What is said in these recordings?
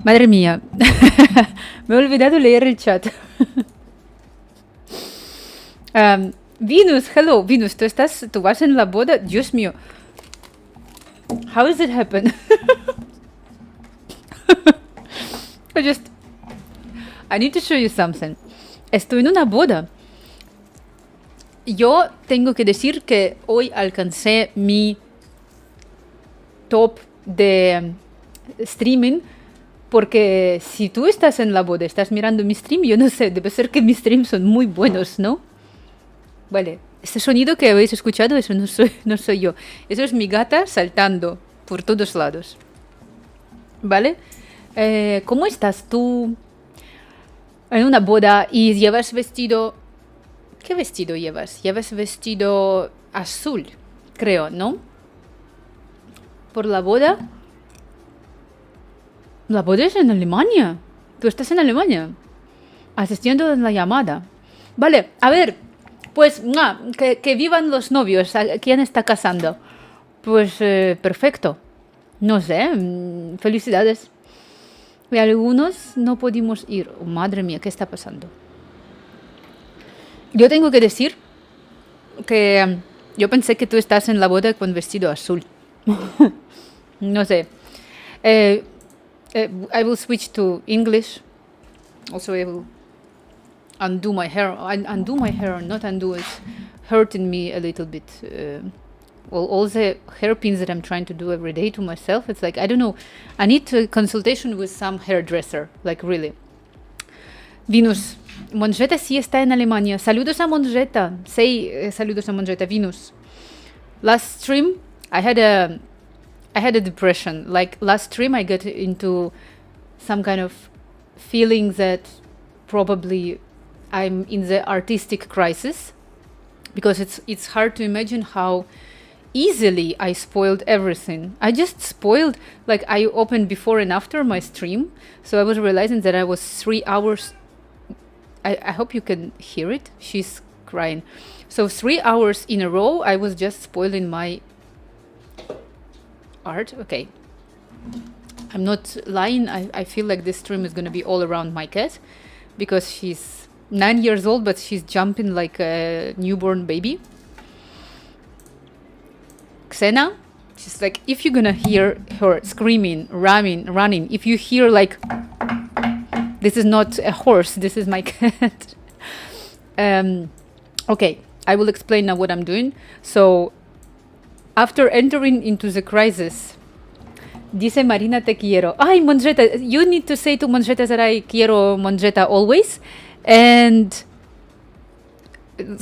Madre mía, me he olvidado leer el chat. Venus, hello, Venus, tú vas en la boda? Dios mío. How does it happen? I need to show you something. Estoy en una boda. Yo tengo que decir que hoy alcancé mi top de streaming, porque si tú estás en la boda, estás mirando mi stream, yo no sé, debe ser que mis streams son muy buenos, ¿no? Vale, este sonido que habéis escuchado, eso no soy yo. Eso es mi gata saltando por todos lados. ¿Vale? ¿Cómo estás tú en una boda y llevas vestido... ¿Qué vestido llevas? Llevas vestido azul, creo, ¿no? Por la boda. La boda es en Alemania. Tú estás en Alemania, asistiendo a la llamada. Vale, a ver, pues que vivan los novios. ¿Quién está casando? Pues perfecto. No sé, felicidades. Y algunos no pudimos ir. Oh, madre mía, ¿qué está pasando? Yo tengo que decir que yo pensé que tú estás en la boda con vestido azul. No sé. I will switch to English. Also, I will undo my hair. Undo my hair, not undo. It's hurting me a little bit. All the hairpins that I'm trying to do every day to myself, it's like, I don't know. I need a consultation with some hairdresser, like really. Venus, Monjeta sí está en Alemania. Saludos a Monjeta. Say saludos a Monjeta. Venus. Last stream, I had a depression. Like last stream, I got into some kind of feeling that probably I'm in the artistic crisis, because it's hard to imagine how easily I spoiled everything. I just spoiled, like I opened before and after my stream, so I was realizing that I was 3 hours. I hope you can hear it. She's crying. So 3 hours in a row, I was just spoiling my art. Okay. I'm not lying. I feel like this stream is going to be all around my cat, because she's 9 years old, but she's jumping like a newborn baby. Xena, she's like, if you're going to hear her screaming, running, if you hear like... This is not a horse, this is my cat. Okay, I will explain now what I'm doing. So, after entering into the crisis, dice Marina, te quiero. Ay, Monjeta, you need to say to Monjeta that I quiero Monjeta always. And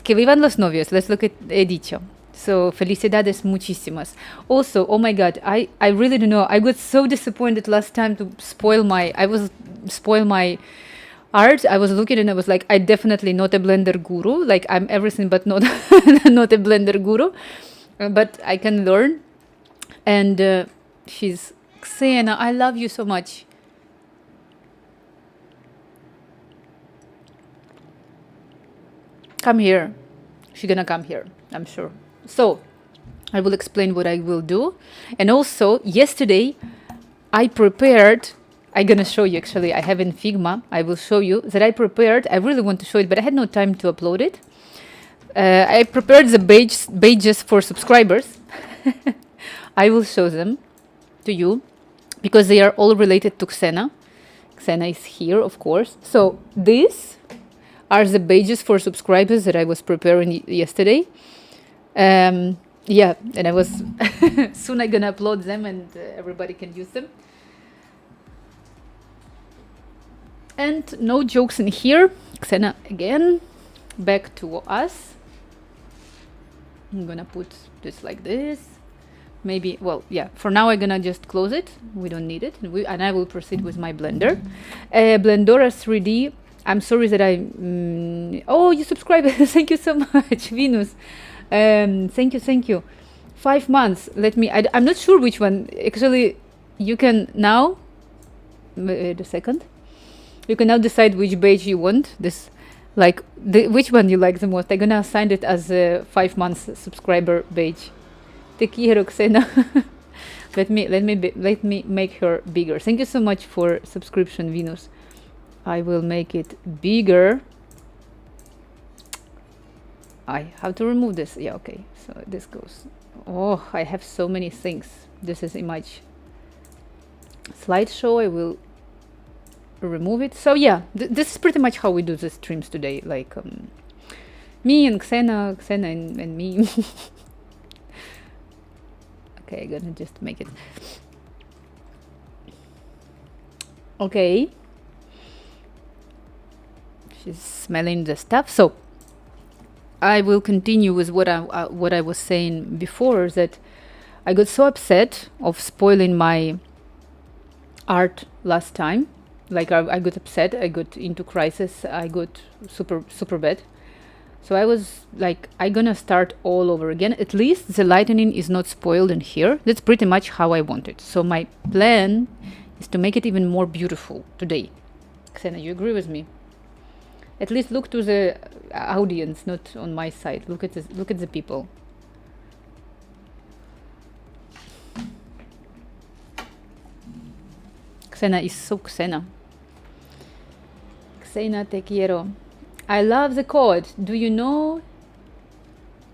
que vivan los novios, es lo que he dicho. So, felicidades muchísimas. Also, oh my God, I really don't know. I got so disappointed last time to spoil my art. I was looking and I was like, I definitely not a Blender guru. Like, I'm everything but not, not a Blender guru. But I can learn. And she's, Xena, I love you so much. Come here. She's gonna come here, I'm sure. So, I will explain what I will do. And also, yesterday, I prepared... I'm gonna show you, actually. I have in Figma. I will show you that I prepared... I really want to show it, but I had no time to upload it. I prepared the badges for subscribers. I will show them to you, because they are all related to Xena. Xena is here, of course. So, these are the badges for subscribers that I was preparing yesterday. Yeah, and I was soon I'm gonna upload them and everybody can use them. And no jokes in here. Xena again, back to us. I'm gonna put this like this. Maybe, well, yeah, for now I'm gonna just close it. We don't need it. And I will proceed with my Blender. Blendora 3D. I'm sorry that oh, you subscribed. Thank you so much, Venus. Thank you. 5 months. I'm not sure which one. Actually, you can now... Wait a second. You can now decide which badge you want. This, like, which one you like the most. I'm gonna assign it as a 5 months subscriber badge. Te quiero, Xena. Let me make her bigger. Thank you so much for subscription, Venus. I will make it bigger. I have to remove this. Yeah, okay. So this goes. Oh, I have so many things. This is image slideshow. I will remove it. So yeah, this is pretty much how we do the streams today. Like me and Xena and me. Okay, I'm gonna just make it. Okay. She's smelling the stuff. So I will continue with what I was saying before, that I got so upset of spoiling my art last time. Like I got upset, I got into crisis, I got super bad. So I was like, I'm gonna start all over again. At least the lightning is not spoiled in here. That's pretty much how I want it. So my plan is to make it even more beautiful today. Xena, you agree with me? At least look to the audience, not on my side. Look at this. Look at the people. Xena is so Xena. Xena, te quiero. I love the code. Do you know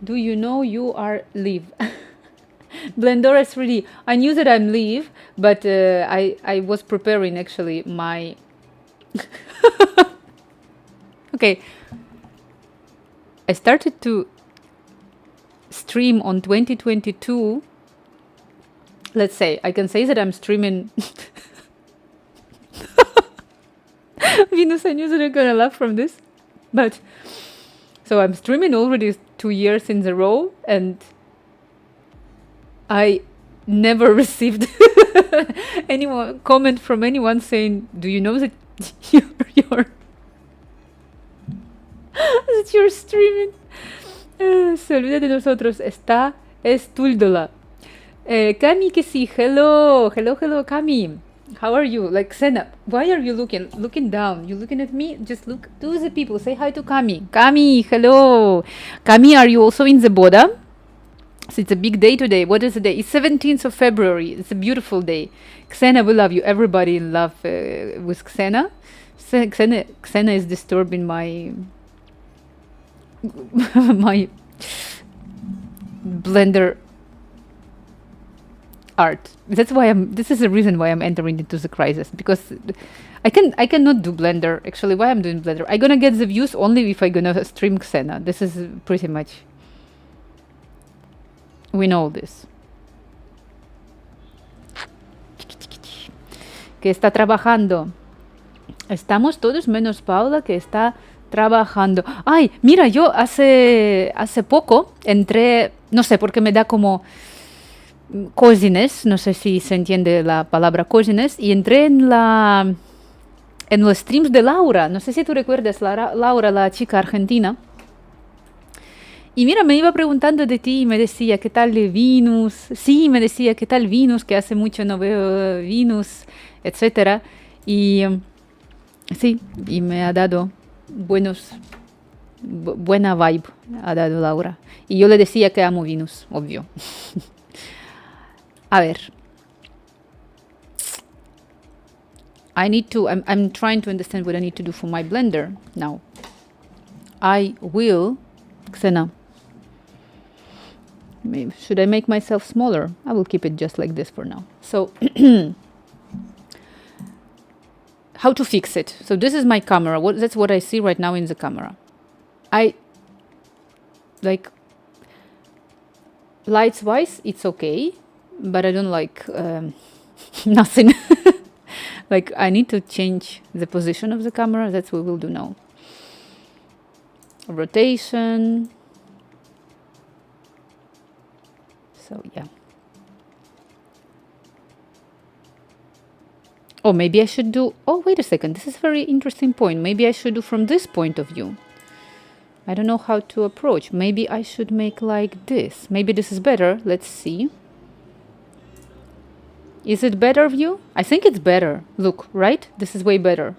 you are Liv? Blendora 3D. I knew that I'm Liv, but I was preparing actually my... Okay. I started to stream on 2022. Let's say, I can say that I'm streaming... Venus, I knew that I'm gonna laugh from this. But, so I'm streaming already 2 years in a row, and I never received any comment from anyone saying, do you know that you're streaming? Se olvida de nosotros, está estúldola. Cami, que sí, hello, Cami. How are you? Like, Xena, why are you looking down? You looking at me? Just look to the people. Say hi to Cami. Cami, hello. Cami, are you also in the Boda? So it's a big day today. What is the day? It's 17th of February. It's a beautiful day. Xena, we love you. Everybody in love with Xena. Xena is disturbing my my Blender art. That's why this is the reason why I'm entering into the crisis, because I cannot do Blender. Actually, why I'm doing Blender? I'm gonna get the views only if I'm gonna stream Xena. This is pretty much, we know this. Que está trabajando. Estamos todos menos Paula, que está trabajando. Ay, mira, yo hace poco entré, no sé, porque me da como coziness, no sé si se entiende la palabra coziness, y entré en los streams de Laura. No sé si tú recuerdas, Laura, la chica argentina. Y mira, me iba preguntando de ti y me decía, ¿qué tal Venus? Sí, me decía, ¿qué tal Venus? Que hace mucho no veo Venus, etcétera. Y sí, y me ha dado buena vibe, ha dado Laura. Y yo le decía que amo Venus, obvio. A ver. I'm trying to understand what I need to do for my Blender now. I will, Xena, should I make myself smaller? I will keep it just like this for now. So, how to fix it? So this is my camera. That's what I see right now in the camera. Lights wise, it's okay, but I don't like nothing. Like, I need to change the position of the camera. That's what we'll do now. Rotation. So yeah. Oh, maybe I should do... Oh, wait a second. This is a very interesting point. Maybe I should do from this point of view. I don't know how to approach. Maybe I should make like this. Maybe this is better. Let's see. Is it better view? I think it's better. Look, right? This is way better.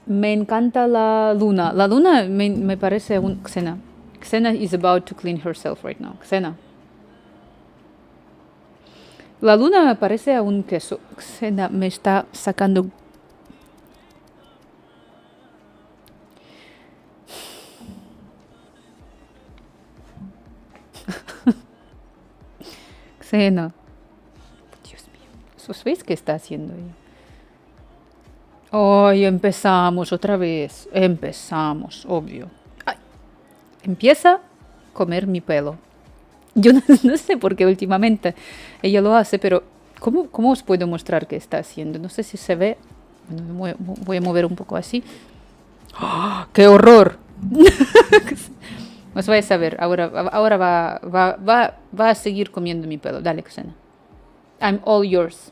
Me encanta la luna. La luna me parece un... Xena is about to clean herself right now. Xena. La luna me parece a un queso. Xena me está sacando... Xena. Dios mío. ¿Os veis qué está haciendo ella? Ay, empezamos otra vez. Empezamos, obvio. Ay, empieza a comer mi pelo. Yo no sé por qué últimamente ella lo hace, pero ¿cómo os puedo mostrar qué está haciendo? No sé si se ve. Bueno, voy a mover un poco así. ¡Oh, ¡qué horror! Os vais a ver. Ahora va a seguir comiendo mi pelo. Dale, Xena. I'm all yours.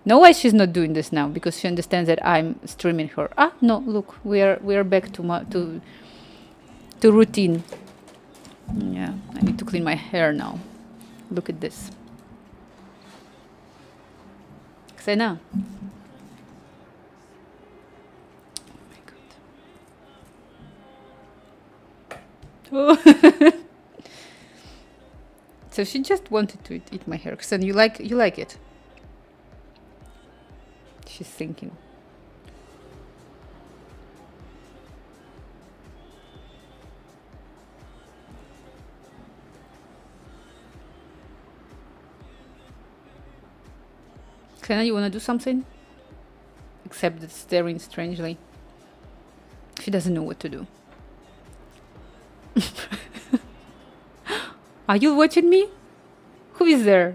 No, why she's not doing this now? Because she understands that I'm streaming her. Ah, no, look, we are back to routine. Yeah, I need to clean my hair now. Look at this. Xena. Oh my god. Oh. So she just wanted to eat my hair. Xena, you like it? She's thinking. Xena, you wanna do something? Except that staring strangely. She doesn't know what to do. Are you watching me? Who is there?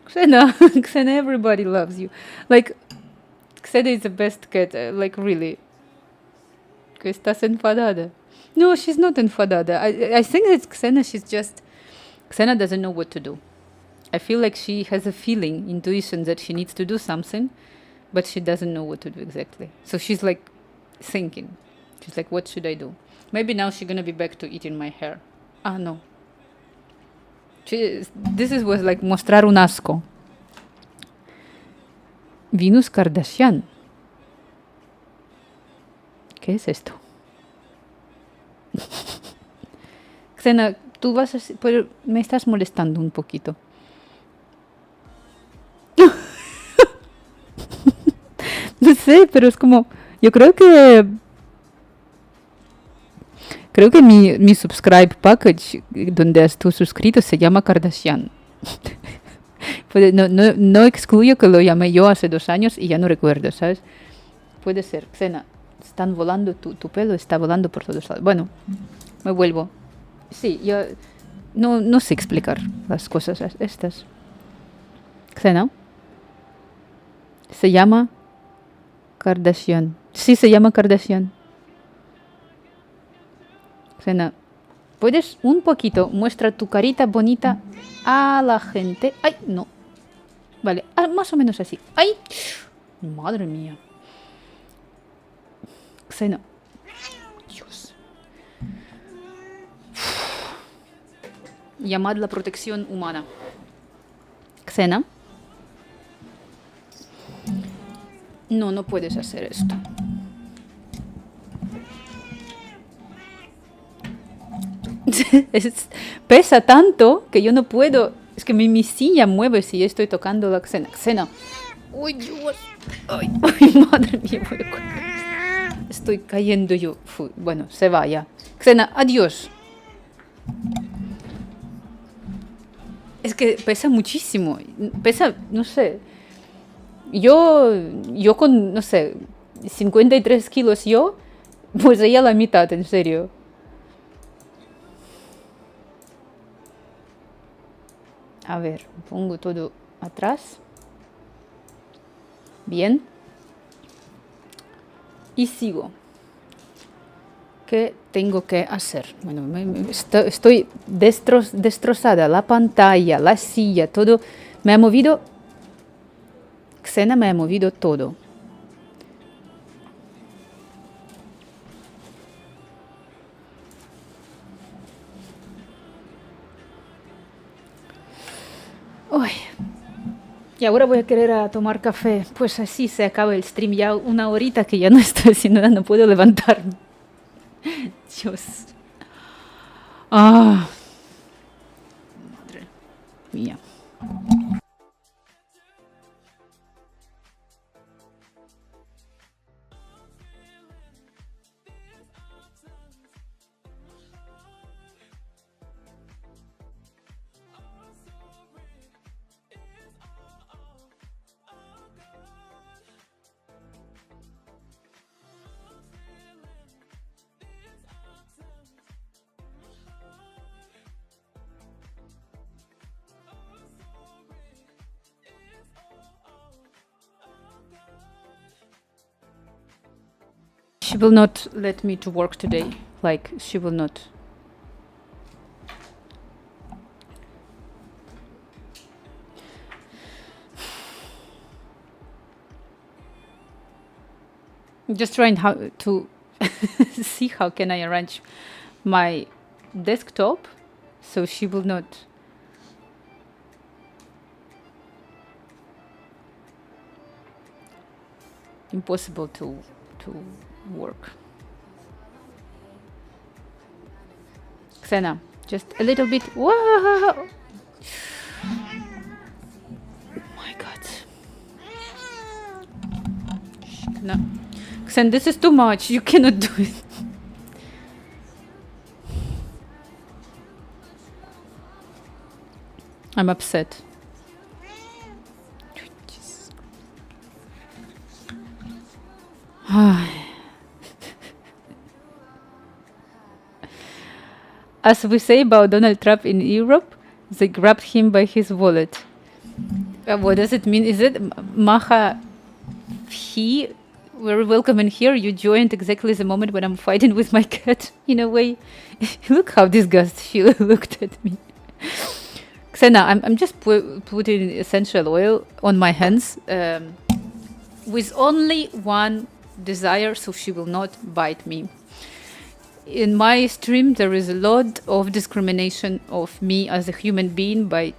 Xena. Xena, everybody loves you. Like, Xena is the best cat. Like, really. Que estás enfadada. No, she's not enfadada. I think that Xena doesn't know what to do. I feel like she has a feeling, intuition that she needs to do something, but she doesn't know what to do exactly. So she's like thinking. She's like, what should I do? Maybe now she's gonna be back to eating my hair. Ah, no. This was like mostrar un asco. Venus Kardashian. ¿Qué es esto? Xena, tú vas a... Pero me estás molestando un poquito. No sé, pero es como... Yo creo que mi subscribe package, donde estás suscrito, se llama Kardashian. No excluyo que lo llamé yo hace 2 años y ya no recuerdo, ¿sabes? Puede ser. Xena, están volando, tu pelo está volando por todos lados. Bueno, me vuelvo. Sí, yo no sé explicar las cosas estas. Xena. Se llama Kardashian. Sí, se llama Kardashian. Xena, ¿puedes un poquito muestra tu carita bonita a la gente? ¡Ay, no! Vale, más o menos así. ¡Ay! Madre mía. Xena. Dios. Llamad la protección humana. Xena. No puedes hacer esto. Pesa tanto que yo no puedo. Es que mi silla mueve si estoy tocando la Xena. Xena. ¡Uy, Dios! ¡Ay, madre mía! Estoy cayendo yo. Bueno, se va ya. Xena, adiós. Es que pesa muchísimo. Pesa, no sé. Yo con, no sé, 53 kilos yo, pues ella la mitad, en serio. A ver, pongo todo atrás. Bien. Y sigo. ¿Qué tengo que hacer? Bueno, estoy destrozada. La pantalla, la silla, todo. Me ha movido. Xena me ha movido todo. Uy. Y ahora voy a querer a tomar café. Pues así se acaba el stream. Ya 1 horita que ya no estoy haciendo nada, no puedo levantarme. Dios. Ah. Madre mía. She will not let me to work today. Like, she will not. Just trying how to see how can I arrange my desktop so she will not. Impossible to work. Xena, just a little bit. Whoa! My God. No. Xen, this is too much. You cannot do it. I'm upset. As we say about Donald Trump in Europe, they grabbed him by his wallet. What does it mean? Is it Maha? He, very welcome in here. You joined exactly the moment when I'm fighting with my cat. In a way, look how disgusted she looked at me. Xena, I'm just putting essential oil on my hands with only one desire, so she will not bite me. In my stream, there is a lot of discrimination of me as a human being by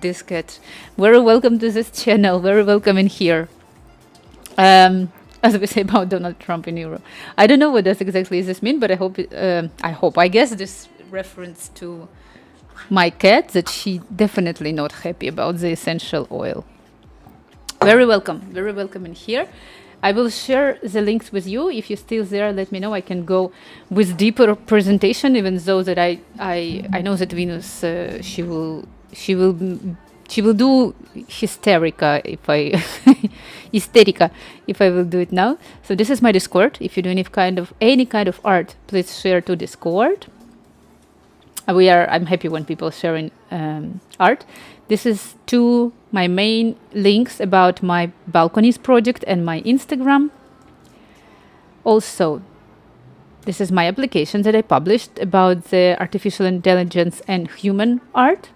this cat. Very welcome to this channel. Very welcome in here. As we say about Donald Trump in Europe. I don't know what does exactly this mean, but I guess this reference to my cat, that she definitely not happy about the essential oil. Very welcome in here. I will share the links with you. If you're still there, let me know. I can go with deeper presentation, even though that I know that Venus she will do hysterica if I hysterica if I will do it now. So this is my Discord. If you do any kind of art, please share to Discord. I'm happy when people sharing art. This is my main links about my balconies project and my Instagram. Also, this is my application that I published about the artificial intelligence and human art.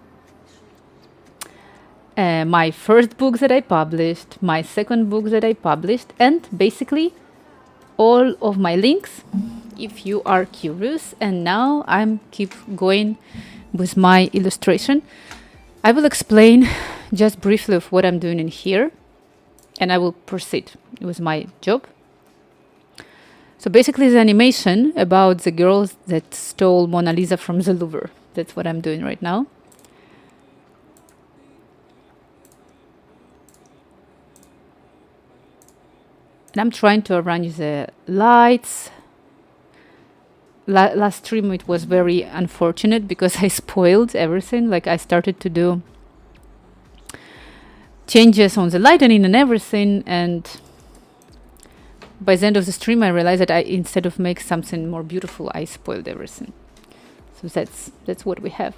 My first book that I published, my second book that I published, and basically all of my links if you are curious. And now I'm keep going with my illustration. I will explain just briefly of what I'm doing in here, and I will proceed with my job. So basically the animation about the girls that stole Mona Lisa from the Louvre. That's what I'm doing right now. And I'm trying to arrange the lights. Last stream it was very unfortunate because I spoiled everything. Like, I started to do changes on the lighting and everything, and by the end of the stream I realized that instead of make something more beautiful, I spoiled everything. So that's what we have.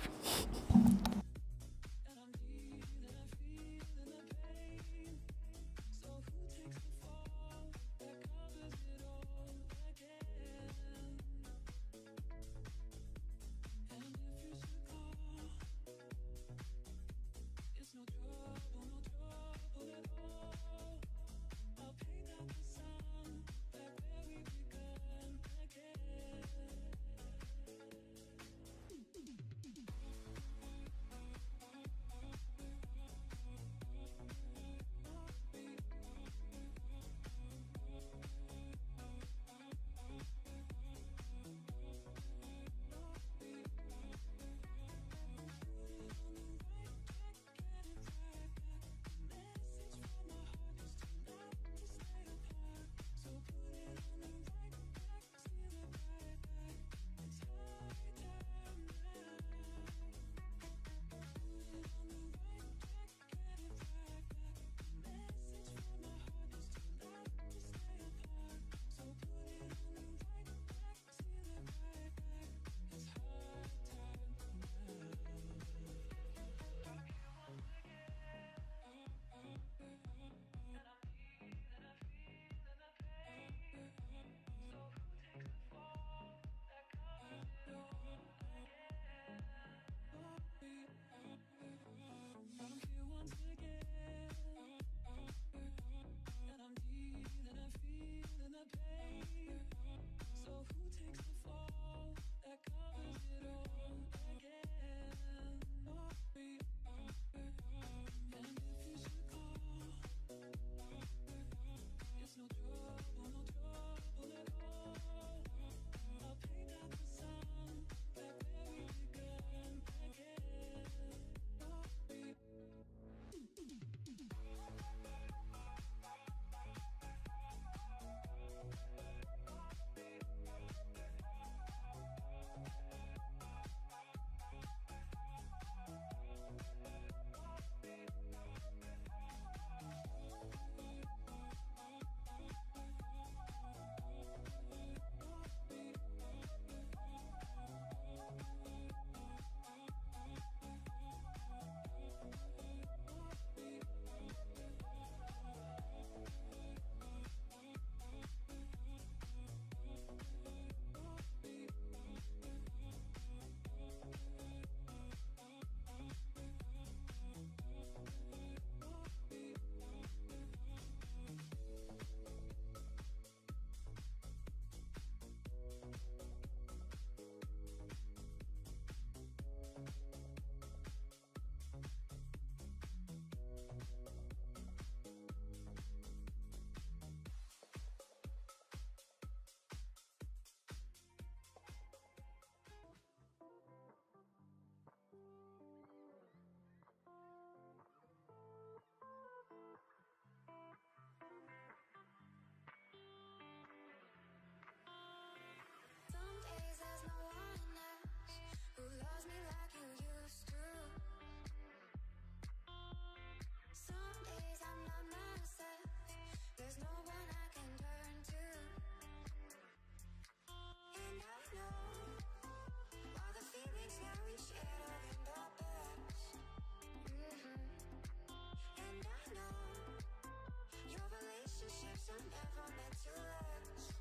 are never meant to last.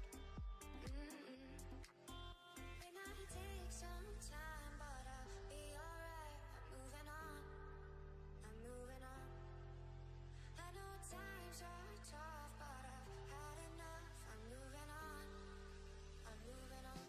It might take some time, but I'll be alright. I'm moving on, I'm moving on. I know times are tough, but I've had enough. I'm moving on, I'm moving on.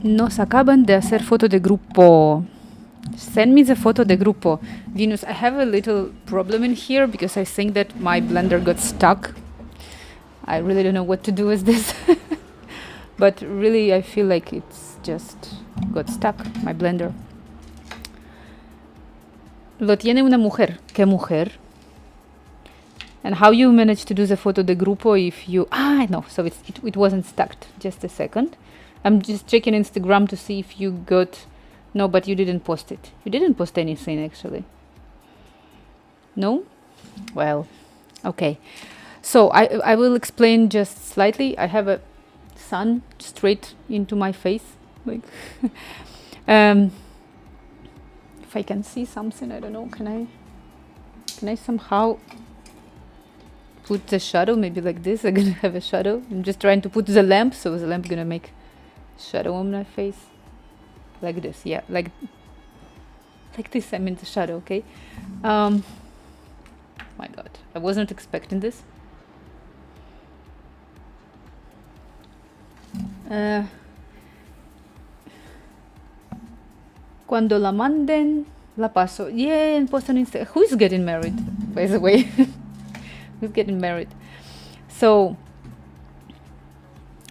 Nos acaban de hacer foto de grupo. Send me the photo de grupo. Venus, I have a little problem in here because I think that my blender got stuck. I really don't know what to do with this. But really, I feel like it's just got stuck, my blender. Lo tiene una mujer. ¿Qué mujer? And how you managed to do the photo de grupo if you... no, so it wasn't stuck. Just a second. I'm just checking Instagram to see if you got... No, but you didn't post it. You didn't post anything, actually. No? Well, okay. So I will explain just slightly. I have a sun straight into my face. Like, if I can see something, I don't know. Can I somehow put the shadow? Maybe like this. I'm gonna have a shadow. I'm just trying to put the lamp, so the lamp gonna make shadow on my face. Like this, yeah, like this. I'm in the shadow, okay. My God, I wasn't expecting this. Cuando la manden, la paso. Yeah, and post on Instagram. Who is getting married, by the way? Who's getting married? So,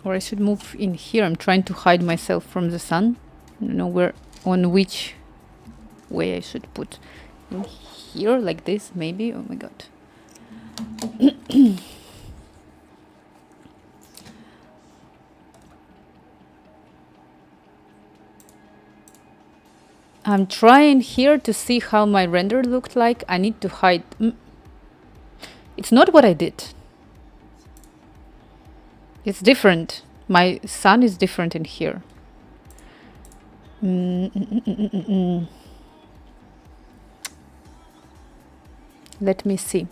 or I should move in here. I'm trying to hide myself from the sun. I don't know where, on which way I should put. In here, like this, maybe. Oh my God. I'm trying here to see how my render looked like. I need to hide. It's not what I did. It's different. My sun is different in here. Let me see.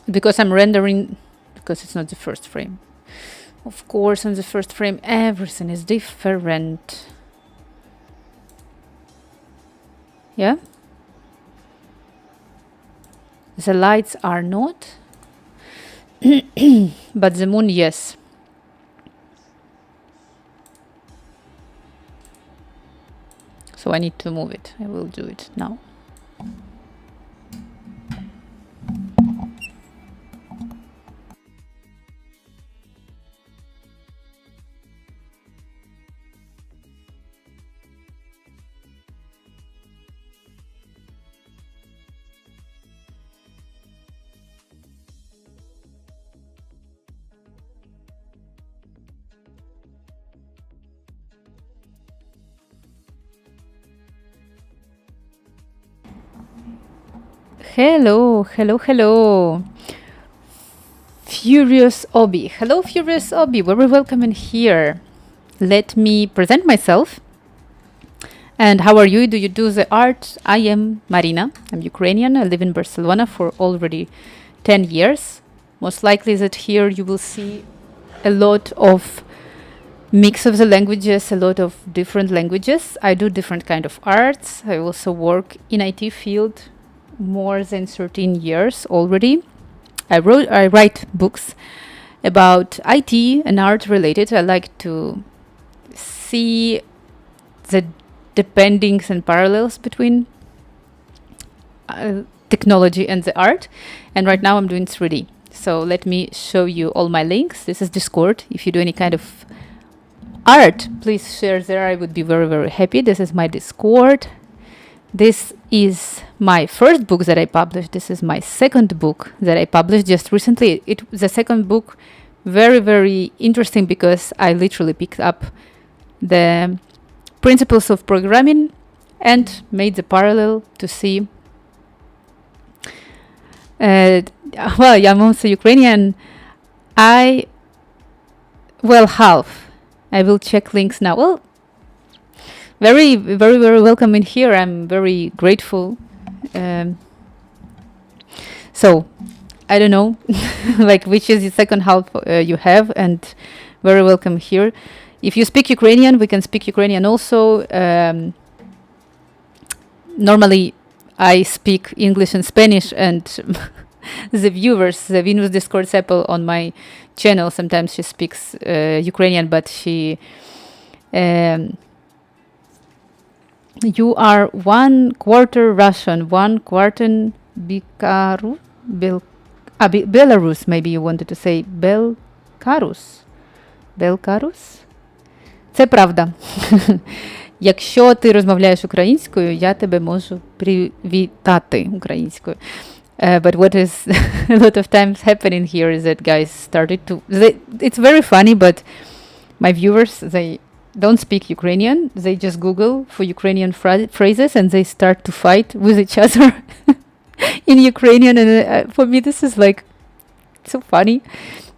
Because I'm rendering, because it's not the first frame. Of course, on the first frame, everything is different. Yeah? The lights are not. But the moon, yes. So I need to move it. I will do it now. Hello, hello, hello. Furious Obi. Hello, Furious Obi. Very welcome in here. Let me present myself. And how are you? Do you do the art? I am Marina. I'm Ukrainian. I live in Barcelona for already 10 years. Most likely that here you will see a lot of mix of the languages, a lot of different languages. I do different kind of arts. I also work in IT field more than 13 years already. I write books about IT and art related. I like to see the dependings and parallels between technology and the art. And right now I'm doing 3D. So let me show you all my links. This is Discord. If you do any kind of art, please share there. I would be very, very happy. This is my Discord. This is my first book that I published. This is my second book that I published just recently. The second book, very, very interesting because I literally picked up the principles of programming and made the parallel to see. Well, I'm also Ukrainian. Half. I will check links now. Well, very, very, very welcome in here. I'm very grateful. So, I don't know, like which is the second half you have, and very welcome here. If you speak Ukrainian, we can speak Ukrainian also. Normally, I speak English and Spanish, and the viewers, the Venus Discord Apple on my channel. Sometimes she speaks Ukrainian, but she you are 1/4 Russian, 1/4 Belarus. Maybe you wanted to say Belkarus. Белкарус? Це правда. Якщо ти розмовляєш українською, я тебе можу привітати українською. But what is a lot of times happening here is that guys started to... it's very funny, but my viewers, they don't speak Ukrainian. They just Google for Ukrainian phrases and they start to fight with each other in Ukrainian. And for me, this is like so funny.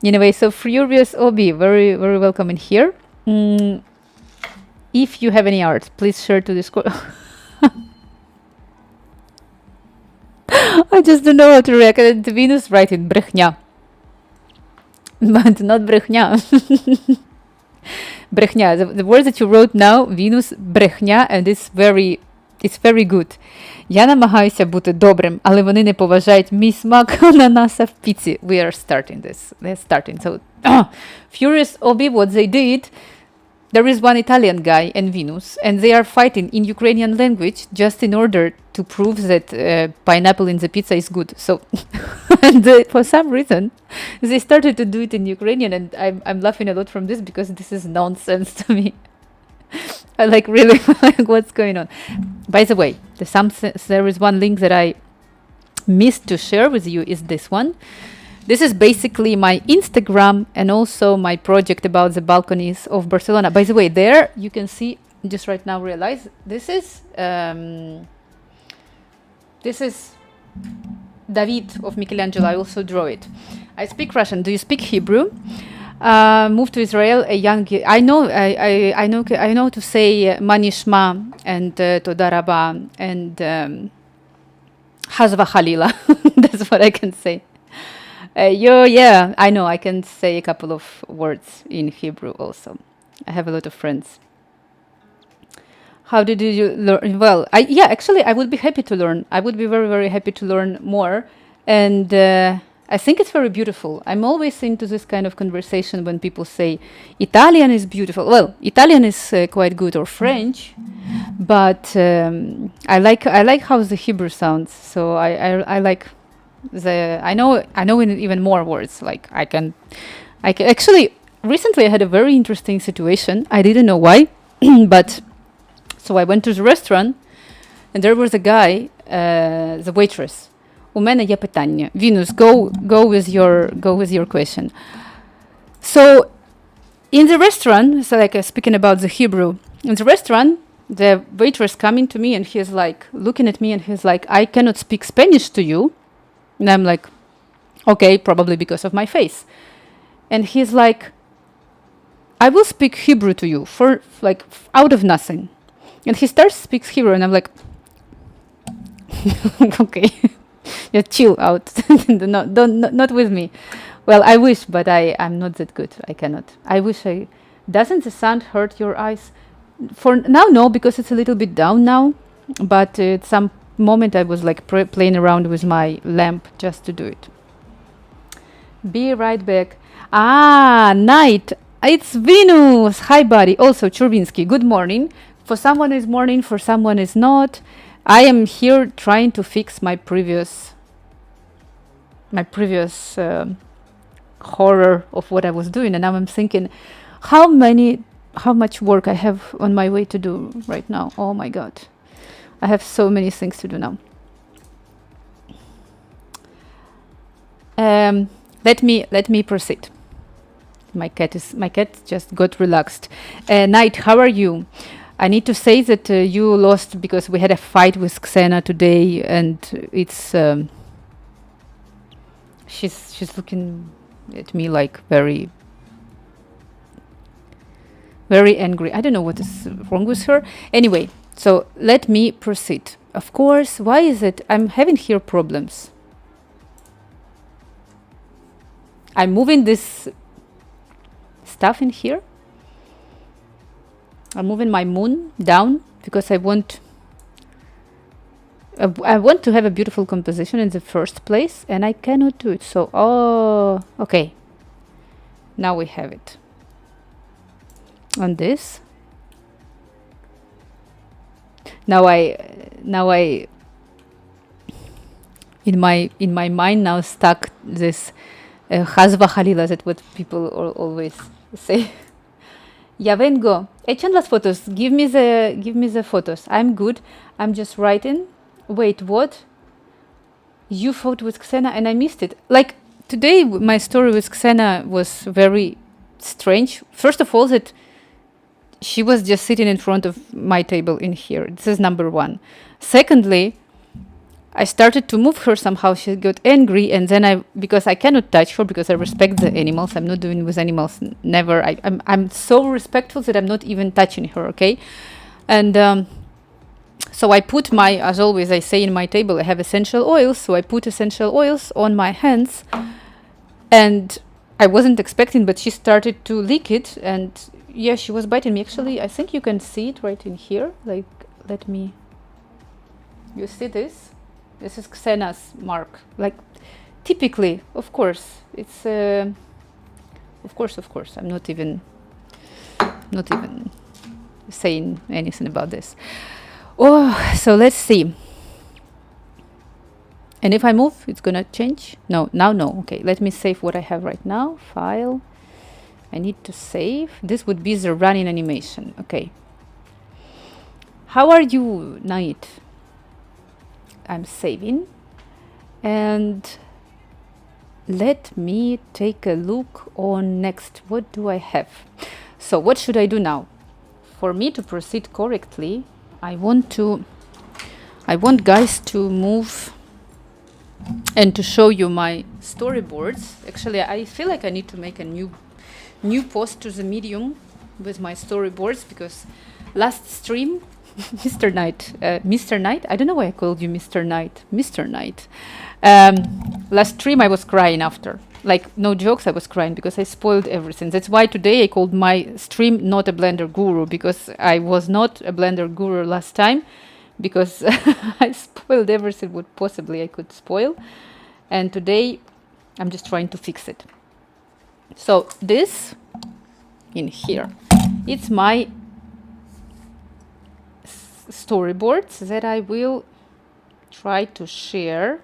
Anyway, so Furious Obi, very, very welcome in here. If you have any art, please share to Discord. I just don't know how to react. Venus writing брехня. But not брехня. Брехня. The word that you wrote now, Venus, брехня, and it's very good. Я намагаюся бути добрим, але вони не поважають мій смак ананаса в піці. We are starting this. They're starting. So, Furious Obi, what they did, there is one Italian guy and Venus, and they are fighting in Ukrainian language just in order to prove that pineapple in the pizza is good. So, and for some reason, they started to do it in Ukrainian, and I'm laughing a lot from this because this is nonsense to me. I like really like what's going on. By the way, there is one link that I missed to share with you is this one. This is basically my Instagram and also my project about the balconies of Barcelona. By the way, there you can see, just right now realize, this is David of Michelangelo. I also draw it. I speak Russian. Do you speak Hebrew? Moved to Israel a young. I know to say Manishma and Toda Rabba and Hazva Halila. That's what I can say. Yeah, I know. I can say a couple of words in Hebrew also. I have a lot of friends. How did you learn? Well, actually, I would be happy to learn. I would be very, very happy to learn more. And I think it's very beautiful. I'm always into this kind of conversation when people say Italian is beautiful. Well, Italian is quite good, or French, but I like how the Hebrew sounds. So I like I know even more words. Like I can actually recently I had a very interesting situation. I didn't know why, but so I went to the restaurant and there was a guy, the waitress. У мене є питання. Venus, go with your question. So in the restaurant, so like speaking about the Hebrew, in the restaurant, the waitress coming to me and he's like looking at me and he's like, I cannot speak Spanish to you. And I'm like, okay, probably because of my face. And he's like, I will speak Hebrew to you for like out of nothing. And he starts to speak Hebrew and I'm like, okay. Yeah, chill out. Not with me. Well, I wish, but I'm not that good. I cannot. I wish I... Doesn't the sun hurt your eyes? For now, no, because it's a little bit down now. But at some moment I was like playing around with my lamp just to do it. Be right back. Night. It's Venus. Hi, buddy. Also, Churbinsky. Good morning. For someone is morning, for someone is not. I am here trying to fix my previous horror of what I was doing, and now I'm thinking how much work I have on my way to do right now. Oh my god, I have so many things to do now. Let me proceed. My cat just got relaxed. Night, how are you? I need to say that you lost because we had a fight with Xena today, and it's she's looking at me like very, very angry. I don't know what is wrong with her. Anyway, so let me proceed. Of course, why is it I'm having here problems? I'm moving this stuff in here. I'm moving my moon down because I want I want to have a beautiful composition in the first place, and I cannot do it. So, oh, okay. Now we have it. On this. Now I in my mind now stuck this Hazva Halila, that's what people always say. Ya vengo. Echan las fotos. Give me the photos. I'm good. I'm just writing. Wait, what? You fought with Xena and I missed it. Like today, my story with Xena was very strange. First of all, that she was just sitting in front of my table in here. This is number one. Secondly, I started to move her somehow. She got angry, and then because I cannot touch her because I respect the animals. I'm not doing with animals. Never. I'm so respectful that I'm not even touching her. Okay, and so I put as always I say in my table, I have essential oils. So I put essential oils on my hands, and I wasn't expecting, but she started to lick it, and yeah, she was biting me. Actually, I think you can see it right in here. Like, let me. You see this? This is Xena's mark. Like, typically, of course, it's of course. I'm not even saying anything about this. Oh, so let's see. And if I move, it's gonna change. No, now no. Okay, let me save what I have right now. File. I need to save. This would be the running animation. Okay. How are you, Night? I'm saving. And let me take a look on next. What do I have? So what should I do now? For me to proceed correctly, I want guys to move and to show you my storyboards. Actually, I feel like I need to make a new post to the Medium with my storyboards, because last stream Mr. Knight, I don't know why I called you Mr. Knight. Last stream I was crying after, like, no jokes, I was crying because I spoiled everything. That's why today I called my stream not a Blender Guru, because I was not a Blender Guru last time, because I spoiled everything what possibly I could spoil, and today I'm just trying to fix it. So this in here, it's my storyboards that I will try to share,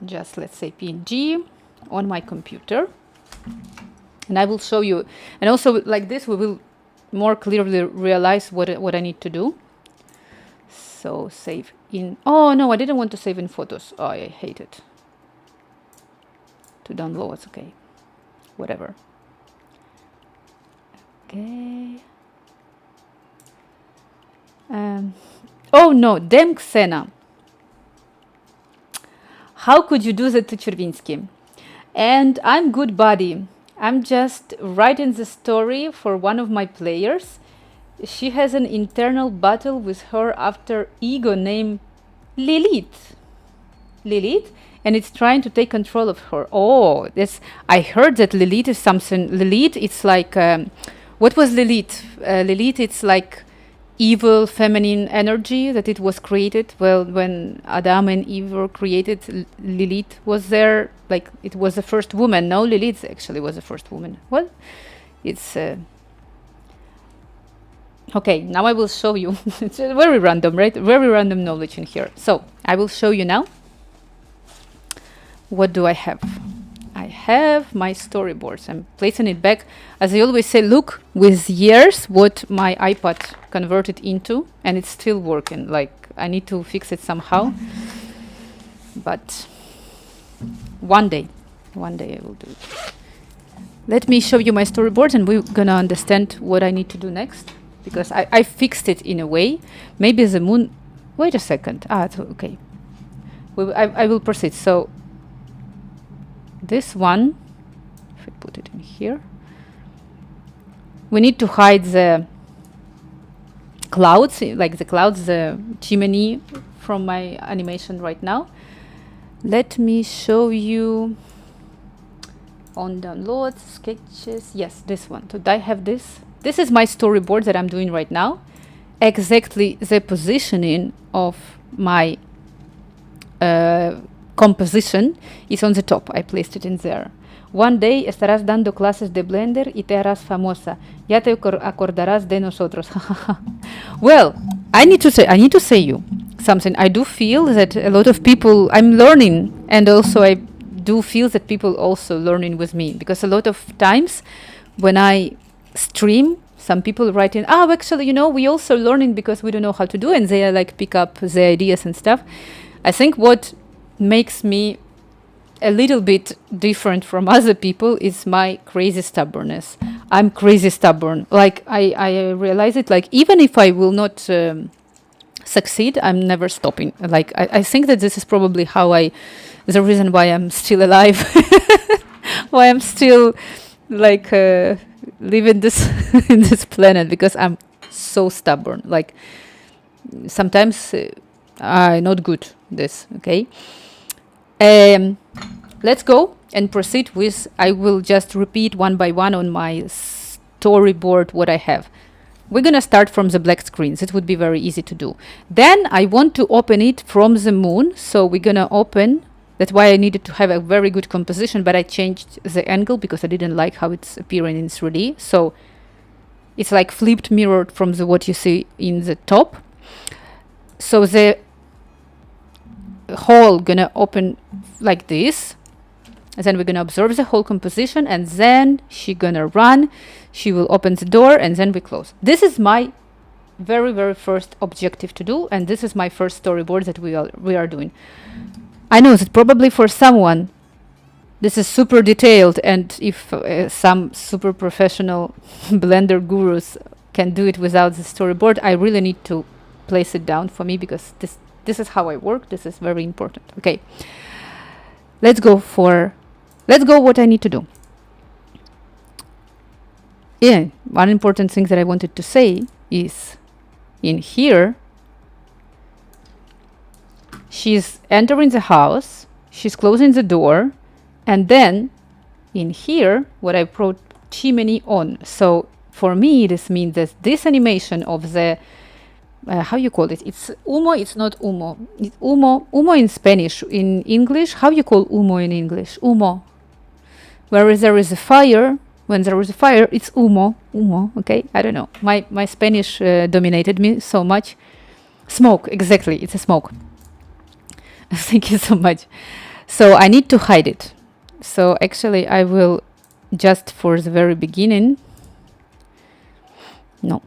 just let's say PNG, on my computer, and I will show you, and also like this we will more clearly realize what I need to do. So save in, oh no, I didn't want to save in photos. Oh, I hate it. To download, okay, whatever. Okay. Oh no, damn Xena. How could you do that to Chervinsky? And I'm good buddy. I'm just writing the story for one of my players. She has an internal battle with her after ego named Lilith, and it's trying to take control of her. Oh, this, I heard that Lilith is something. Lilith, it's like, what was Lilith? Lilith, it's like evil feminine energy that it was created. Well, when Adam and Eve were created, Lilith was there. Like, it was the first woman. No, Lilith actually was the first woman. Well, it's okay. Now I will show you. It's very random, right? Very random knowledge in here. So I will show you now. What do I have? I have my storyboards. I'm placing it back. As I always say, look with years what my iPad converted into, and it's still working. Like, I need to fix it somehow. But one day I will do it. Let me show you my storyboards, and we're gonna understand what I need to do next, because I fixed it in a way. Maybe the moon. Wait a second. It's okay. I will proceed. So this one, if I put it in here, we need to hide the clouds, the chimney from my animation right now. Let me show you on downloads, sketches. Yes, this one. So I have this. This is my storyboard that I'm doing right now. exactly the positioning of my composition is on the top. I placed it in there. One day estarás dando clases de Blender y te harás famosa. Ya te acordarás de nosotros. Well, I need to say you something. I do feel that a lot of people I'm learning, and also I do feel that people also learning with me, because a lot of times when I stream, some people write in, oh, actually, we also learning because we don't know how to do, and they like pick up the ideas and stuff. I think what makes me a little bit different from other people is my crazy stubbornness. I'm crazy stubborn. Like I realize it. Like even if I will not succeed, I'm never stopping. Like I think that this is probably the reason why I'm still alive, why I'm still like living this in this planet, because I'm so stubborn. Like sometimes I'm not good. This okay. Let's go and proceed with, I will just repeat one by one on my storyboard what I have. We're going to start from the black screens. It would be very easy to do. Then I want to open it from the moon. So we're going to open. That's why I needed to have a very good composition, but I changed the angle because I didn't like how it's appearing in 3D. So it's like flipped mirrored from what you see in the top. So the hole gonna open like this, and then we're gonna observe the whole composition, and then she gonna run, she will open the door, and then we close. This is my very, very first objective to do, and this is my first storyboard that we are doing. I know that probably for someone this is super detailed, and if some super professional Blender gurus can do it without the storyboard, I really need to place it down for me, because this is how I work. This is very important. Okay. Let's go what I need to do. Yeah, one important thing that I wanted to say is in here, she's entering the house, she's closing the door, and then in here, what I wrote chimney on. So for me, this means that this animation of the how you call it? It's humo. It's not humo. It's humo. Humo in Spanish. In English, how you call humo in English? Humo. Whereas there is a fire. When there is a fire, it's humo. Humo. Okay. I don't know. My Spanish dominated me so much. Smoke. Exactly. It's a smoke. Thank you so much. So I need to hide it. So actually, I will just for the very beginning. No.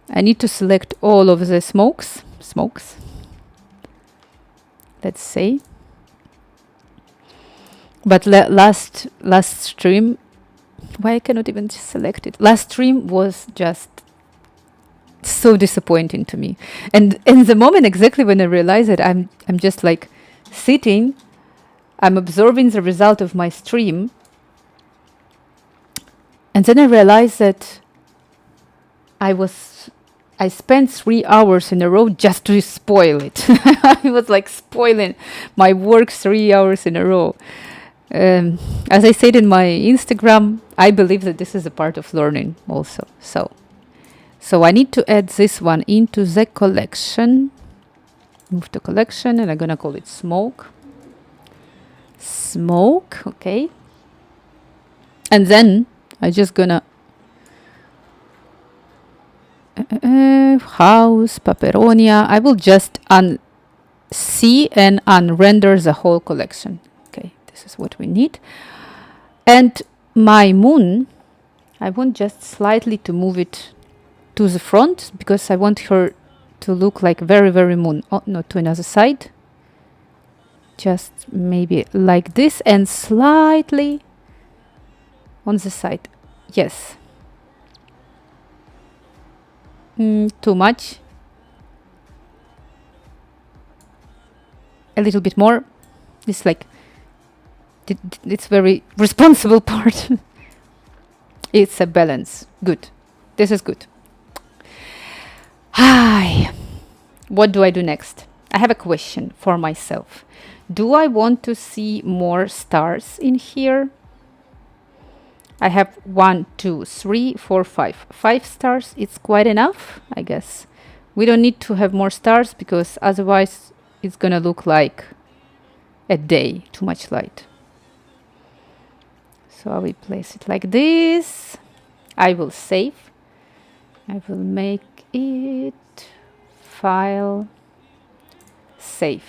I need to select all of the smokes. Let's say. But last stream, why I cannot even select it? Last stream was just so disappointing to me. And in the moment exactly when I realized it, I'm just like sitting, I'm observing the result of my stream. And then I realized that I spent 3 hours in a row just to spoil it. I was like spoiling my work 3 hours in a row. As I said in my Instagram, I believe that this is a part of learning also. So I need to add this one into the collection. Move to collection, and I'm gonna call it smoke. Smoke, okay. And then I just gonna house, Paperonia. I will just see and unrender the whole collection. Okay, this is what we need. And my moon, I want just slightly to move it to the front, because I want her to look like very, very moon. Oh, no, to another side. Just maybe like this, and slightly on the side. Yes. Too much. A little bit more. It's like it's very responsible part. It's a balance. Good. This is good. Hi. What do I do next? I have a question for myself. Do I want to see more stars in here? I have 1, 2, 3, 4, 5. 5 stars, it's quite enough, I guess. We don't need to have more stars because otherwise it's gonna look like a day, too much light. So I will place it like this. I will save. I will make it file, save.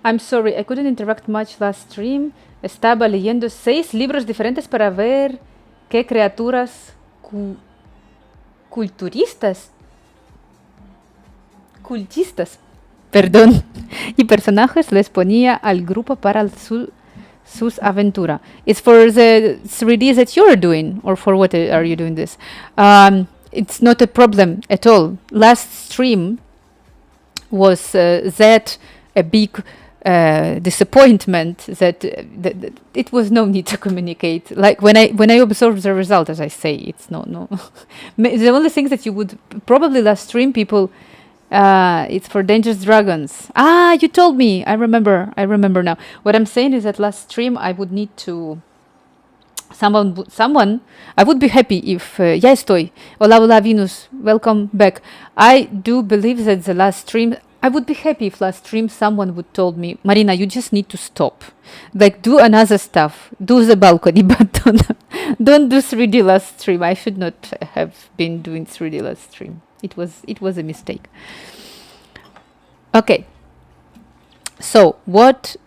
I'm sorry, I couldn't interact much last stream. Estaba leyendo 6 libros diferentes para ver qué criaturas cultistas, perdón, y personajes les ponía al grupo para sus aventuras. It's for the 3Ds that you're doing, or for what are you doing this? It's not a problem at all. Last stream was that a big disappointment that it was no need to communicate. Like when I observed the result, as I say, it's no. The only thing that you would probably last stream people, it's for dangerous dragons. You told me. I remember now. What I'm saying is that last stream I would need to someone. I would be happy if ya estoy. Hola Venus, welcome back. I do believe that the last stream, I would be happy if last stream someone would told me, Marina, you just need to stop. Like, do another stuff. Do the balcony, but don't do 3D last stream. I should not have been doing 3D last stream. It was a mistake. Okay. So what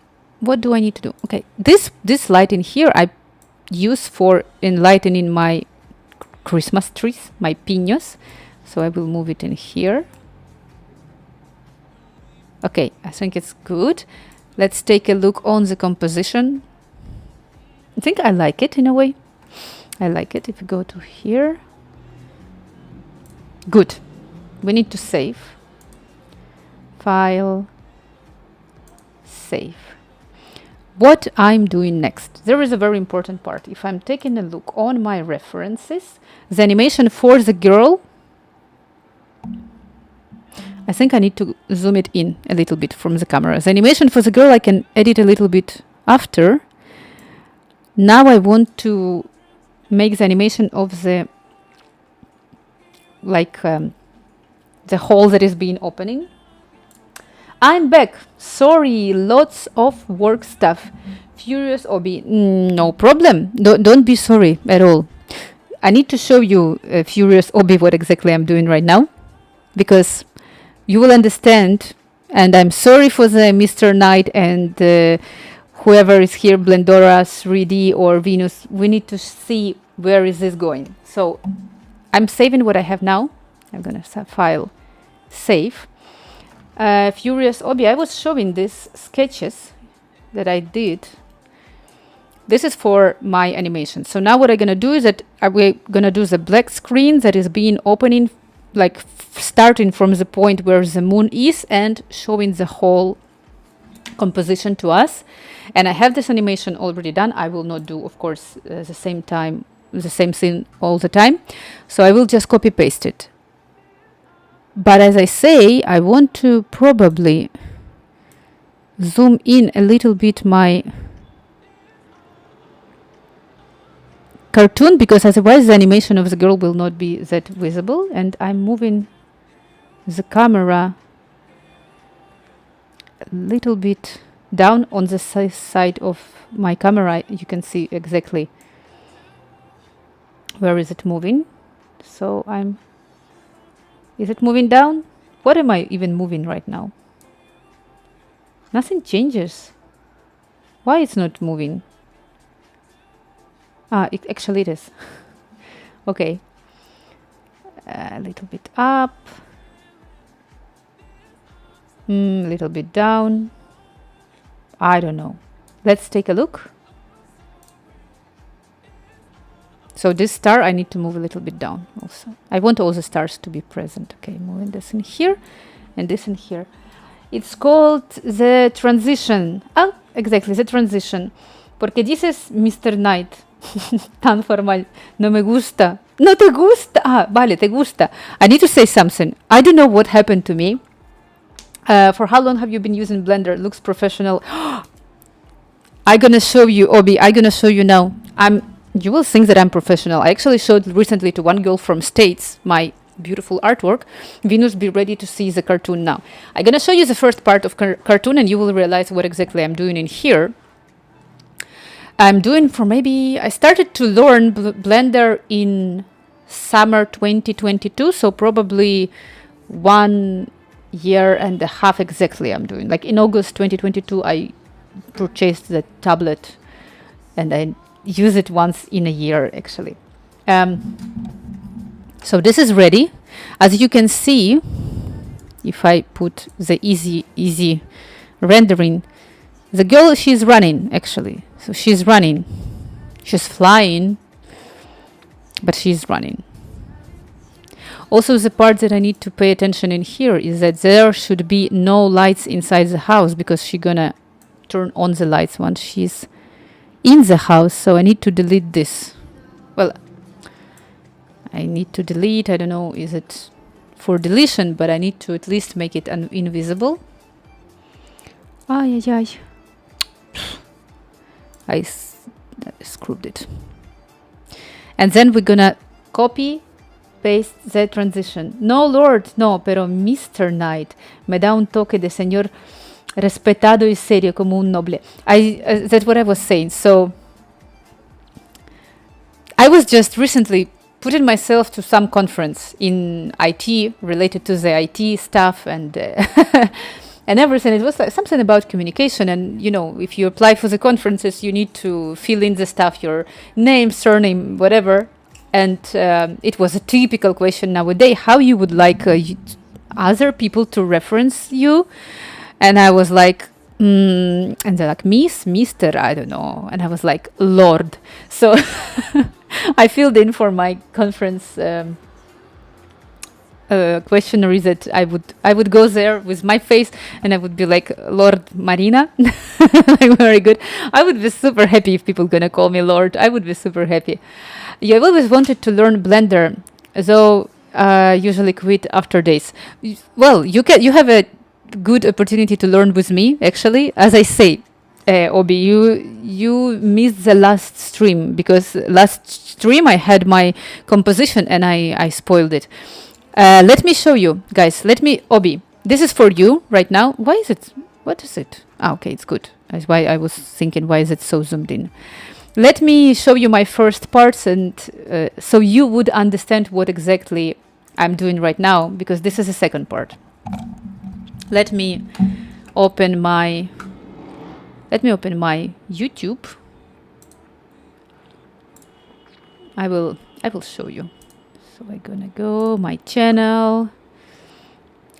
do I need to do? Okay, this light in here I use for enlightening my Christmas trees, my piños. So I will move it in here. Okay, I think it's good. Let's take a look on the composition. I think I like it in a way. I like it. If you go to here. Good. We need to save. File. Save. What I'm doing next. There is a very important part. If I'm taking a look on my references, the animation for the girl, I think I need to zoom it in a little bit from the camera. The animation for the girl I can edit a little bit after. Now I want to make the animation of the the hole that is being opening. I'm back. Sorry, lots of work stuff. Furious Obi, no problem. Don't be sorry at all. I need to show you, Furious Obi, what exactly I'm doing right now, because you will understand. And I'm sorry for the Mr. Knight and whoever is here, Blendora, 3D or Venus. We need to see where is this going. So I'm saving what I have now. I'm gonna file, save. Furious Obi, I was showing these sketches that I did. This is for my animation. So now what I'm gonna do is that we're gonna do the black screen that is being opening, like starting from the point where the moon is and showing the whole composition to us. And I have this animation already done. I will not do, of course, the same thing all the time. So I will just copy paste it. But as I say, I want to probably zoom in a little bit my cartoon, because otherwise the animation of the girl will not be that visible. And I'm moving the camera a little bit down on the side of my camera. You can see exactly where is it moving. So is it moving down? What am I even moving right now? Nothing changes. Why it's not moving? Actually it is. Okay. A little bit up. A little bit down. I don't know. Let's take a look. So this star I need to move a little bit down also. I want all the stars to be present. Okay, moving this in here and this in here. It's called the transition. Exactly, the transition. Porque dices Mr. Knight. Tan formal. No me gusta. No te gusta. Vale, te gusta. I need to say something. I don't know what happened to me. For how long have you been using Blender? Looks professional. I'm gonna show you, Obi. I'm gonna show you now. You will think that I'm professional. I actually showed recently to one girl from States my beautiful artwork. Venus, be ready to see the cartoon now. I'm gonna show you the first part of cartoon, and you will realize what exactly I'm doing in here. I'm doing for maybe I started to learn Blender in summer 2022, so probably 1 year and a half exactly. I'm doing like in August 2022. I purchased the tablet, and I use it once in a year actually. So this is ready. As you can see, if I put the easy rendering, the girl, she's running actually. So she's running. She's flying, but she's running. Also, the part that I need to pay attention in here is that there should be no lights inside the house, because she's gonna turn on the lights once she's in the house. So I need to delete this. Well, I need to delete, I don't know, is it for deletion, but I need to at least make it invisible. Ay, ay, ay. I screwed it. And then we're gonna copy, paste the transition. No, Lord, no, pero Mr. Knight me da un toque de señor respetado y serio como un noble. That's what I was saying. So I was just recently putting myself to some conference in IT related to the IT stuff and and everything. It was like something about communication, and you know, if you apply for the conferences, you need to fill in the stuff, your name, surname, whatever. And it was a typical question nowadays: how you would like other people to reference you? And I was like, and they're like, Miss, Mister, I don't know. And I was like, Lord. So I filled in for my conference questionnaire that I would go there with my face, and I would be like, Lord Marina. Like, very good. I would be super happy if people gonna call me Lord. I would be super happy. Yeah, I've always wanted to learn Blender, though usually quit after days. Well, you have a good opportunity to learn with me, actually. As I say, Obi, you missed the last stream, because last stream I had my composition and I spoiled it. Let me show you, guys. Obi, this is for you right now. Why is it? What is it? Ah, okay, it's good. That's why I was thinking, why is it so zoomed in? Let me show you my first parts, and so you would understand what exactly I'm doing right now, because this is the second part. Let me open my YouTube. I will show you. So I'm gonna go my channel.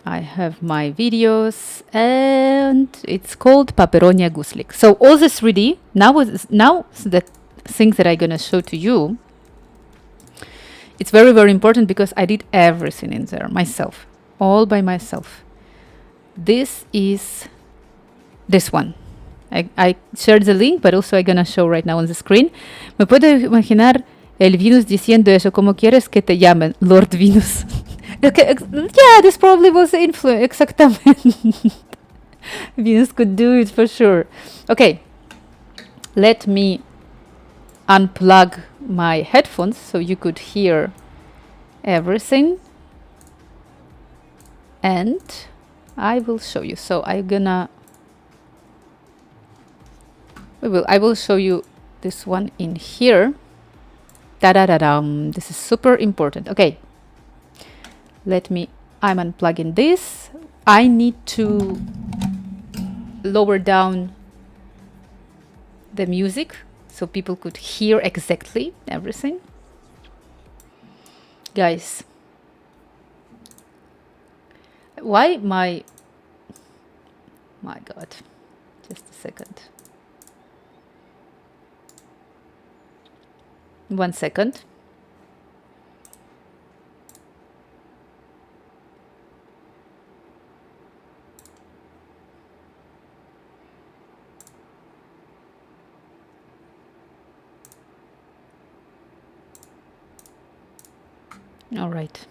I have my videos, and it's called Paperonia Guslik. So all this 3D now the thing that I'm gonna show to you. It's very, very important, because I did everything in there myself, all by myself. This is this one. I shared the link, but also I'm gonna show right now on the screen. Me puedo imaginar el Venus diciendo eso, como quieres que te llamen, Lord Venus. Okay, yeah, this probably was the influence. Exactamente. Venus could do it for sure. Okay, let me unplug my headphones so you could hear everything, and I will show you. So I will show you this one in here. Da-da-da-dum. This is super important. Okay. I'm unplugging this. I need to lower down the music so people could hear exactly everything. Guys, why my God, just a second. 1 second. All right.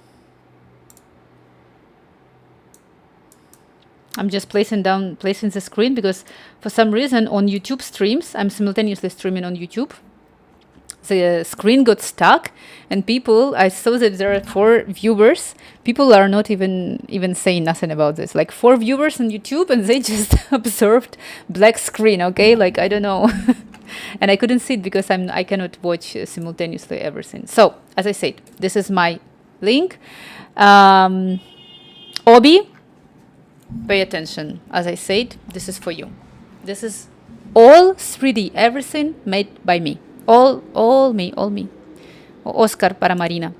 I'm just placing the screen, because for some reason on YouTube streams, I'm simultaneously streaming on YouTube. the screen got stuck, and people, I saw that there are 4 viewers. People are not even saying nothing about this. Like 4 viewers on YouTube, and they just observed black screen. Okay, like I don't know, and I couldn't see it because I cannot watch simultaneously everything. So as I said, this is my link. Obi, pay attention. As I said, this is for you. This is all 3D, everything made by me. All me. Oscar para Marina.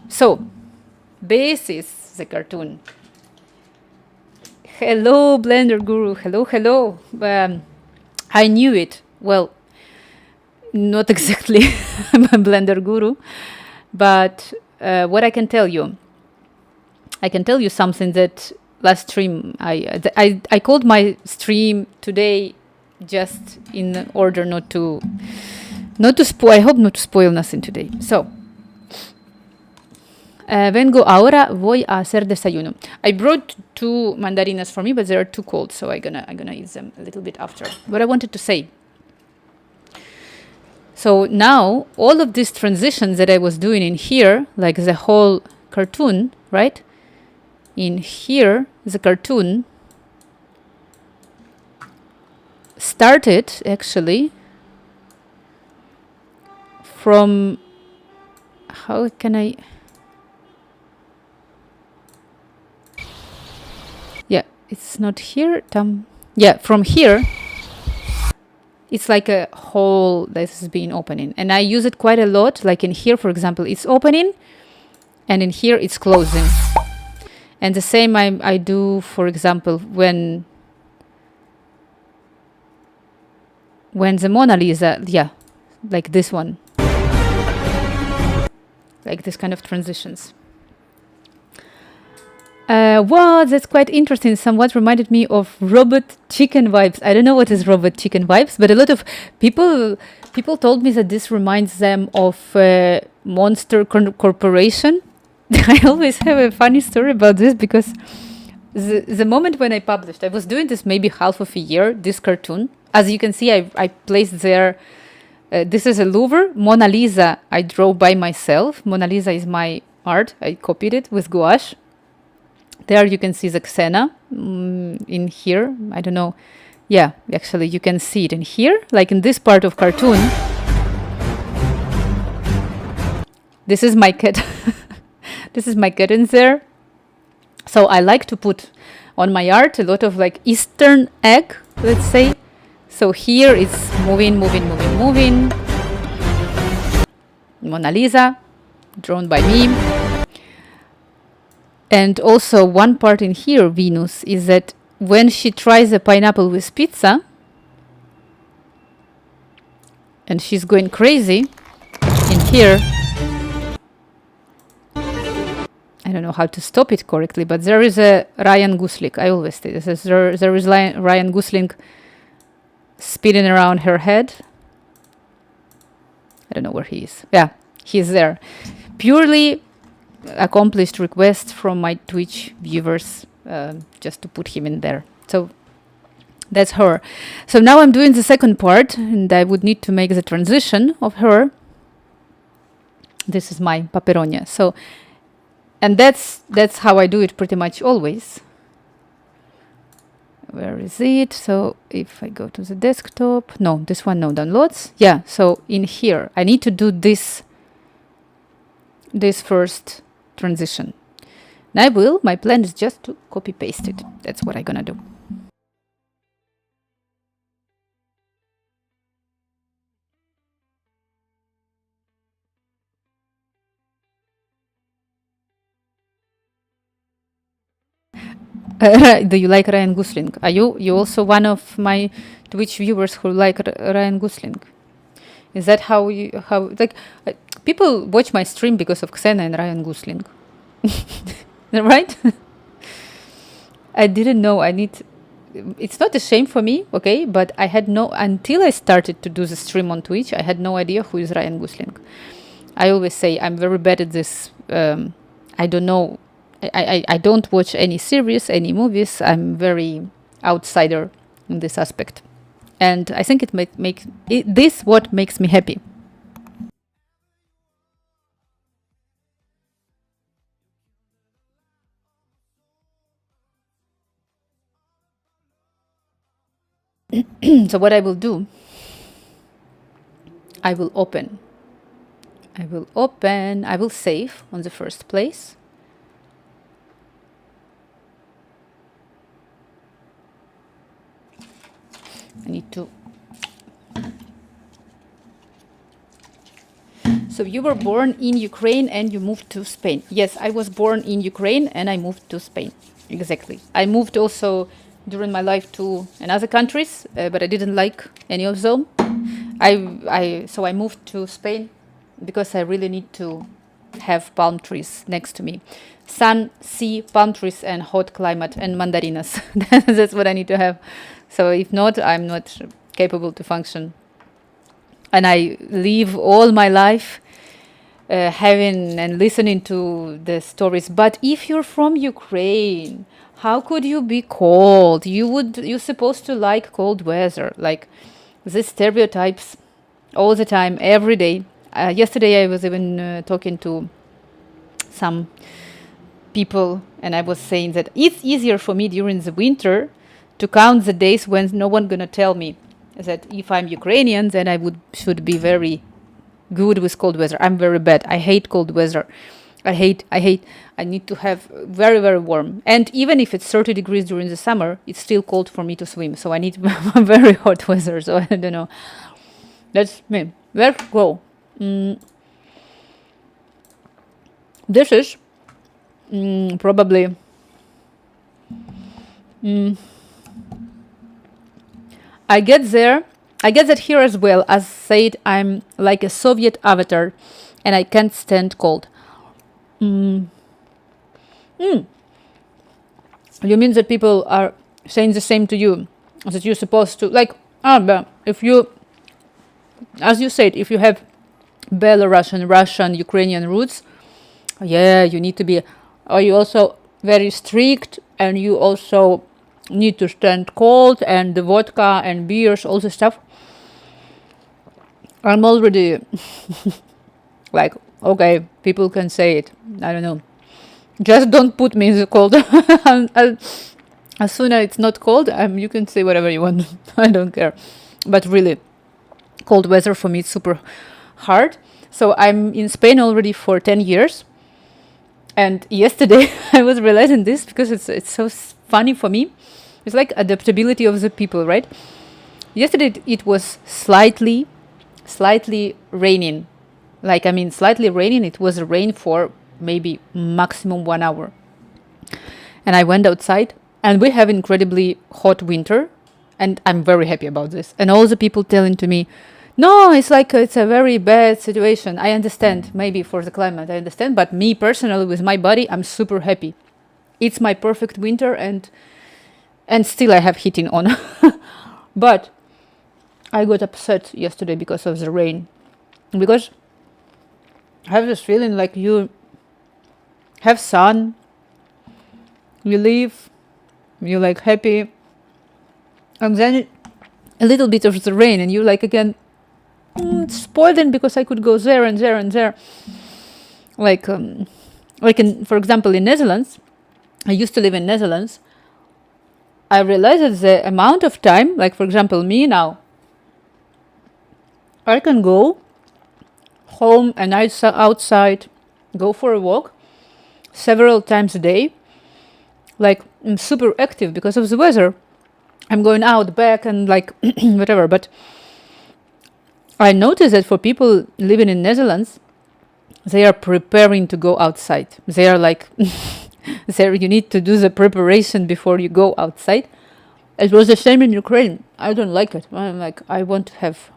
So, this is the cartoon. Hello, Blender Guru. Hello. I knew it. Well, not exactly. I'm a Blender Guru, but what I can tell you something that last stream I called my stream today just in order not to spoil. I hope not to spoil nothing today. So. Vengo ahora, voy a hacer desayuno. I brought 2 mandarinas for me, but they are too cold, so I'm gonna eat them a little bit after. What I wanted to say. So now all of these transitions that I was doing in here, like the whole cartoon, right? In here, the cartoon started actually from, how can I? Yeah, it's not here. Yeah, from here, it's like a hole that has been opening. And I use it quite a lot. Like in here, for example, it's opening, and in here, it's closing. And the same I do, for example, when the Mona Lisa, yeah, like this one. Like this kind of transitions. Wow, that's quite interesting. Somewhat reminded me of Robot Chicken vibes. I don't know what is Robot Chicken vibes, but a lot of people told me that this reminds them of Monster Corporation. I always have a funny story about this because the moment when I published, I was doing this maybe half of a year, this cartoon. As you can see, I placed there This is a Louvre. Mona Lisa I drew by myself. Mona Lisa is my art. I copied it with gouache. There you can see the Xena in here. I don't know. Yeah, actually you can see it in here, like in this part of cartoon. This is my cat. This is my cat in there. So I like to put on my art a lot of like Eastern egg, let's say. So here it's moving. Mona Lisa, drawn by me. And also one part in here, Venus, is that when she tries a pineapple with pizza, and she's going crazy in here. I don't know how to stop it correctly, but there is a Ryan Gosling. I always say this. There is Ryan Gosling spinning around her head. I don't know where he is. Yeah, he's there. Purely accomplished request from my Twitch viewers, just to put him in there. So that's her. So now I'm doing the second part, and I would need to make the transition of her. This is my Paperonia. So, and that's how I do it pretty much always. Where is it? So if I go to the desktop, no, this one, no downloads. Yeah, so in here, I need to do this first transition. And my plan is just to copy paste it. That's what I'm gonna do. Do you like Ryan Gosling? Are you also one of my Twitch viewers who like Ryan Gosling? Is that how people watch my stream because of Xena and Ryan Gosling? Right? I didn't know it's not a shame for me, okay, but I had until I started to do the stream on Twitch, I had no idea who is Ryan Gosling. I always say I'm very bad at this. I don't know. I don't watch any series, any movies. I'm very outsider in this aspect. And I think this what makes me happy. So what I will do, I will save on the first place. I need to. So you were born in Ukraine and you moved to Spain. Yes, I was born in Ukraine and I moved to Spain. Exactly. I moved also during my life to another countries, but I didn't like any of them. So I moved to Spain because I really need to have palm trees next to me. Sun, sea, palm trees, and hot climate, and mandarinas. That's what I need to have. So if not, I'm not capable to function. And I live all my life having and listening to the stories. But if you're from Ukraine, how could you be cold? You're supposed to like cold weather, like these stereotypes all the time, every day. Yesterday I was even talking to some people, and I was saying that it's easier for me during the winter to count the days when no one gonna tell me that if I'm Ukrainian, then I should be very good with cold weather. I'm very bad. I hate cold weather. I need to have very, very warm. And even if it's 30 degrees during the summer, it's still cold for me to swim. So I need very hot weather. So I don't know. That's me. Let's go. This is probably I get that here as well. As said, I'm like a Soviet avatar and I can't stand cold. You mean that people are saying the same to you? That you're supposed to, like, if you, as you said, if you have Belarusian, Russian, Ukrainian roots, yeah, you need to be, are you also very strict, and you also need to stand cold, and the vodka and beers, all the stuff. I'm already like, okay, people can say it. I don't know. Just don't put me in the cold. As soon as it's not cold, you can say whatever you want. I don't care. But really, cold weather for me is super hard. So I'm in Spain already for 10 years. And yesterday I was realizing this because it's so funny for me. It's like adaptability of the people, right? Yesterday it was slightly raining. Like, I mean, slightly raining. It was rain for maybe maximum 1 hour. And I went outside, and we have incredibly hot winter, and I'm very happy about this. And all the people telling to me, no, it's like it's a very bad situation. I understand, maybe for the climate, I understand, but me personally, with my body, I'm super happy. It's my perfect winter, and still I have heating on. But I got upset yesterday because of the rain, because I have this feeling like you have sun, you live, you like happy, and then a little bit of the rain, and you like again spoiling because I could go there and there and there. Like in, for example, in Netherlands, I used to live in Netherlands. I realized that the amount of time, like for example, me now, I can go home and outside, go for a walk several times a day. Like, I'm super active because of the weather. I'm going out, back, and like whatever. But I noticed that for people living in Netherlands, they are preparing to go outside. They are like, there you need to do the preparation before you go outside. It was the same in Ukraine. I don't like it. I'm like, I want to have.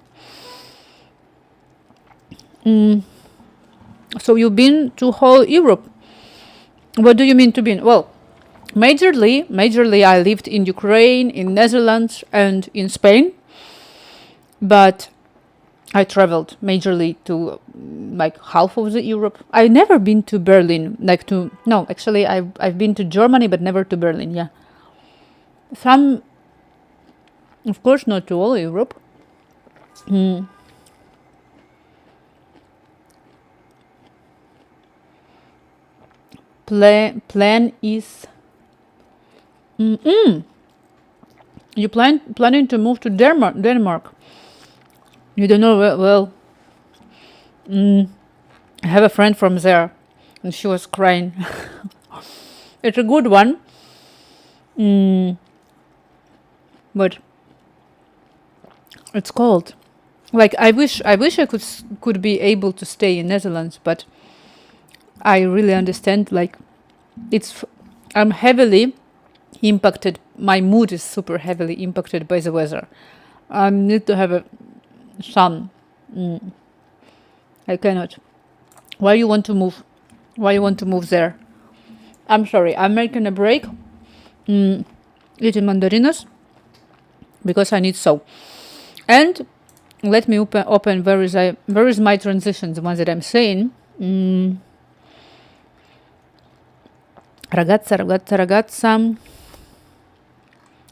So you've been to whole Europe. What do you mean to be? Well, majorly, I lived in Ukraine, in Netherlands, and in Spain. But I traveled majorly to like half of the Europe. I never been to Berlin. No, actually, I've been to Germany, but never to Berlin. Yeah, some, of course, not to all Europe. Plan is you planning to move to Denmark. You don't know well. I have a friend from there, and she was crying. It's a good one, but it's cold. Like, I wish I could be able to stay in Netherlands, but I really understand. Like, I'm heavily impacted. My mood is super heavily impacted by the weather. I need to have a sun. I cannot. Why you want to move? Why you want to move there? I'm sorry. I'm making a break. Eating mandarinas because I need so. And let me open where is my transition, the one that I'm saying. Ragazza.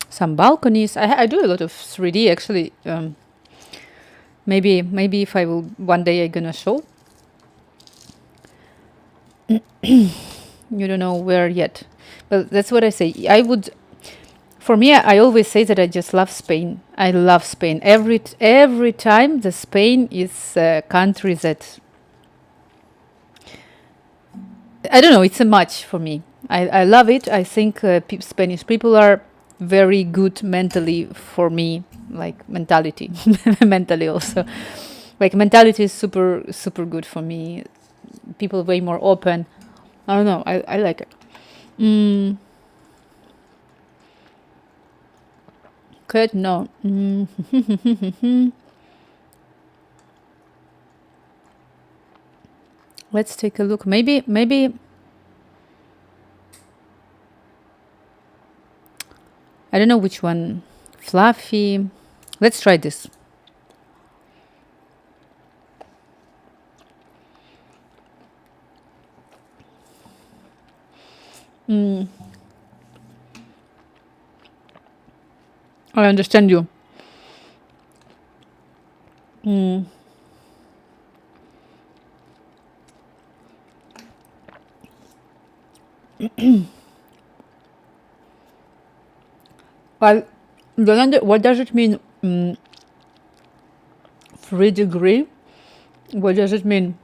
Some balconies. I do a lot of 3D actually. Maybe if I will one day I'm gonna show. You don't know where yet, but that's what I say. For me, I always say that I just love Spain. I love Spain. Every time the Spain is a country that, I don't know, it's a match for me. I love it. I think Spanish people are very good mentally for me, like mentality, mentally also. Like, mentality is super good for me. People way more open. I don't know. I like it. Good. No. Let's take a look. Maybe. I don't know which one. Fluffy. Let's try this. I understand you. Well, what does it mean? 3 degree? What does it mean?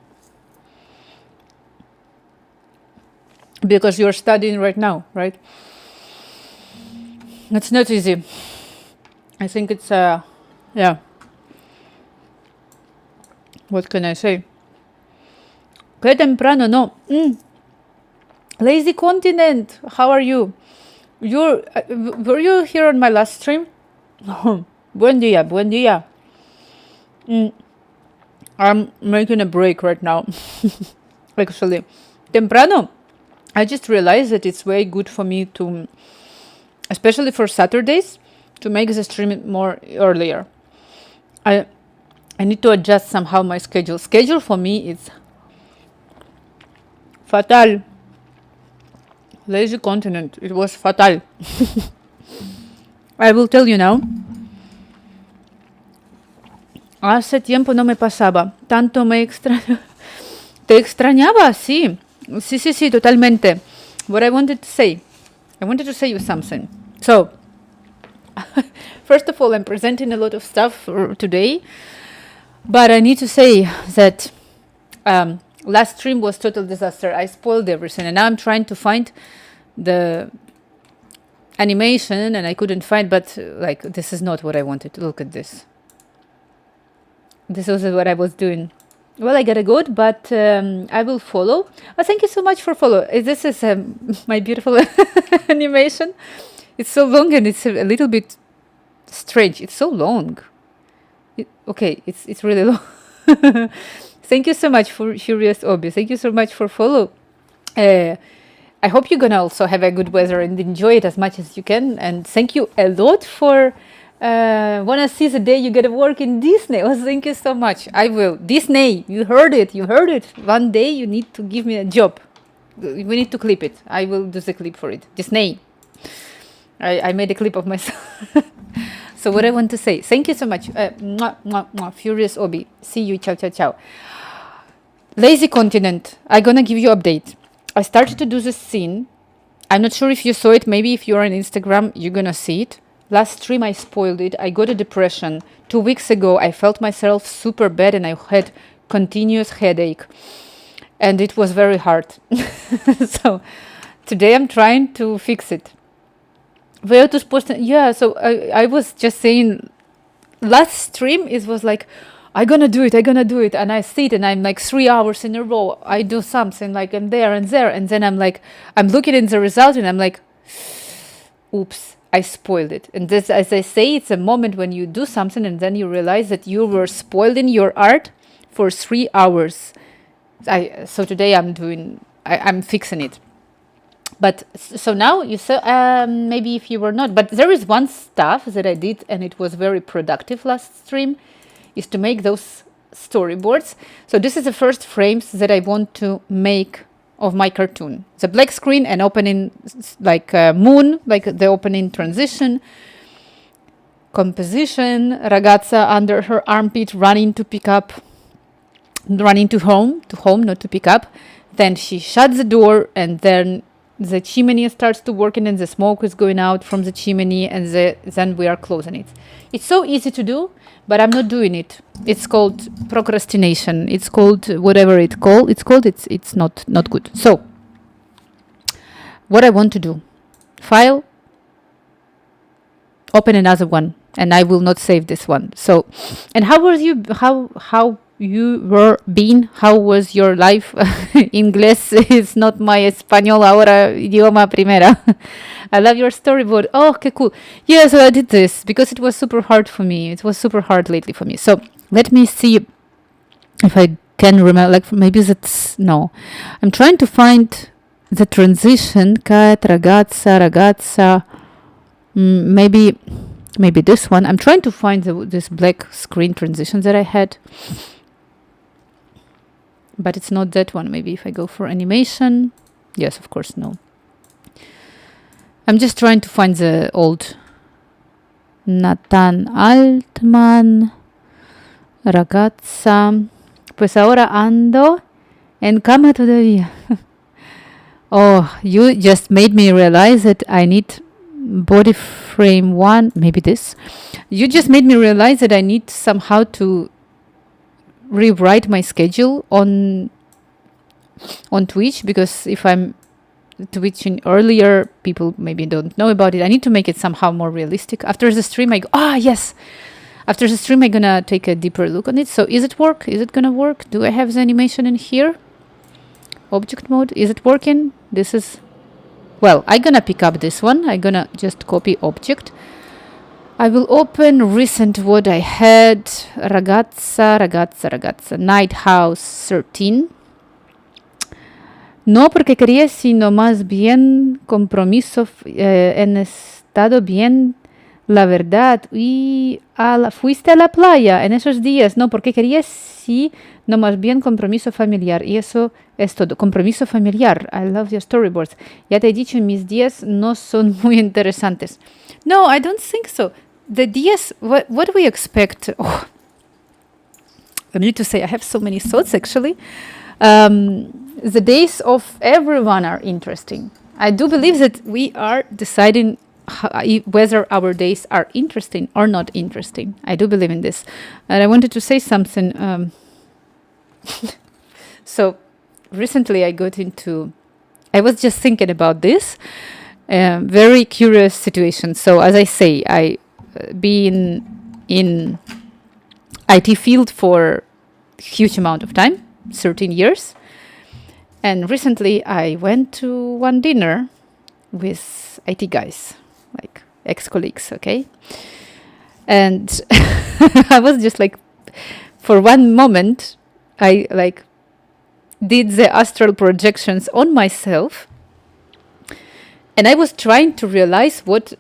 Because you're studying right now, right? It's not easy. I think it's yeah. What can I say? Que temprano, no. Lazy continent. How are you? Were you here on my last stream? Buen dia, buen dia. I'm making a break right now. Actually, temprano. I just realized that it's very good for me to, especially for Saturdays, to make the stream more earlier. I need to adjust somehow my schedule. Schedule for me is fatal. Lazy continent. It was fatal. I will tell you now. Hace tiempo no me pasaba. Tanto me extrañaba. Te extrañaba, sí. Sí, totalmente. What I wanted to say you something. So, first of all, I'm presenting a lot of stuff today, but I need to say that last stream was total disaster. I spoiled everything, and now I'm trying to find the animation, and I couldn't find, but like, this is not what I wanted. Look at this. This was what I was doing. Well, I gotta go, but I will follow. Oh, thank you so much for follow. This is my beautiful animation. It's so long and it's a little bit strange. It's so long. It's really long. Thank you so much for Curious Obi. Thank you so much for follow. I hope you're gonna also have a good weather and enjoy it as much as you can. And thank you a lot for wanna see the day you get to work in Disney. Oh, thank you so much. I will. Disney, you heard it. One day you need to give me a job. We need to clip it. I will do the clip for it. Disney. I made a clip of myself. So what I want to say, thank you so much. Mwah, mwah, mwah. Furious Obi. See you. Ciao, ciao, ciao. Lazy Continent. I'm gonna give you update. I started to do this scene. I'm not sure if you saw it. Maybe if you're on Instagram, you're gonna see it. Last stream I spoiled it. I got a depression. 2 weeks ago I felt myself super bad and I had continuous headache. And it was very hard. So today I'm trying to fix it. Where to post? Yeah, so I was just saying last stream it was like I'm gonna do it, and I sit and I'm like 3 hours in a row. I do something like I'm there, and then I'm like I'm looking at the result and I'm like, oops, I spoiled it. And this, as I say, it's a moment when you do something and then you realize that you were spoiling your art for 3 hours. So today I'm fixing it. But so now you saw, maybe if you were not, but there is one stuff that I did and it was very productive last stream, is to make those storyboards. So this is the first frames that I want to make of my cartoon. The black screen and opening like moon, like the opening transition, composition, ragazza under her armpit running to home, not to pick up. Then she shuts the door and then the chimney starts to work and the smoke is going out from the chimney and then we are closing it. It's so easy to do, but I'm not doing it. It's called procrastination. It's called whatever it's called. It's not good. So what I want to do, file, open another one, and I will not save this one. So, and how was you? How you were being? How was your life? Inglés is not my español ahora idioma primera. I love your storyboard. Oh, okay, cool. Yeah, so I did this because it was super hard for me. It was super hard lately for me. So let me see if I can remember. Like maybe that's no. I'm trying to find the transition. Cat, ragazza. Maybe this one. I'm trying to find this black screen transition that I had. But it's not that one. Maybe if I go for animation. Yes, of course, no. I'm just trying to find the old Nathan Altman, ragazza. Pues ahora ando en cama todavía. Oh, you just made me realize that I need body frame one, maybe this. You just made me realize that I need somehow to rewrite my schedule on Twitch, because if I'm twitching earlier, people maybe don't know about it. I need to make it somehow more realistic. After the stream, I go, yes. After the stream, I'm gonna take a deeper look on it. So is it work? Is it gonna work? Do I have the animation in here? Object mode, is it working? This is, well, I'm gonna pick up this one. I'm gonna just copy object. I will open recent what I had. Ragazza, Night House 13. No, porque quería, sino más bien compromiso en estado bien, la verdad. Y fuiste a la playa en esos días. No, porque quería, sí, no más bien compromiso familiar. Y eso es todo. Compromiso familiar. I love your storyboards. Ya te he dicho, mis días no son muy interesantes. No, I don't think so. The días, what do we expect? Oh, I need to say, I have so many thoughts actually. The days of everyone are interesting. I do believe that we are deciding whether our days are interesting or not interesting. I do believe in this. And I wanted to say something. So recently I was just thinking about this very curious situation. So as I say, I been in IT field for huge amount of time, 13 years. And recently I went to one dinner with IT guys, like ex-colleagues, okay? And I was just like, for one moment, I like did the astral projections on myself. And I was trying to realize what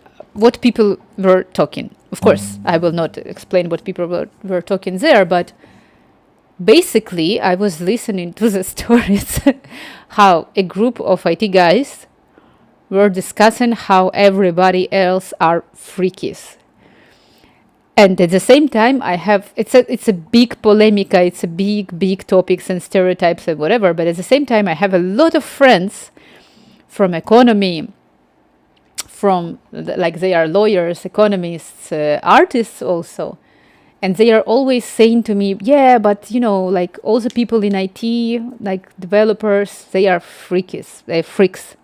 people were talking. Of course, I will not explain what people were talking there, but basically, I was listening to the stories how a group of IT guys were discussing how everybody else are freakies. And at the same time, it's a big polemica, it's a big topics and stereotypes and whatever. But at the same time, I have a lot of friends from economy, from like they are lawyers, economists, artists also. And they are always saying to me, yeah, but like all the people in IT, like developers, they are freakies, they're freaks.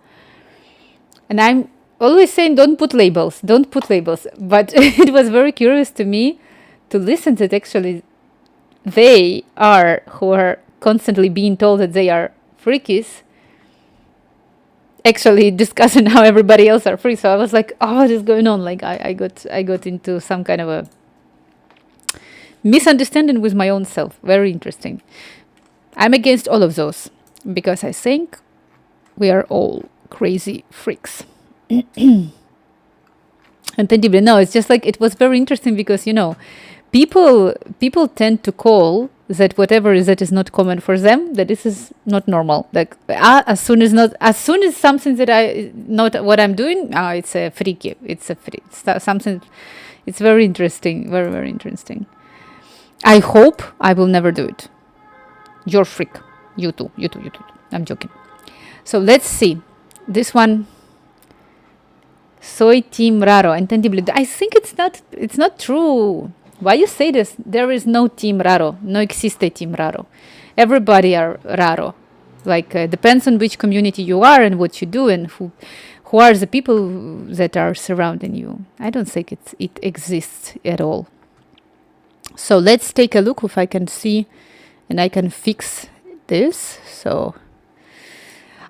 And I'm always saying, don't put labels. But it was very curious to me to listen that actually they are, who are constantly being told that they are freakies, actually discussing how everybody else are free. So I was like, oh, what is going on? Like I got into some kind of a misunderstanding with my own self. Very interesting. I'm against all of those because I think we are all crazy freaks. Entendible. No, it's just like it was very interesting because people tend to call that whatever is that is not common for them, that this is not normal. Like as soon as something that I not what I'm doing, it's a freaky. It's a freak. Something. It's very interesting. Very, very interesting. I hope I will never do it. You're freak. You too. I'm joking. So let's see. This one. Soy team raro. Entendible. I think it's not true. Why you say this? There is no team raro. No existe team raro. Everybody are raro. Like depends on which community you are and what you do and who are the people that are surrounding you. I don't think it exists at all. So let's take a look if I can see and I can fix this. So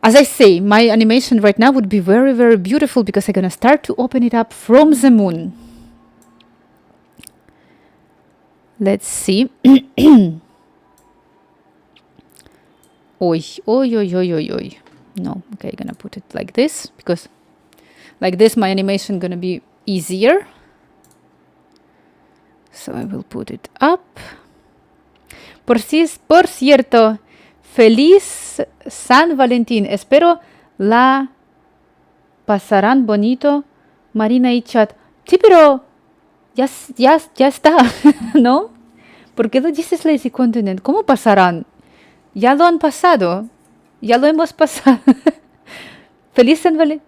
as I say, my animation right now would be very, very beautiful because I'm going to start to open it up from the moon. Let's see. Oi. No, okay, I'm going to put it like this because like this my animation going to be easier. So I will put it up. Por cierto, feliz San Valentín. Espero la pasarán bonito, Marina y chat. Sí, pero ya está, ¿no? ¿Por qué lo dices Lazy Continent? ¿Cómo pasarán? Ya lo han pasado. Ya lo hemos pasado. Feliz San Valentín.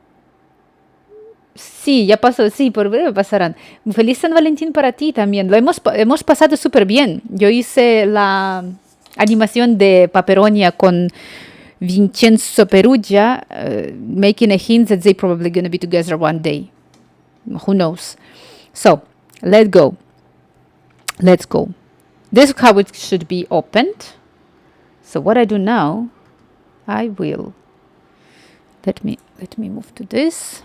Sí, ya pasó, sí, por breve pasarán. Feliz San Valentín para ti también. Hemos pasado súper bien. Yo hice la animación de Paperonia con Vincenzo Perugia, making a hint that they're probably going to be together one day. Who knows? So, let's go. Let's go. This is how it should be opened. So what I do now, I will let me move to this.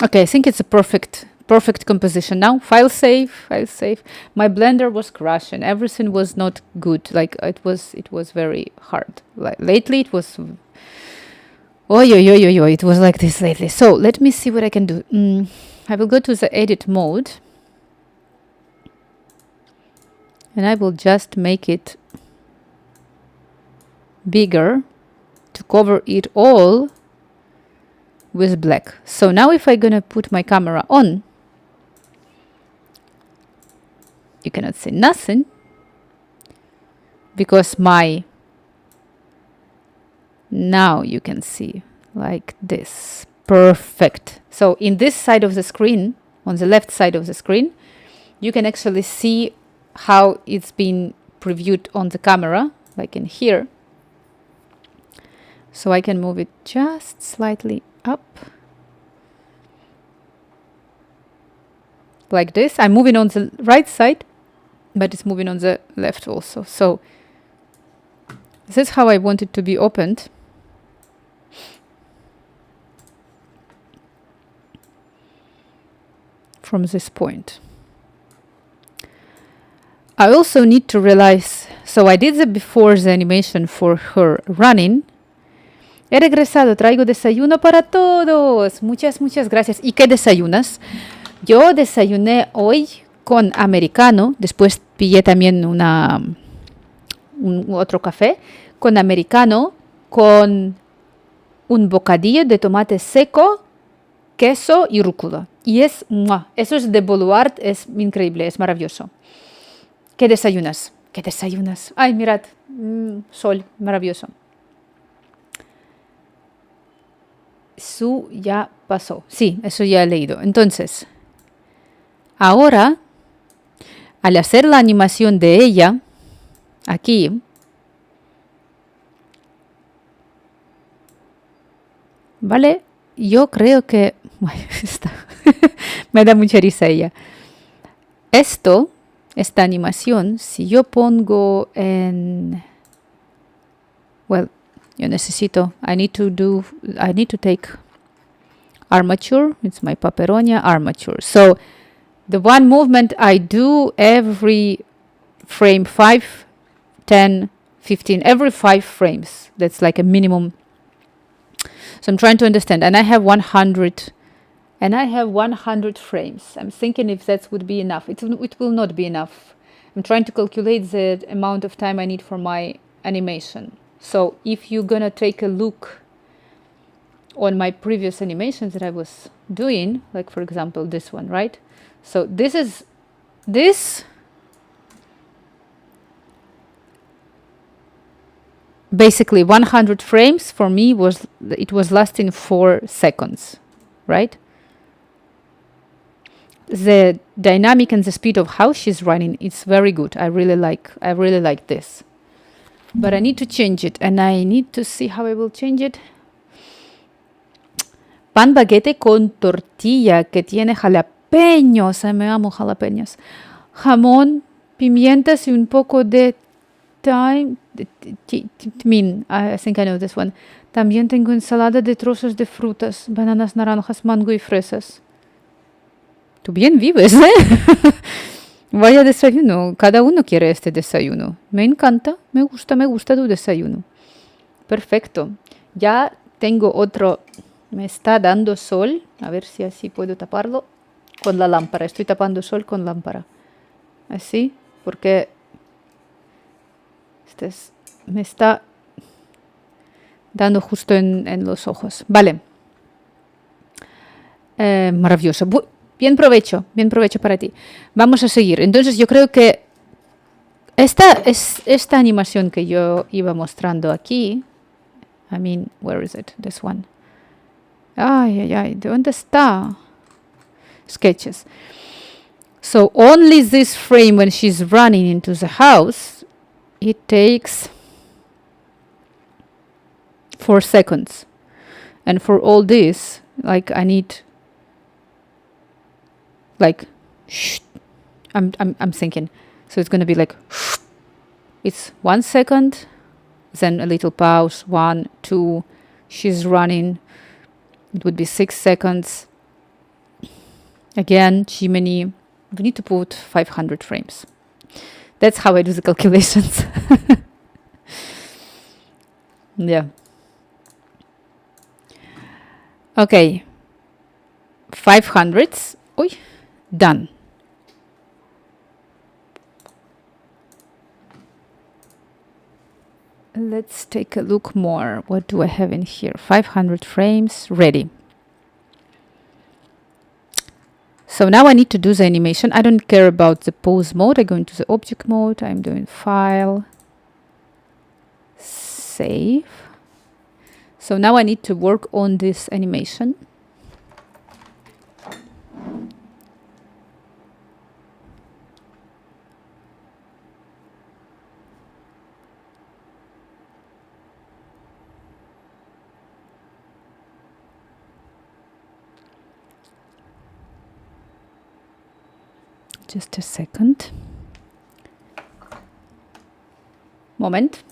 Okay, I think it's a perfect composition now. File save. My Blender was crashing. Everything was not good. Like it was very hard. Like lately it was it was like this lately. So let me see what I can do. I will go to the edit mode. And I will just make it bigger to cover it all with black. So now if I'm gonna put my camera on, you cannot see nothing because now you can see like this. Perfect. So in this side of the screen, on the left side of the screen, you can actually see how it's been previewed on the camera, like in here. So I can move it just slightly up. Like this. I'm moving on the right side, but it's moving on the left also. So this is how I want it to be opened. From this point. I also need to realize, so I did before the animation for her running. He regresado, traigo desayuno para todos. Muchas gracias. ¿Y qué desayunas? Yo desayuné hoy con americano, después pillé también otro café con americano, con un bocadillo de tomate seco, queso y rúcula. Y eso es de Boluart, es increíble, es maravilloso. ¿Qué desayunas? Ay, mirad, sol, maravilloso. Su ya pasó. Sí, eso ya he leído. Entonces, ahora, al hacer la animación de ella, aquí, ¿vale? Yo creo que... me da mucha risa ella. Esta animación, si yo pongo en... Well, yo necesito... I need to take armature. It's my Paperonia armature. So, the one movement I do every frame 5, 10, 15, every 5 frames. That's like a minimum. So I'm trying to understand. And I have 100 frames. I'm thinking if that would be enough. It will not be enough. I'm trying to calculate the amount of time I need for my animation. So if you're gonna take a look on my previous animations that I was doing, like for example this one, right? So this basically 100 frames for me was lasting 4 seconds, right? The dynamic and the speed of how she's running, it's very good. I really like this. But I need to change it, and I need to see how I will change it. Pan baguette con tortilla que tiene jalapeños. Ay, me amo jalapeños. Jamón, pimientas y un poco de thyme. I think I know this one. También tengo ensalada de trozos de frutas, bananas, naranjas, mango y fresas. Tú bien vives, ¿eh? Vaya desayuno. Cada uno quiere este desayuno. Me encanta. Me gusta tu desayuno. Perfecto. Ya tengo otro. Me está dando sol. A ver si así puedo taparlo. Con la lámpara. Estoy tapando sol con lámpara. Así. Porque me está dando justo en los ojos. Vale. Maravilloso. Bien provecho para ti. Vamos a seguir. Entonces yo creo que esta animación que yo iba mostrando aquí, I mean, where is it? This one. Yeah, on the star. Sketches. So only this frame when she's running into the house, it takes 4 seconds. And for all this, like I need like I'm thinking. So it's gonna be like it's 1 second, then a little pause, 1, 2, she's running. It would be 6 seconds. Again, Jiminy, we need to put 500 frames. That's how I do the calculations. Yeah. Okay. 500s. Oi, done. Let's take a look more. What do I have in here? 500 frames, ready. So now I need to do the animation. I don't care about the pose mode. I go into the object mode. I'm doing file, save. So now I need to work on this animation. Just a second. Moment.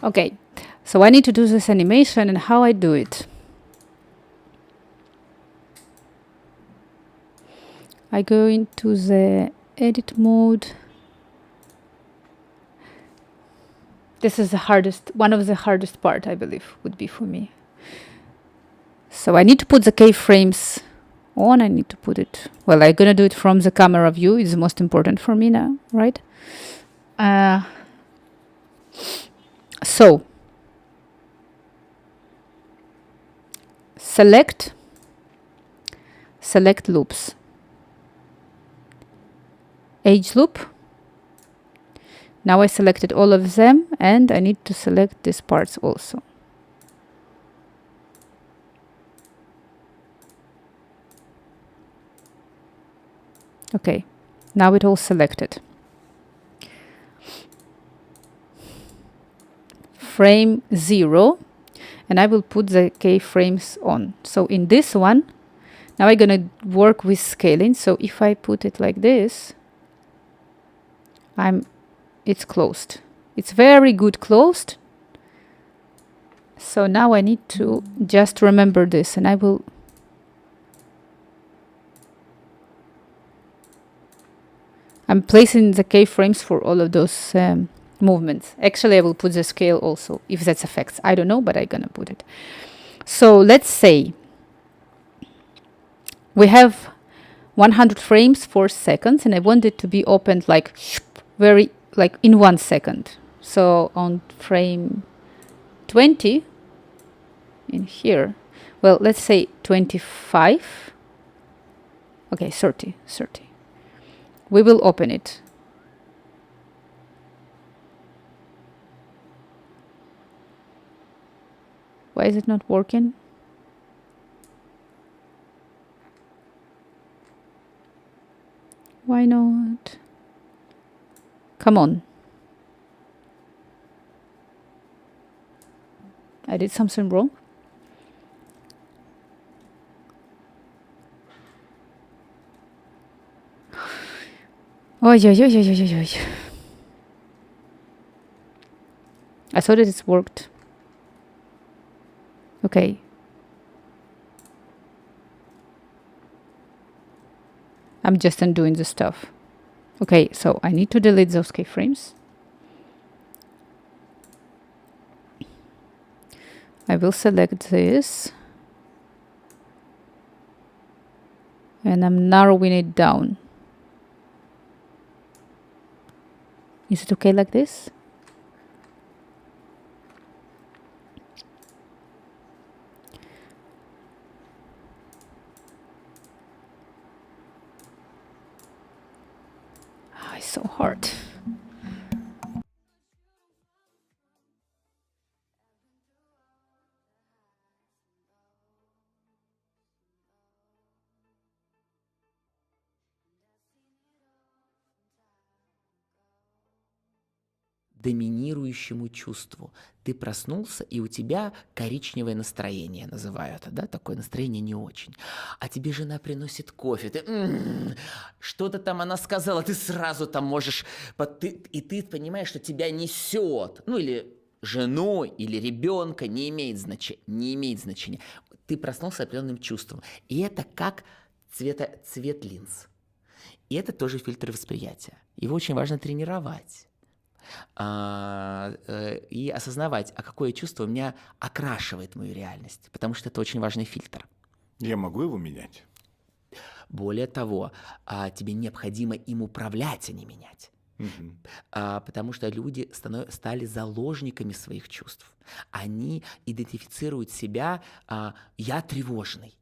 Okay, so I need to do this animation, and how I do it. I go into the edit mode. This is the hardest, one of the hardest part, I believe, would be for me. So I need to put the keyframes on. I need to put it, well, I'm gonna do it from the camera view. It's the most important for me now, right? So select loops, age loop. Now I selected all of them, and I need to select these parts also. Okay, now it all selected. Frame 0, and I will put the keyframes on. So in this one, now I'm gonna work with scaling. So if I put it like this, it's closed. It's very good closed. So now I need to just remember this, and I'm placing the keyframes for all of those movements. Actually, I will put the scale also, if that's effects. I don't know, but I'm gonna put it. So let's say we have 100 frames, 4 seconds, and I want it to be opened like very, like in 1 second. So on frame 20, in here, well, let's say 25. Okay, 30. We will open it. Why is it not working? Why not? Come on. I did something wrong. Oh, yeah. I thought it worked. Okay. I'm just undoing the stuff. Okay, so I need to delete those keyframes. I will select this. And I'm narrowing it down. Is it okay like this? it's so hard. Доминирующему чувству. Ты проснулся, и у тебя коричневое настроение, называю это, да, такое настроение не очень. А тебе жена приносит кофе, ты что-то там она сказала, ты сразу там можешь, и ты понимаешь, что тебя несет, ну или жену, или ребенка, не имеет значения. Ты проснулся определенным чувством, и это как цвет линз. И это тоже фильтр восприятия. Его очень важно тренировать. И осознавать, а какое чувство у меня окрашивает мою реальность, потому что это очень важный фильтр. Я могу его менять? Более того, тебе необходимо им управлять, а не менять. Потому что люди стали заложниками своих чувств. Они идентифицируют себя «я тревожный»,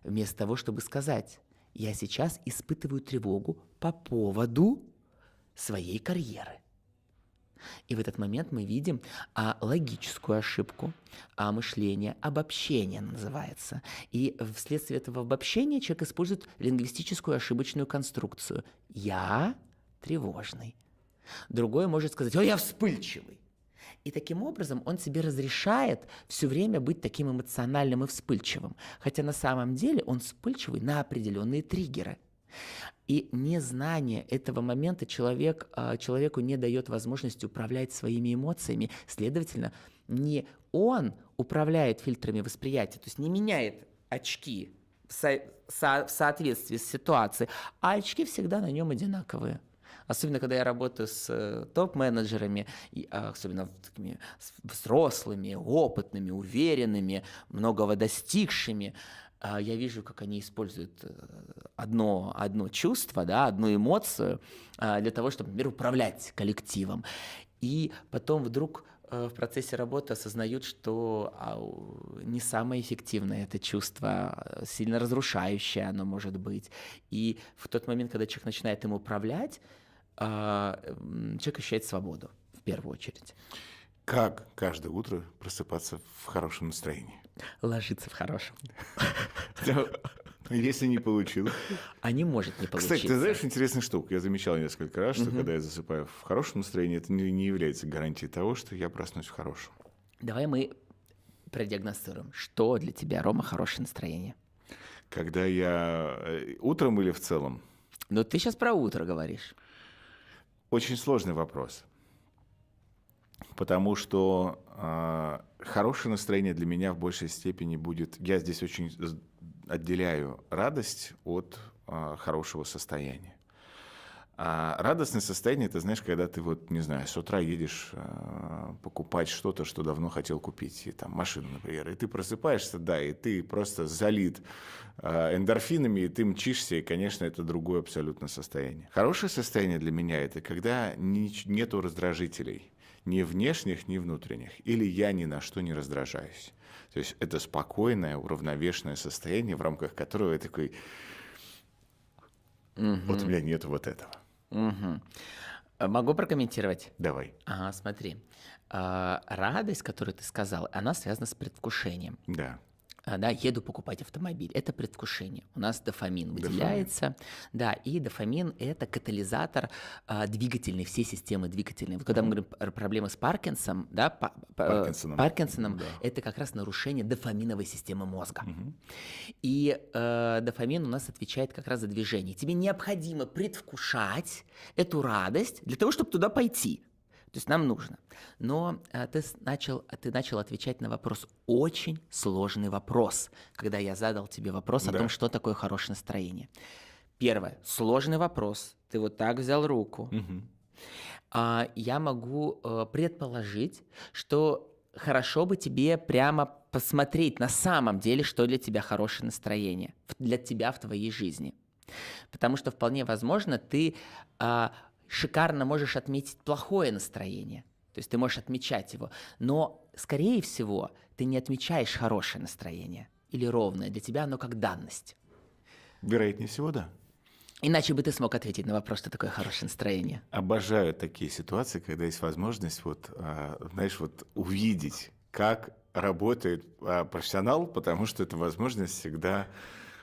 вместо того, чтобы сказать «я сейчас испытываю тревогу по поводу своей карьеры». И в этот момент мы видим логическую ошибку мышления, обобщение называется. И вследствие этого обобщения человек использует лингвистическую ошибочную конструкцию. «Я тревожный». Другой может сказать: «О, я вспыльчивый». И таким образом он себе разрешает все время быть таким эмоциональным и вспыльчивым. Хотя на самом деле он вспыльчивый на определенные триггеры. И незнание этого момента человеку не дает возможности управлять своими эмоциями. Следовательно, не он управляет фильтрами восприятия, то есть не меняет очки в соответствии с ситуацией, а очки всегда на нем одинаковые. Особенно, когда я работаю с топ-менеджерами, особенно такими взрослыми, опытными, уверенными, многого достигшими, я вижу, как они используют одно чувство, да, одну эмоцию для того, чтобы, например, управлять коллективом. И потом вдруг в процессе работы осознают, что не самое эффективное это чувство, сильно разрушающее оно может быть. И в тот момент, когда человек начинает им управлять, человек ощущает свободу в первую очередь. Как каждое утро просыпаться в хорошем настроении? Ложиться в хорошем. Если не получилось. А не может не получиться. Кстати, ты знаешь интересную штуку? Я замечал несколько раз, что когда я засыпаю в хорошем настроении, это не является гарантией того, что я проснусь в хорошем. Давай мы продиагностируем, что для тебя, Рома, хорошее настроение. Когда я утром или в целом? Но ты сейчас про утро говоришь. Очень сложный вопрос. Потому что хорошее настроение для меня в большей степени будет... Я здесь очень отделяю радость от хорошего состояния. Радостное состояние, это, знаешь, когда ты вот, не знаю, с утра едешь покупать что-то, что давно хотел купить, и, там, машину, например, и ты просыпаешься, да, и ты просто залит эндорфинами, и ты мчишься, и, конечно, это другое абсолютно состояние. Хорошее состояние для меня – это когда нету раздражителей, ни внешних, ни внутренних, или я ни на что не раздражаюсь. То есть это спокойное, уравновешенное состояние, в рамках которого я такой, вот у меня нету вот этого. Могу прокомментировать? Давай. Ага, смотри. Радость, которую ты сказал, она связана с предвкушением. Да. Да, еду покупать автомобиль. Это предвкушение. У нас дофамин выделяется. Да, и дофамин – это катализатор двигательной, всей системы двигательной. Вот когда мы говорим про проблемы с Паркинсоном, да, Паркинсоном да. Это как раз нарушение дофаминовой системы мозга. И дофамин у нас отвечает как раз за движение. Тебе необходимо предвкушать эту радость для того, чтобы туда пойти. То есть нам нужно. Но ты начал отвечать на вопрос, очень сложный вопрос, когда я задал тебе вопрос о том, что такое хорошее настроение. Первое, сложный вопрос. Ты вот так взял руку. Я могу предположить, что хорошо бы тебе прямо посмотреть на самом деле, что для тебя хорошее настроение, для тебя в твоей жизни. Потому что вполне возможно, ты... шикарно можешь отметить плохое настроение. То есть ты можешь отмечать его. Но, скорее всего, ты не отмечаешь хорошее настроение или ровное. Для тебя оно как данность. Вероятнее всего, да. Иначе бы ты смог ответить на вопрос, что такое хорошее настроение. Обожаю такие ситуации, когда есть возможность знаешь, увидеть, как работает профессионал, потому что эта возможность всегда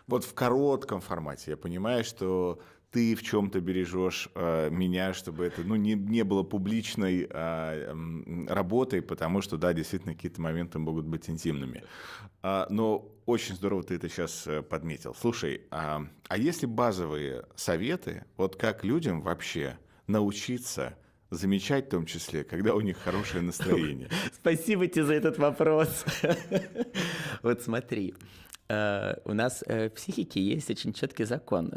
вот в коротком формате. Я понимаю, что ты в чем-то бережешь меня, чтобы это не было публичной работой, потому что, да, действительно, какие-то моменты могут быть интимными. Но очень здорово ты это сейчас подметил. Слушай, а есть ли базовые советы, вот как людям вообще научиться замечать, в том числе, когда у них хорошее настроение? Спасибо тебе за этот вопрос. Вот смотри, у нас в психике есть очень четкий закон.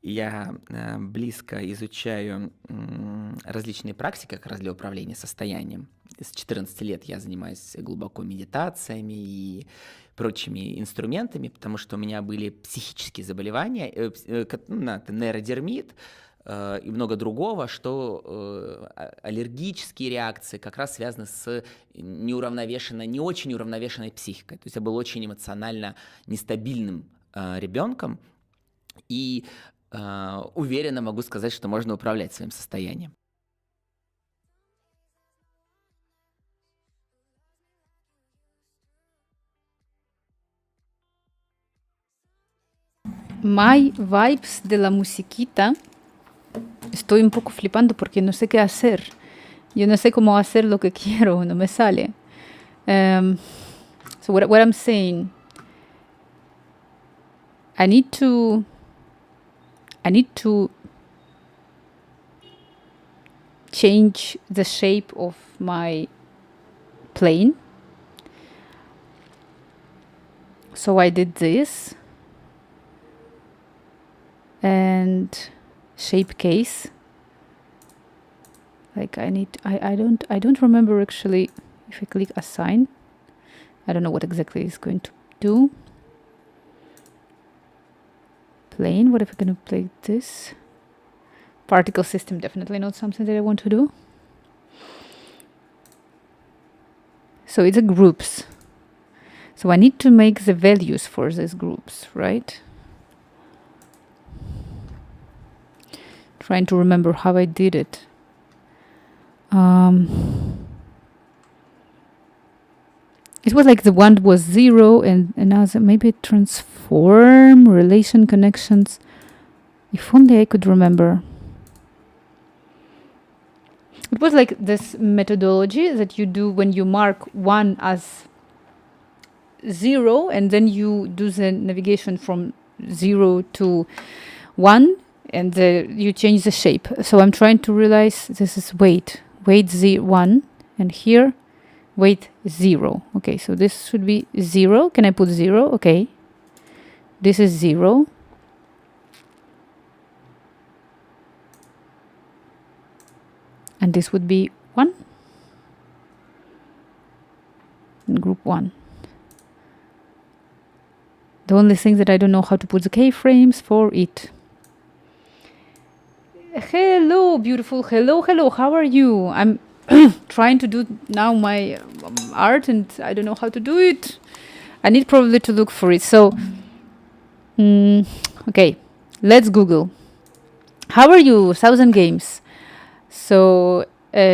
Я близко изучаю различные практики как раз для управления состоянием. С 14 лет я занимаюсь глубоко медитациями и прочими инструментами, потому что у меня были психические заболевания, нейродермит и много другого, что аллергические реакции как раз связаны с не очень уравновешенной психикой. То есть я был очень эмоционально нестабильным ребенком, и уверенно могу сказать, что можно управлять своим состоянием. My vibes de la musiquita. Estoy un poco flipando porque no sé qué hacer. Yo no sé cómo hacer lo que quiero, no me sale. So what I'm saying, I need to change the shape of my plane. So I did this and shape case. Like I don't remember actually if I click assign. I don't know what exactly it's going to do. Plane, what if I'm gonna play this? Particle system, definitely not something that I want to do. So it's a groups. So I need to make the values for these groups, right? Trying to remember how I did it. It was like the one was 0 and another maybe transform, relation, connections. If only I could remember. It was like this methodology that you do when you mark 1 as 0 and then you do the navigation from 0 to 1 and you change the shape. So I'm trying to realize this is weight 1 and here weight 0. Okay, so this should be 0. Can I put 0? Okay. This is 0. And this would be 1. And group 1. The only thing that I don't know how to put the keyframes for it. Hello, beautiful. Hello. How are you? I'm trying to do now my art and I don't know how to do it. I need probably to look for it. So, okay, let's Google. How are you? Thousand Games. So,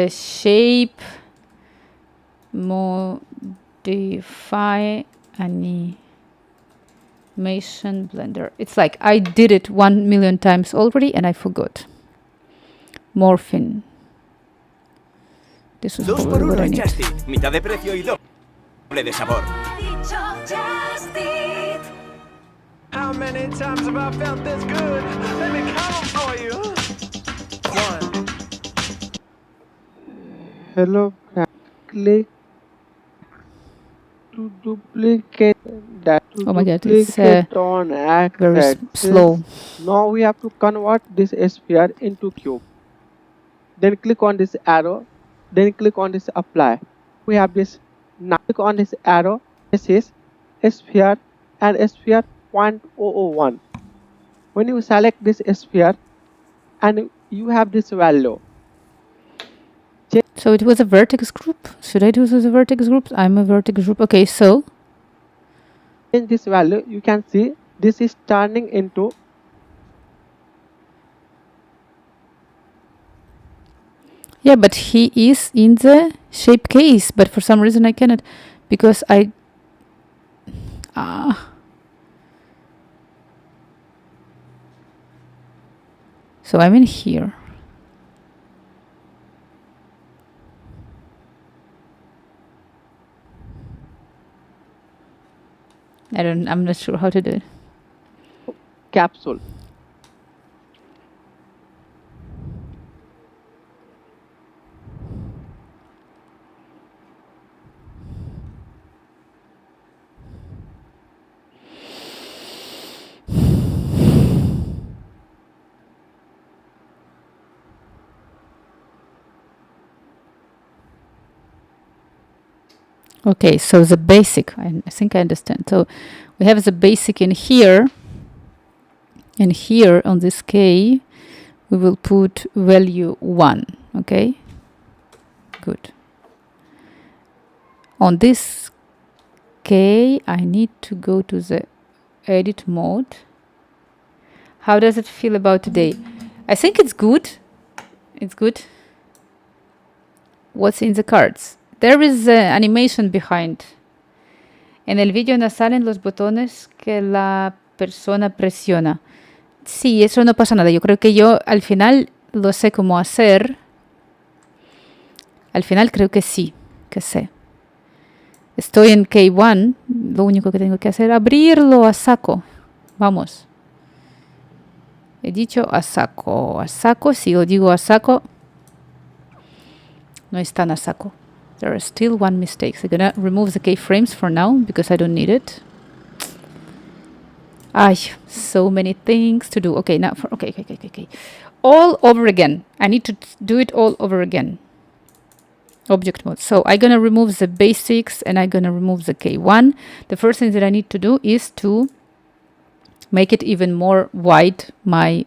shape modify animation blender. It's like I did it 1 million times already and I forgot. Morphine. This was probably what I need. Mitad de precio y doble de sabor. How many times have I felt this good? Let me count for you. One. Hello, click to duplicate that. Oh my god, it's On very axis. slow. Now we have to convert this sphere into cube. Then click on this arrow. Then click on this apply. We have this. Now click on this arrow. This is sphere and sphere 0.001. When you select this sphere and you have this value. So it was a vertex group. Should I do this as a vertex group? I'm a vertex group. Okay, so Change this value. You can see This is turning into Yeah, but he is in the shape case, but for some reason I cannot because I so I'm in here. I'm not sure how to do it. capsule. Okay, so the basic, I think I understand. So we have the basic in here, and here on this K, we will put value 1, okay? Good. On this K, I need to go to the edit mode. How does it feel about today? I think it's good. It's good. What's in the cards? There is animation behind. En el vídeo no salen los botones que la persona presiona. Sí, eso no pasa nada. Yo creo que yo al final lo sé cómo hacer. Al final creo que sí, que sé. Estoy en K1. Lo único que tengo que hacer es abrirlo a saco. Vamos. He dicho a saco. A saco. Si lo digo a saco, no es tan a saco. There is still one mistake. So I'm gonna remove the keyframes for now because I don't need it. Ay, so many things to do. Okay, now for okay. All over again. I need to do it all over again. Object mode. So I'm gonna remove the basics and I'm gonna remove the K1. The first thing that I need to do is to make it even more wide, my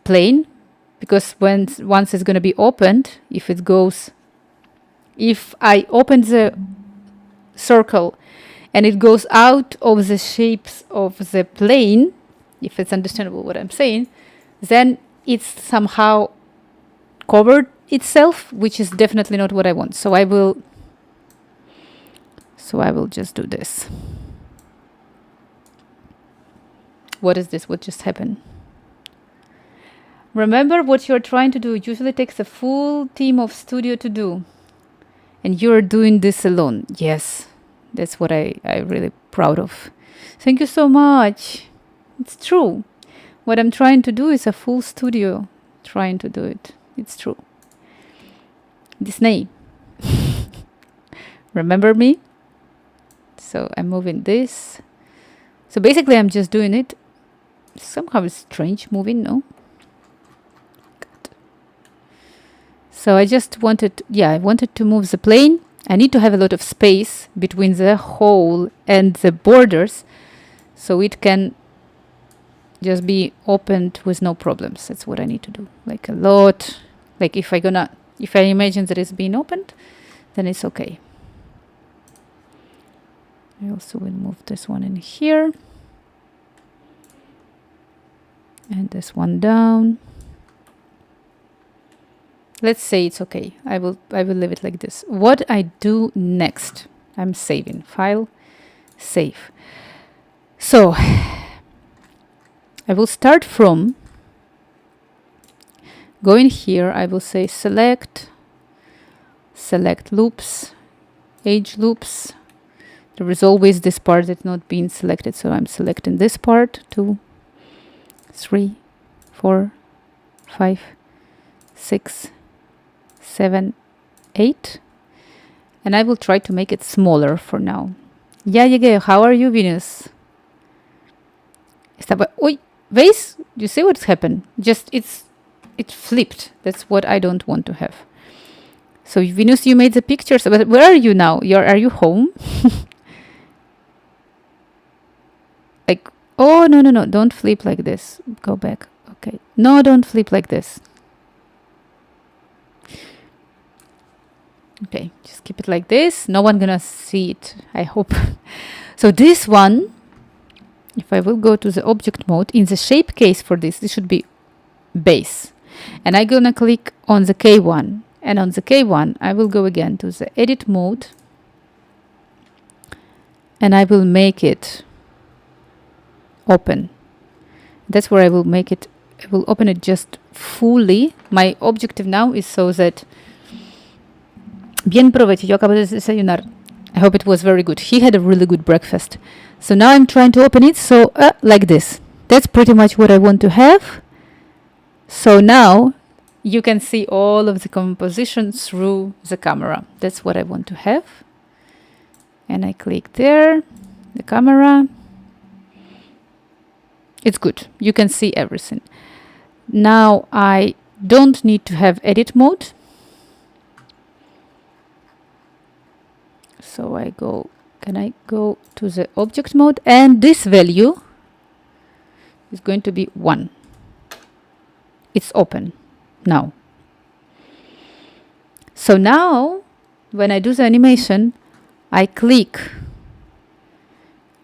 plane, because once it's going to be opened, if I open the circle and it goes out of the shapes of the plane, if it's understandable what I'm saying, then it's somehow covered itself, which is definitely not what I want. So I will just do this. What is this? What just happened? Remember what you're trying to do. It usually takes a full team of studio to do. And you're doing this alone. Yes, that's what I'm really proud of. Thank you so much. It's true. What I'm trying to do is a full studio trying to do it. It's true. Disney. Remember me? So I'm moving this. So basically I'm just doing it. Somehow it's strange moving, no? So I just wanted, I wanted to move the plane. I need to have a lot of space between the hole and the borders so it can just be opened with no problems. That's what I need to do. Like a lot. Like if I imagine that it's being opened, then it's okay. I also will move this one in here. And this one down. Let's say it's okay. I will leave it like this. What I do next, I'm saving. File, save. So I will start from going here. I will say select loops, age loops. There is always this part that's not being selected. So I'm selecting this part, 2, 3, 4, 5, 6, 7, 8. And I will try to make it smaller for now. Ya llegué. How are you, Venus? Uy, ¿veis? You see what's happened? Just it flipped. That's what I don't want to have. So Venus, you made the pictures, but where are you now? Are you home? Like, oh no, don't flip like this. Go back. Okay. No, don't flip like this. Okay, just keep it like this. No one gonna see it, I hope. So this one, if I will go to the object mode, in the shape case for this should be base. And I'm gonna click on the K1. And on the K1, I will go again to the edit mode. And I will make it open. That's where I will make it. I will open it just fully. My objective now is so that bien provecho, yo acabo de desayunar. I hope it was very good. He had a really good breakfast. So now I'm trying to open it so like this. That's pretty much what I want to have. So now you can see all of the composition through the camera. That's what I want to have. And I click there, the camera. It's good. You can see everything. Now I don't need to have edit mode. So can I go to the object mode? And this value is going to be 1. It's open now. So now when I do the animation, I click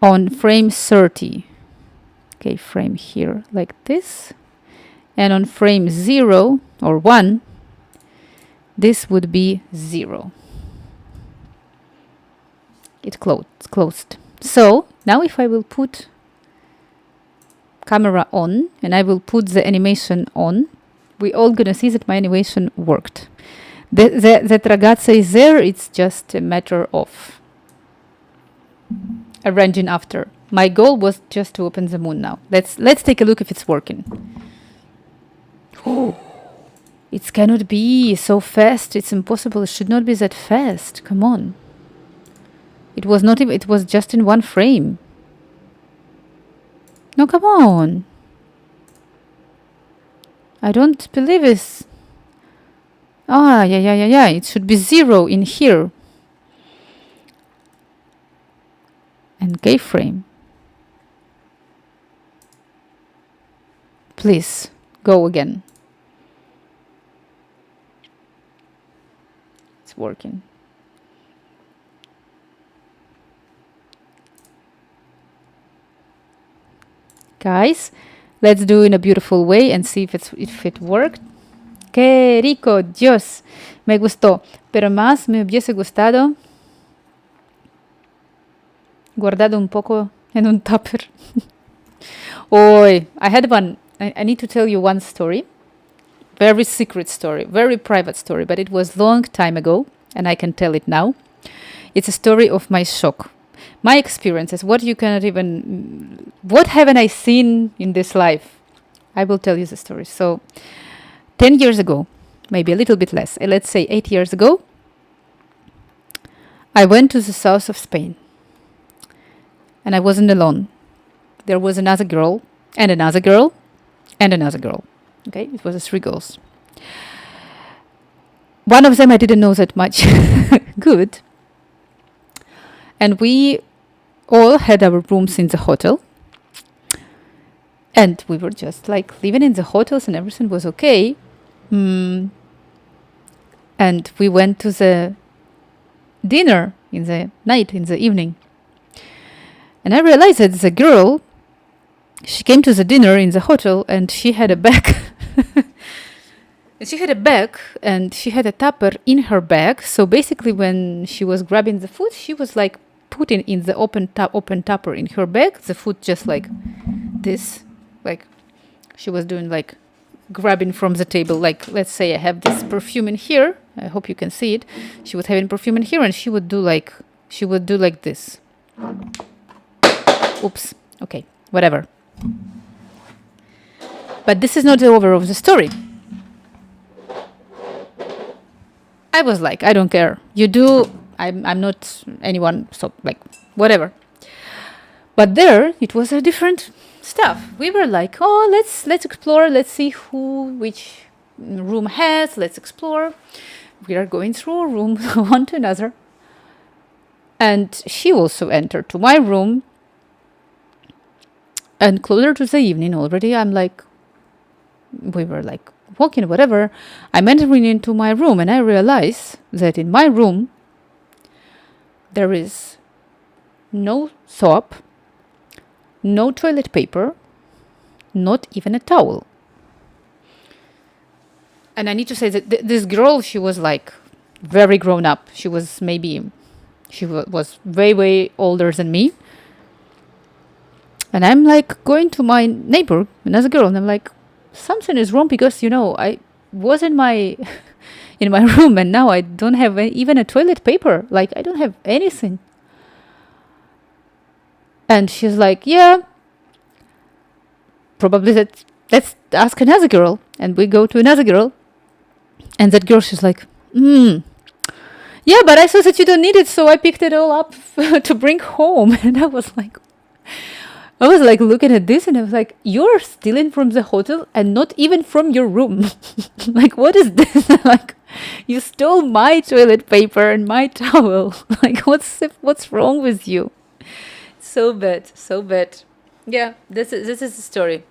on frame 30. Okay, frame here like this. And on frame 0 or 1, this would be 0. It closed. So now if I will put camera on and I will put the animation on, we all gonna see that my animation worked. That ragazza is there, it's just a matter of arranging after. My goal was just to open the moon now. Let's take a look if it's working. Oh, it cannot be so fast. It's impossible. It should not be that fast. Come on. It was not even, it was just in 1 frame. No, come on. I don't believe this. Yeah. It should be 0 in here. And keyframe. Please, go again. It's working. Guys, let's do it in a beautiful way and see if it worked. Qué rico, Dios, me gustó. Pero más me hubiese gustado guardado un poco en un tupper. I had one. I need to tell you one story. Very secret story, very private story, but it was long time ago, and I can tell it now. It's a story of my shock. My experiences, what haven't I seen in this life? I will tell you the story. So 10 years ago, maybe a little bit less, let's say 8 years ago, I went to the south of Spain. And I wasn't alone. There was another girl, and another girl, and another girl. Okay, it was 3 girls. One of them I didn't know that much good. And we all had our rooms in the hotel. And we were just like living in the hotels and everything was okay. And we went to the dinner in the night, in the evening. And I realized that the girl, she came to the dinner in the hotel and she had a bag. She had a bag and she had a tupper in her bag. So basically when she was grabbing the food, she was like putting in the open tupper in her bag, the food just like this. Like she was doing like grabbing from the table. Like let's say I have this perfume in here. I hope you can see it. She was having perfume in here and she would do like this. Oops. Okay. Whatever. But this is not the over of the story. I was like, I don't care. You do. I'm not anyone. So like, whatever. But there, it was a different stuff. We were like, oh, let's explore. Let's see which room has. Let's explore. We are going through room one to another. And she also entered to my room. And closer to the evening already, I'm like, we were like walking, whatever. I'm entering into my room and I realize that in my room there is no soap, no toilet paper, not even a towel. And I need to say that this girl, she was like very grown up. She was was way, way older than me. And I'm like going to my neighbor, another girl, and I'm like, something is wrong because, I was in my in my room and now I don't have even a toilet paper. Like, I don't have anything. And she's like, yeah, probably let's ask another girl. And we go to another girl. And that girl, she's like, yeah, but I saw that you don't need it, so I picked it all up to bring home. And I was like looking at this and I was like, you're stealing from the hotel and not even from your room. Like, what is this? Like, you stole my toilet paper and my towel. Like, what's wrong with you? So bad, so bad. Yeah, this is the story.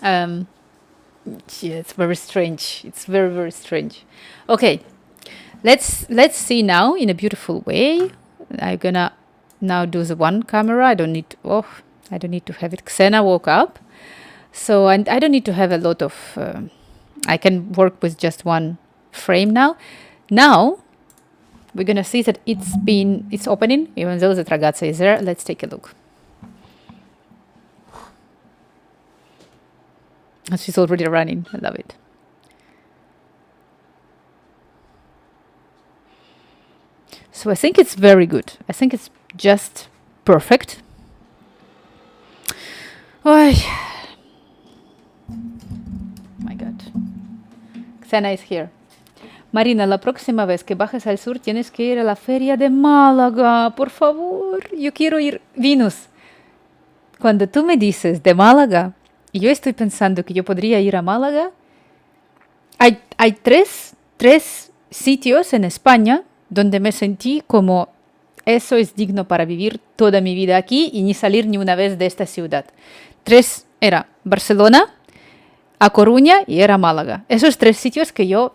Yeah, it's very strange. It's very, very strange. Okay, let's see now in a beautiful way. I'm gonna now do the one camera. I don't need to have it. Xena woke up, so and I don't need to have a lot of. I can work with just one frame now. Now we're gonna see that it's opening, even though the ragazza is there. Let's take a look. And she's already running. I love it. So I think it's very good. I think it's just perfect. Oh my God. Xena is here. Marina, la próxima vez que bajes al sur tienes que ir a la feria de Málaga. Por favor, yo quiero ir. Venus, cuando tú me dices de Málaga, y yo estoy pensando que yo podría ir a Málaga, hay tres sitios en España donde me sentí como eso es digno para vivir toda mi vida aquí y ni salir ni una vez de esta ciudad. 3 era Barcelona, A Coruña y era Málaga. Esos 3 sitios que yo,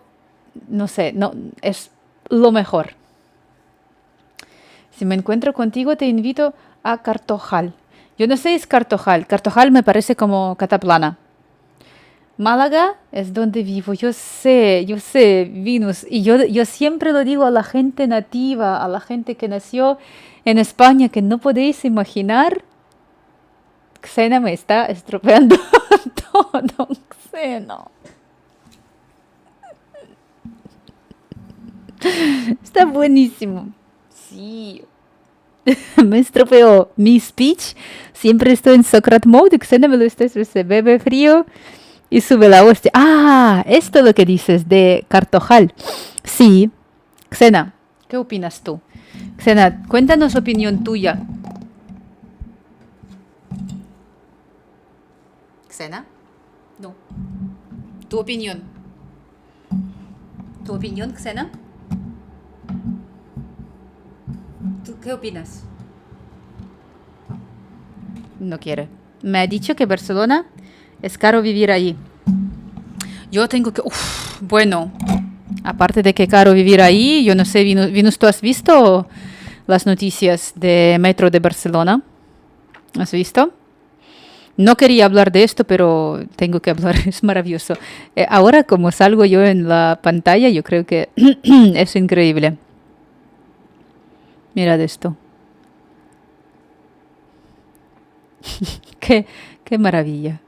no sé, no es lo mejor. Si me encuentro contigo te invito a Cartojal. Yo no sé, es Cartojal. Cartojal me parece como Cataplana. Málaga es donde vivo. Yo sé, Venus. Y yo siempre lo digo a la gente nativa, a la gente que nació en España, que no podéis imaginar. Xena me está estropeando todo. Xena. Está buenísimo. Sí. Me estropeó mi speech. Siempre estoy en Socrat mode. Xena me lo está se bebe frío y sube la hostia. Ah, esto es lo que dices de Cartojal. Sí. Xena, ¿qué opinas tú? Xena, cuéntanos opinión tuya. Xena, no. Tu opinión. ¿Tu opinión, Xena? ¿Tú qué opinas? No quiere. Me ha dicho que Barcelona es caro vivir allí. Yo tengo que... bueno, aparte de que caro vivir ahí, yo no sé, Venus, ¿tú has visto las noticias de Metro de Barcelona? ¿Has visto? No quería hablar de esto, pero tengo que hablar, es maravilloso. Ahora, como salgo yo en la pantalla, yo creo que es increíble. Mirad esto. qué maravilla.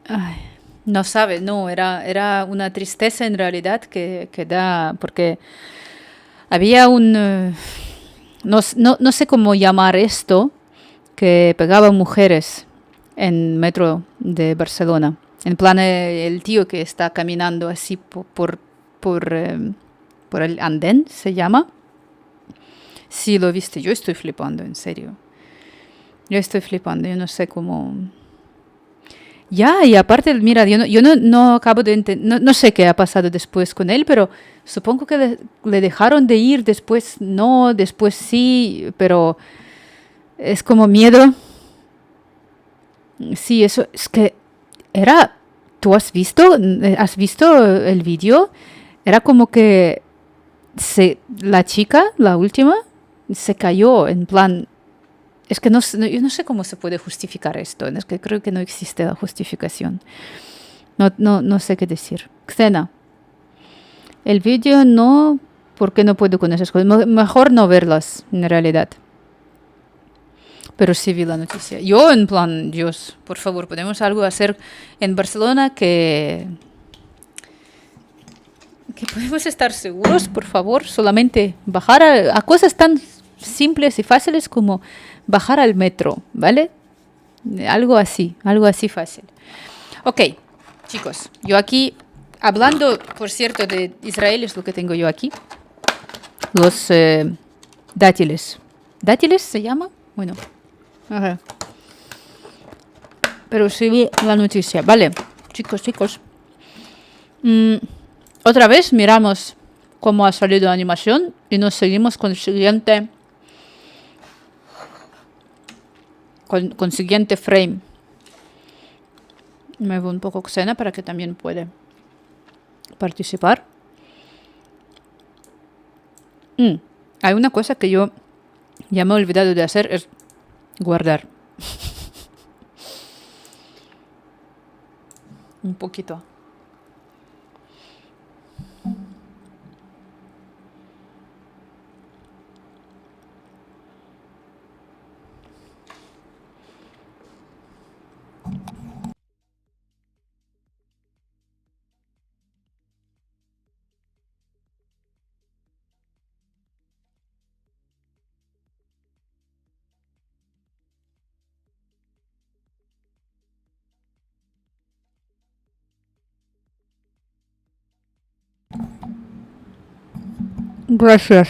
Ay, no sabe, no, era una tristeza en realidad que da, porque había un, no sé cómo llamar esto, que pegaba mujeres en metro de Barcelona. En plan, el tío que está caminando así por el andén, se llama. Sí, lo viste. Yo estoy flipando, en serio. Yo estoy flipando. Yo no sé cómo... Ya, y aparte, mira, yo no acabo de entender... No sé qué ha pasado después con él, pero supongo que le dejaron de ir. Después no, después sí, pero... Es como miedo. Sí, eso es que era... ¿Tú has visto? ¿Has visto el vídeo? Era como que la chica, la última, se cayó en plan... Es que yo no sé cómo se puede justificar esto. Es que creo que no existe la justificación. No sé qué decir. Xena, el vídeo no... ¿Por qué no puedo con esas cosas? Mejor no verlas, en realidad. Pero sí vi la noticia. Yo, en plan, Dios, por favor, podemos algo hacer en Barcelona que podemos estar seguros, por favor. Solamente bajar a cosas tan simples y fáciles como bajar al metro, ¿vale? Algo así fácil. Ok, chicos, yo aquí, hablando, por cierto, de Israel, es lo que tengo yo aquí. Los dátiles. ¿Dátiles se llama? Bueno. Ajá. Pero sí vi la noticia. Vale, chicos. Otra vez miramos cómo ha salido la animación y nos seguimos con el siguiente... Con siguiente frame. Me voy un poco Xena para que también pueda participar. Hay una cosa que yo ya me he olvidado de hacer, es guardar. Un poquito. Gracias.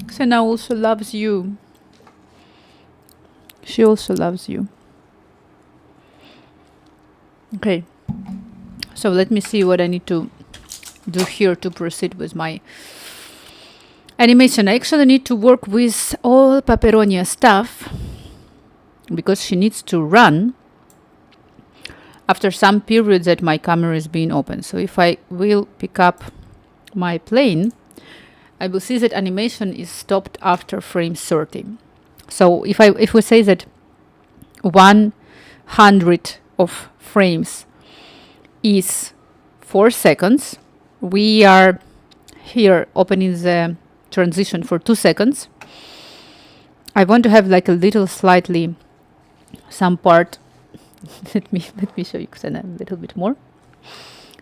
Xena also loves you. She also loves you. Okay. So let me see what I need to do here to proceed with my animation. I actually need to work with all Paperonia stuff because she needs to run after some period that my camera is being open. So if I will pick up my plane, I will see that animation is stopped after frame 30. So if we say that 100 of frames is 4 seconds, we are here opening the transition for 2 seconds. I want to have like a little slightly some part. let me show you Xena a little bit more.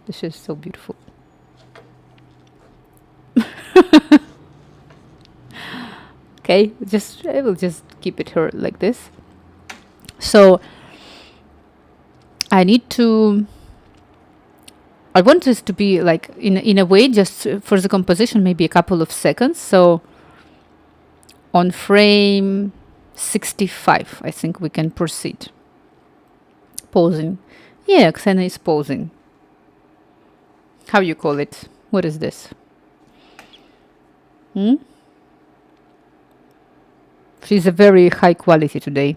This is so beautiful. Okay, I will just keep it here like this. So I want this to be like in a way just for the composition maybe a couple of seconds. So on frame 65 I think we can proceed. Pausing. Yeah, Xena is pausing. How you call it? What is this? She's a very high quality today.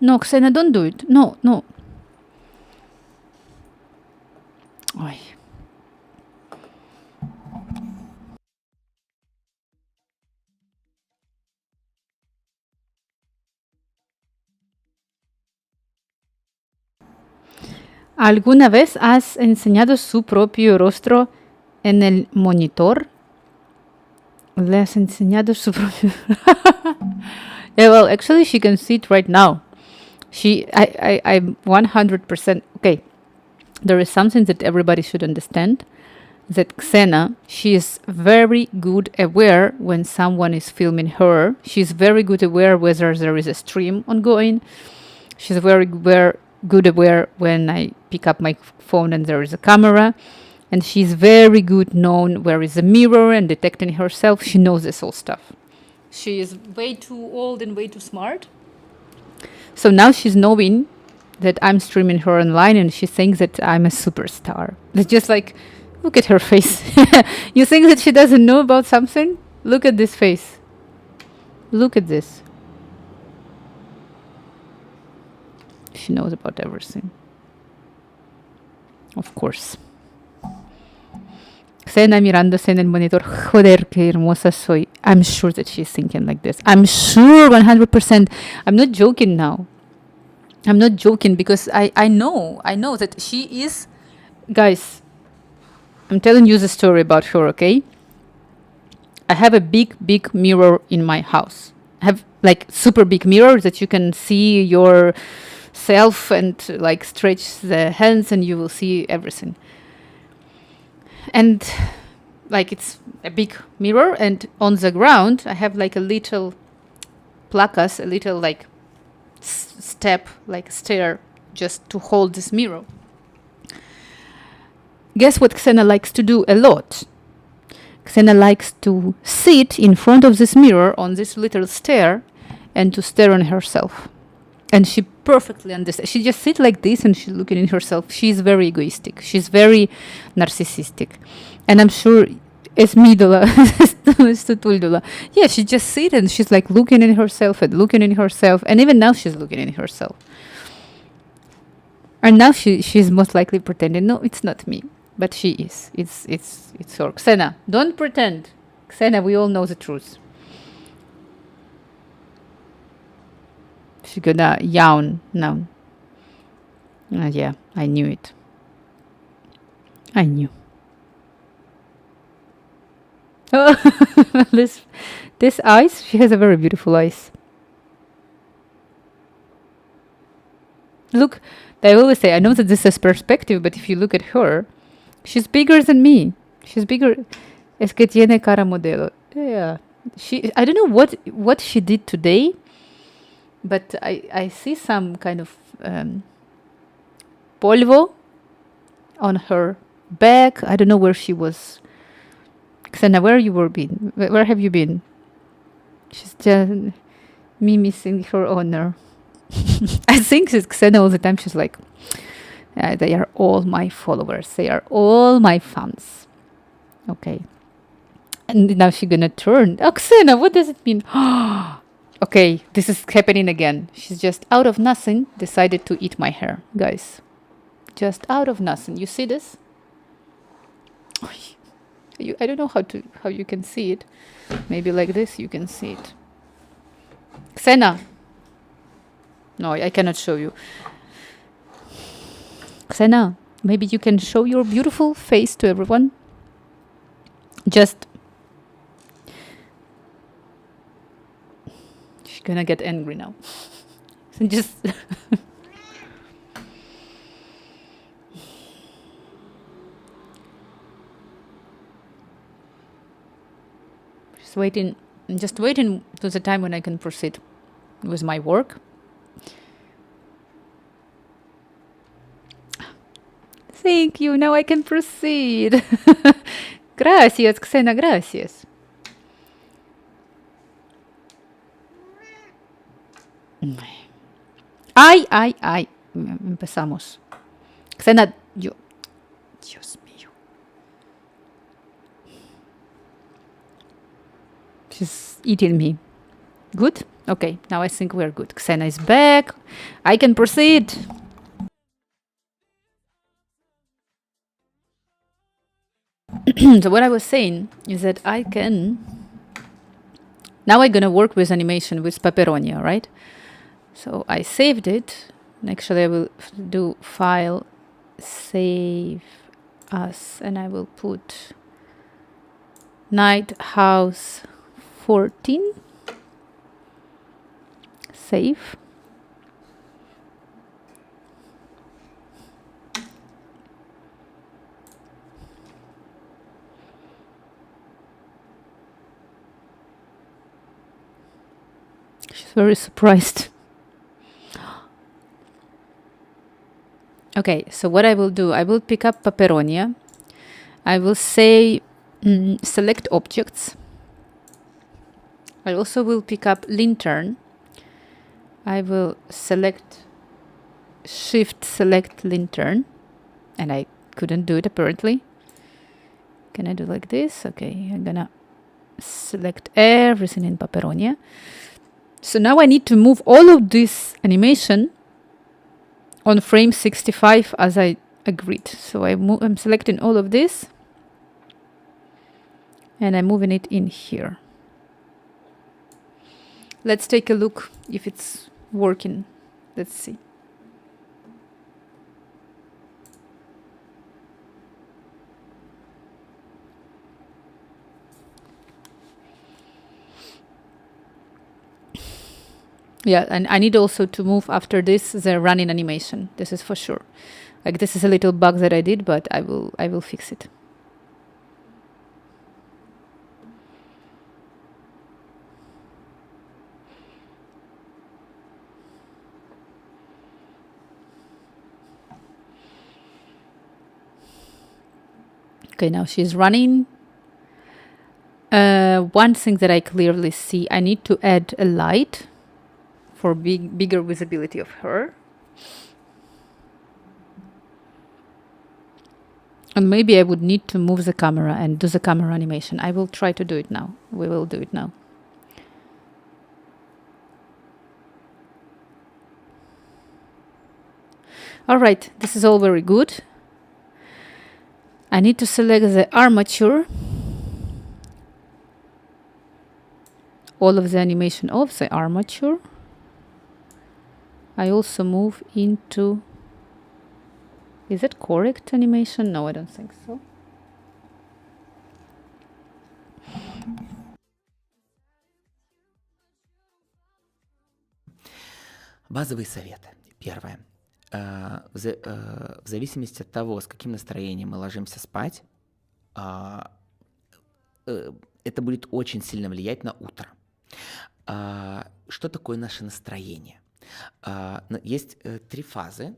No, Xena, don't do it. No. Ay. ¿Alguna vez has enseñado su propio rostro en el monitor? ¿Le has enseñado su propio? Yeah, well, actually, she can see it right now. I'm 100%. Okay. there is something that everybody should understand, that Xena, she is very good aware when someone is filming her. She's very good aware whether there is a stream ongoing. She's very good aware when I pick up my phone and there is a camera. And she's very good known where is a mirror and detecting herself. She knows this all stuff. She is way too old and way too smart. So now she's knowing that I'm streaming her online and she thinks that I'm a superstar. It's just like, look at her face. You think that she doesn't know about something? Look at this face. Look at this. She knows about everything. Of course. Xena mirándose en el monitor. Joder, qué hermosa soy. I'm sure that she's thinking like this. I'm sure 100%. I'm not joking now. I'm not joking because I know that she is... Guys, I'm telling you the story about her, okay? I have a big mirror in my house. I have like super big mirror that you can see yourself and like stretch the hands and you will see everything. And like it's a big mirror, and on the ground I have like a little placas, a little like step, like stair, just to hold this mirror. Guess what Xena likes to do a lot? Xena likes to sit in front of this mirror on this little stair and to stare on herself. And she perfectly understands. She just sits like this and she's looking at herself. She's very egoistic. She's very narcissistic. And I'm sure Esmidola, yeah, she just sits and she's like looking at herself and looking at herself. And even now she's looking at herself. And now she's most likely pretending, no, it's not me. But she is. It's her. Xena, don't pretend. Xena, we all know the truth. She's gonna yawn now. Yeah, I knew it. I knew. Oh, this eyes, she has a very beautiful eyes. Look, I always say, I know that this is perspective, but if you look at her, she's bigger than me. She's bigger. Es que tiene cara modelo. Yeah. I don't know what she did today, but I see some kind of polvo on her back. I don't know where she was. Xena, where you were been? Where have you been? She's just me missing her honor. I think that Xena all the time, she's like, they are all my followers. They are all my fans. Okay. And now she's gonna turn. Oh, Xena, what does it mean? Okay, this is happening again. She's just out of nothing decided to eat my hair, guys. Just out of nothing. You see this? I don't know how you can see it. Maybe like this you can see it. Xena. No, I cannot show you. Xena, maybe you can show your beautiful face to everyone. Just... She's gonna get angry now. Just... Just waiting to the time when I can proceed with my work. Thank you. Now I can proceed. Gracias, Xena, gracias. Ay. Empezamos. Xena, Dios mío. She's eating me. Good? Okay, now I think we're good. Xena is back. I can proceed. So what I was saying is that I can... Now I'm going to work with animation with Paperonia, right? So I saved it. And actually I will do file, save as, and I will put Night House 14. Save. very surprised. Okay, so what I will do, I will pick up Paperonia. I will say select objects. I also will pick up lantern. I will select shift select lantern, and I couldn't do it apparently. Can I do like this? Okay, I'm gonna select everything in Paperonia. So now I need to move all of this animation on frame 65 as I agreed. So I'm selecting all of this and I'm moving it in here. Let's take a look if it's working. Let's see. Yeah, and I need also to move after this the running animation. This is for sure. Like this is a little bug that I did, but I will fix it. Okay, now she's running. One thing that I clearly see, I need to add a light for bigger visibility of her. And maybe I would need to move the camera and do the camera animation. I will try to do it now. We will do it now. All right, this is all very good. I need to select the armature. All of the animation of the armature. I also move into... Is it correct animation? No, I don't think so. Базовые советы. Первое. В зависимости от того, с каким настроением мы ложимся спать, это будет очень сильно влиять на утро. Что такое наше настроение? Есть 3 фазы.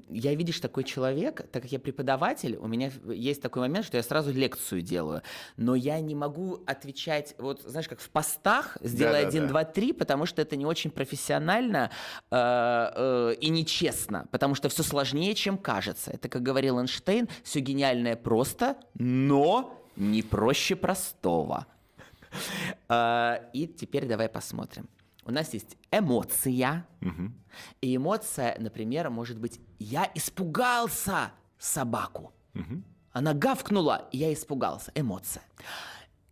Я, видишь, такой человек, так как я преподаватель, у меня есть такой момент, что я сразу лекцию делаю, но я не могу отвечать, вот знаешь, как в постах, сделай 1, 2, 3, потому что это не очень профессионально и нечестно, потому что все сложнее, чем кажется. Это, как говорил Эйнштейн, все гениальное просто, но не проще простого. И теперь давай посмотрим. У нас есть эмоция. И эмоция, например, может быть, я испугался собаку. Она гавкнула, и я испугался. Эмоция.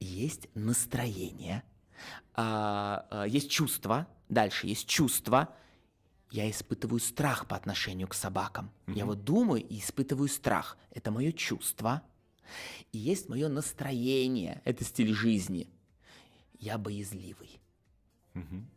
Есть настроение. Есть чувство. Дальше есть чувство. Я испытываю страх по отношению к собакам. Я вот думаю и испытываю страх. Это мое чувство. И есть мое настроение. Это стиль жизни. Я боязливый.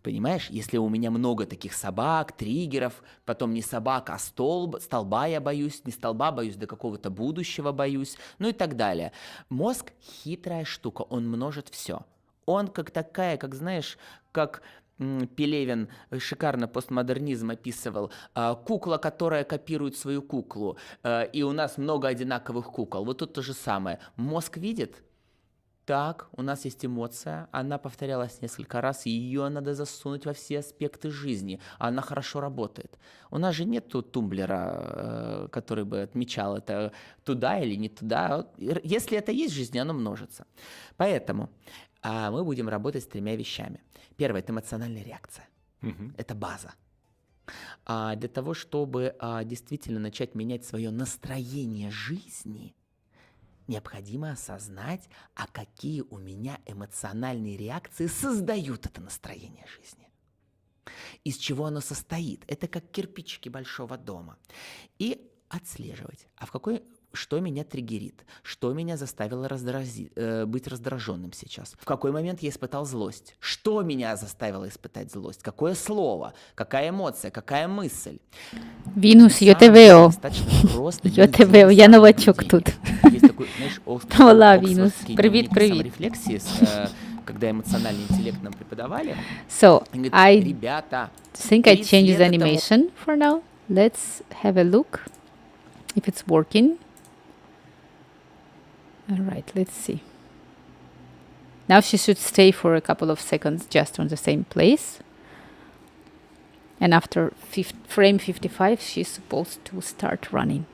Понимаешь, если у меня много таких собак, триггеров, потом не собака, а столба я боюсь, не столба боюсь, до какого-то будущего боюсь, ну и так далее. Мозг хитрая штука, он множит все. Он как такая, как знаешь, как Пелевин шикарно постмодернизм описывал, кукла, которая копирует свою куклу, и у нас много одинаковых кукол. Вот тут то же самое. Мозг видит. Так, у нас есть эмоция, она повторялась несколько раз, и ее надо засунуть во все аспекты жизни, она хорошо работает. У нас же нет тумблера, который бы отмечал это туда или не туда. Если это есть в жизни, оно множится. Поэтому мы будем работать с 3 вещами. Первое – это эмоциональная реакция. Это база. Для того, чтобы действительно начать менять свое настроение жизни, необходимо осознать, а какие у меня эмоциональные реакции создают это настроение жизни. Из чего оно состоит. Это как кирпичики большого дома. И отслеживать, что меня триггерит, что меня заставило быть раздраженным сейчас, в какой момент я испытал злость, что меня заставило испытать злость, какое слово, какая эмоция, какая мысль. Винус, я тебе вео. Я тебе вео, я новачок тут. Есть такой, знаешь, Hola, Винус. Привіт, привіт. саморефлексии когда эмоциональный интеллект нам преподавали, So они говорят, I ребята, think I 30 changed лет the этому animation for now. Let's have a look if it's working. All right, let's see. Now she should stay for a couple of seconds just on the same place. And after frame 55, she's supposed to start running.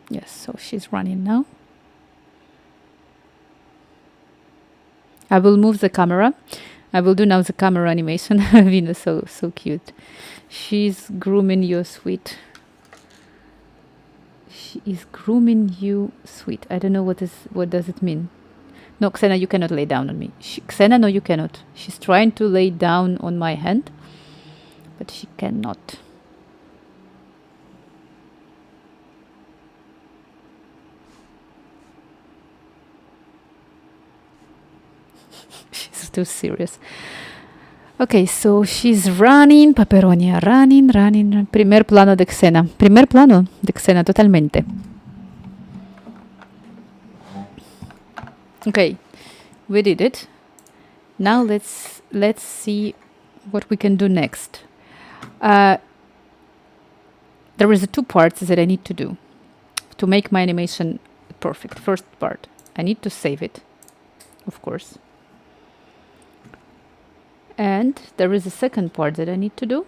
Yes, so she's running now. I will move the camera. I will do now the camera animation. Venus, so cute. She's grooming you, sweet. She is grooming you, sweet. I don't know what does it mean. No, Xena, you cannot lay down on me. Xena, no, you cannot. She's trying to lay down on my hand, but she cannot. She's too serious. Okay, so she's running, Paperonia, running. Primer plano de Xena. Primer plano de Xena, totalmente. Okay, we did it. Now let's see what we can do next. There is 2 parts that I need to do to make my animation perfect. First part, I need to save it, of course. And there is a second part that I need to do.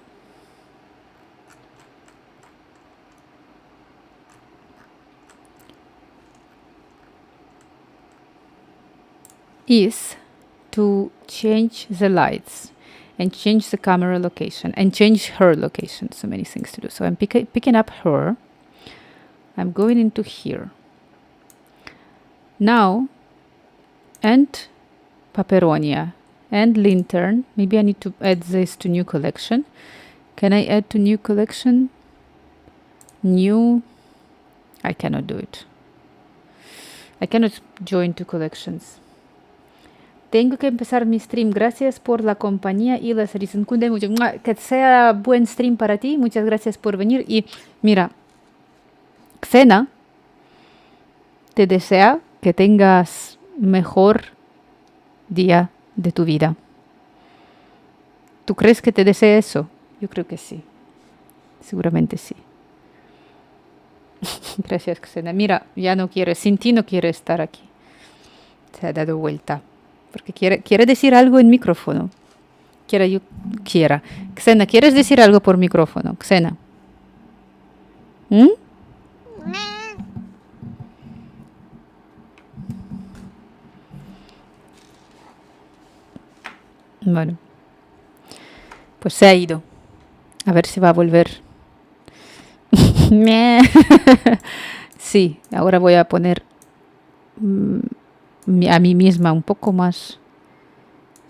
Is to change the lights and change the camera location and change her location. So many things to do. So I'm picking up her. I'm going into here. Now, and Paperonia and Lantern. Maybe I need to add this to new collection. Can I add to new collection? New. I cannot do it. I cannot join 2 collections. Tengo que empezar mi stream. Gracias por la compañía y las risas. Que sea buen stream para ti. Muchas gracias por venir. Y mira, Xena te desea que tengas mejor día de tu vida. ¿Tú crees que te desea eso? Yo creo que sí. Seguramente sí. Gracias, Xena. Mira, ya no quiere, sin ti no quiere estar aquí. Se ha dado vuelta. Porque quiere decir algo en micrófono. Quiera. Xena, ¿quieres decir algo por micrófono? Xena. Bueno. Pues se ha ido. A ver si va a volver. Sí, ahora voy a poner a mí misma un poco más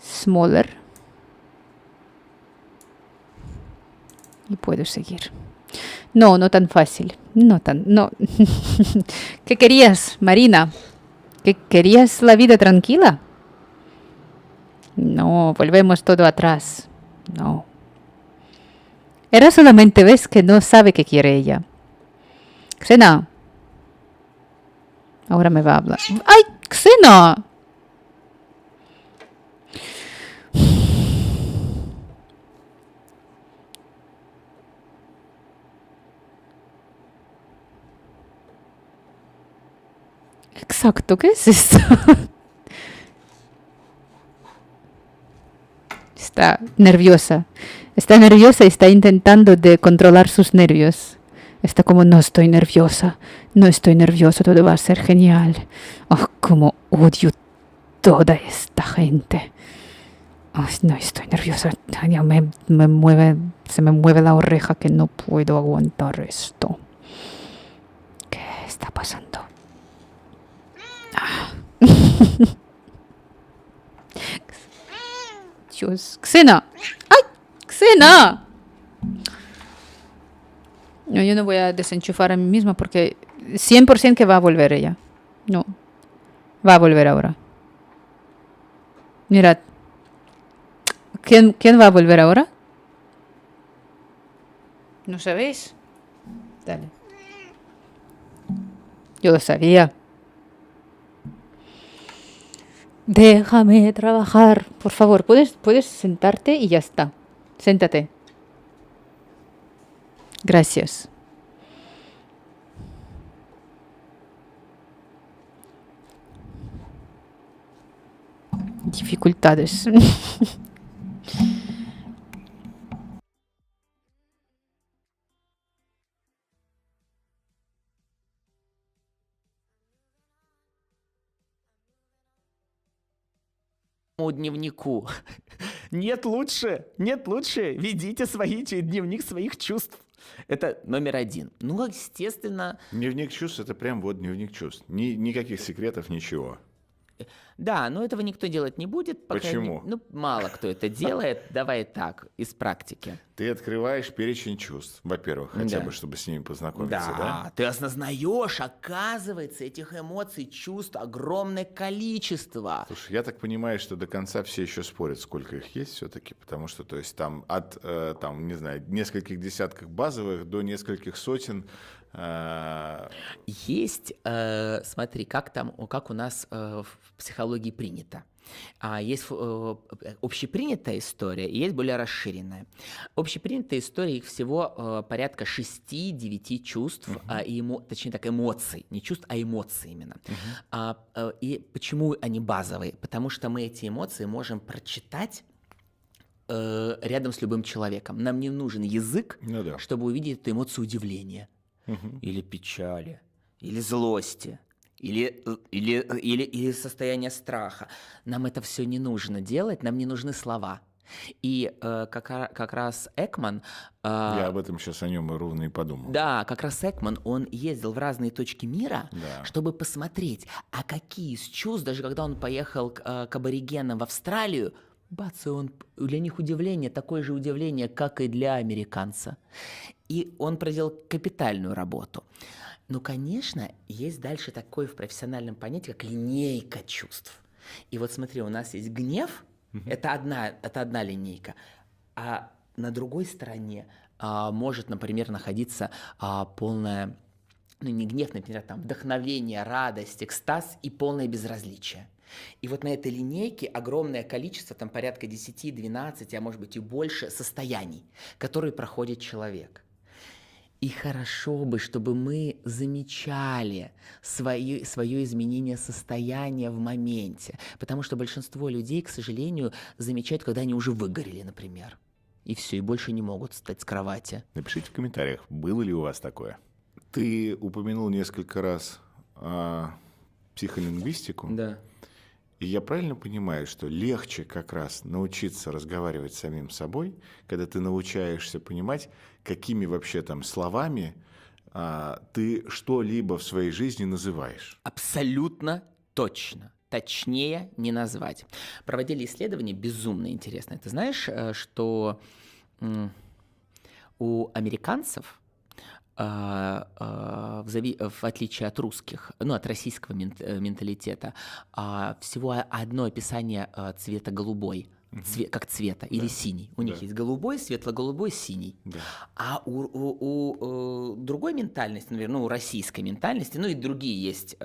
smaller y puedo seguir. No tan fácil. No. ¿Qué querías, Marina? ¿Qué querías la vida tranquila? No, volvemos todo atrás. No. Era solamente ves que no sabe qué quiere ella. Xena. Ahora me va a hablar. ¡Ay, Xena! Exacto, ¿qué es esto? Está nerviosa. Está nerviosa y está intentando de controlar sus nervios. Está como, no estoy nerviosa, todo va a ser genial. Oh, como odio toda esta gente. Oh, no estoy nerviosa, ya se me mueve la oreja que no puedo aguantar esto. ¿Qué está pasando? Ah. Dios, Xena. ¡Ay, Xena! No, yo no voy a desenchufar a mí misma porque 100% que va a volver ella. No. Va a volver ahora. Mirad. ¿Quién va a volver ahora? ¿No sabéis? Dale. Yo lo sabía. Déjame trabajar. Por favor, puedes sentarte y ya está. Siéntate. Gracias. Dificultades. Дневнику. Нет лучше, ведите дневник своих чувств. Это номер один. Ну, естественно, Дневник чувств — это прям вот дневник чувств. Никаких секретов, ничего. да, но этого никто делать не будет. Почему? Ну, мало кто это делает. Давай так, из практики. Ты открываешь перечень чувств, во-первых, хотя Да. бы, чтобы с ними познакомиться, да? Да, ты осознаешь, оказывается, этих эмоций, чувств огромное количество. Слушай, я так понимаю, что до конца все еще спорят, сколько их есть все-таки, потому что, то есть, там от, там, не знаю, нескольких десятков базовых до нескольких сотен. Есть, смотри, как у нас в психологии принято. Есть общепринятая история и есть более расширенная. Общепринятая история, их всего порядка 6-9 чувств, точнее так, эмоций. Не чувств, а эмоций именно. И почему они базовые? Потому что мы эти эмоции можем прочитать рядом с любым человеком. Нам не нужен язык, Ну да. чтобы увидеть эту эмоцию удивления, или печали, или злости, или состояние страха. Нам это все не нужно делать, нам не нужны слова. И как раз Экман... Я об этом сейчас о нем и ровно и подумал. Да, как раз Экман, он ездил в разные точки мира, Да. чтобы посмотреть, а какие из чувств, даже когда он поехал к аборигенам в Австралию, бац, и для них удивление, такое же удивление, как и для американца. И он проделал капитальную работу. Ну, конечно, есть дальше такое в профессиональном понятии, как линейка чувств. И вот смотри, у нас есть гнев, это одна линейка, а на другой стороне может, например, находиться полное, ну, не гнев, например, там вдохновение, радость, экстаз и полное безразличие. И вот на этой линейке огромное количество, там порядка 10, 12, а может быть и больше состояний, которые проходит человек. И хорошо бы, чтобы мы замечали свое изменение состояния в моменте. Потому что большинство людей, к сожалению, замечают, когда они уже выгорели, например. И все, и больше не могут встать с кровати. Напишите в комментариях, было ли у вас такое. Ты упомянул несколько раз психолингвистику. Да. И я правильно понимаю, что легче как раз научиться разговаривать с самим собой, когда ты научаешься понимать, какими вообще там словами ты что-либо в своей жизни называешь? Абсолютно точно. Точнее не назвать. Проводили исследования безумно интересные. Ты знаешь, что у американцев, в отличие от русских, ну, от российского менталитета, всего одно описание цвета голубой, как цвета, или синий. У них есть голубой, светло-голубой, синий. Да. А у другой ментальности, наверное, ну, у российской ментальности, ну и другие есть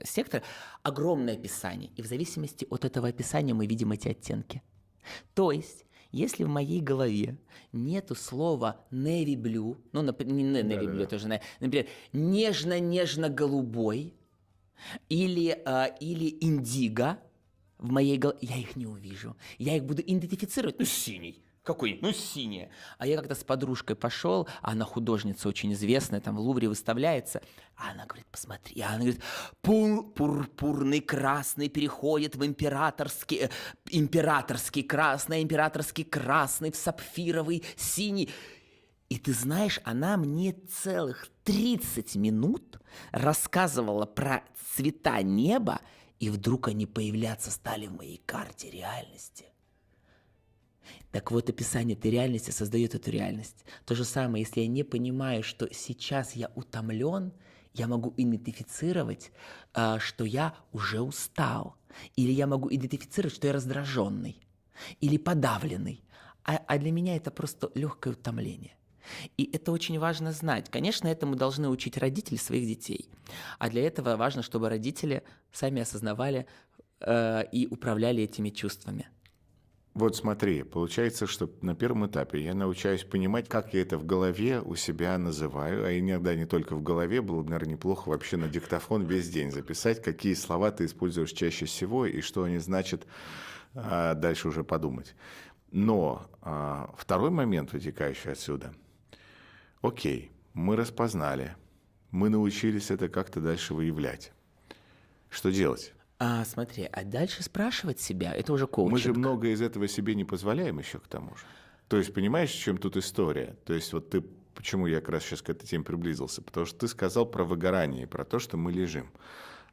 секторы, огромное описание. И в зависимости от этого описания мы видим эти оттенки. То есть, если в моей голове нету слова navy blue, ну, не navy blue, тоже, например, нежно-нежно-голубой или индиго в моей голове, я их не увижу. Я их буду идентифицировать, ну, синий. Какой? Ну, синяя. А я как-то с подружкой пошел, она художница очень известная, там в Лувре выставляется, а она говорит, посмотри, а она говорит, пурпурный красный переходит в императорский красный, в сапфировый синий. И ты знаешь, она мне целых 30 минут рассказывала про цвета неба, и вдруг они появляться стали в моей карте реальности. Так вот, описание этой реальности создает эту реальность. То же самое, если я не понимаю, что сейчас я утомлен, я могу идентифицировать, что я уже устал. Или я могу идентифицировать, что я раздраженный. Или подавленный. А для меня это просто легкое утомление. И это очень важно знать. Конечно, этому должны учить родители своих детей. А для этого важно, чтобы родители сами осознавали и управляли этими чувствами. Вот смотри, получается, что на первом этапе я научаюсь понимать, как я это в голове у себя называю, а иногда не только в голове, было бы, наверное, неплохо вообще на диктофон весь день записать, какие слова ты используешь чаще всего и что они значат, дальше уже подумать. Но второй момент, вытекающий отсюда. Окей, мы распознали, мы научились это как-то дальше выявлять. Что делать? Смотри, а дальше спрашивать себя, это уже коучинг. Мы же многое из этого себе не позволяем еще к тому же. То есть, понимаешь, в чем тут история? То есть, вот ты, почему я как раз сейчас к этой теме приблизился? Потому что ты сказал про выгорание, про то, что мы лежим.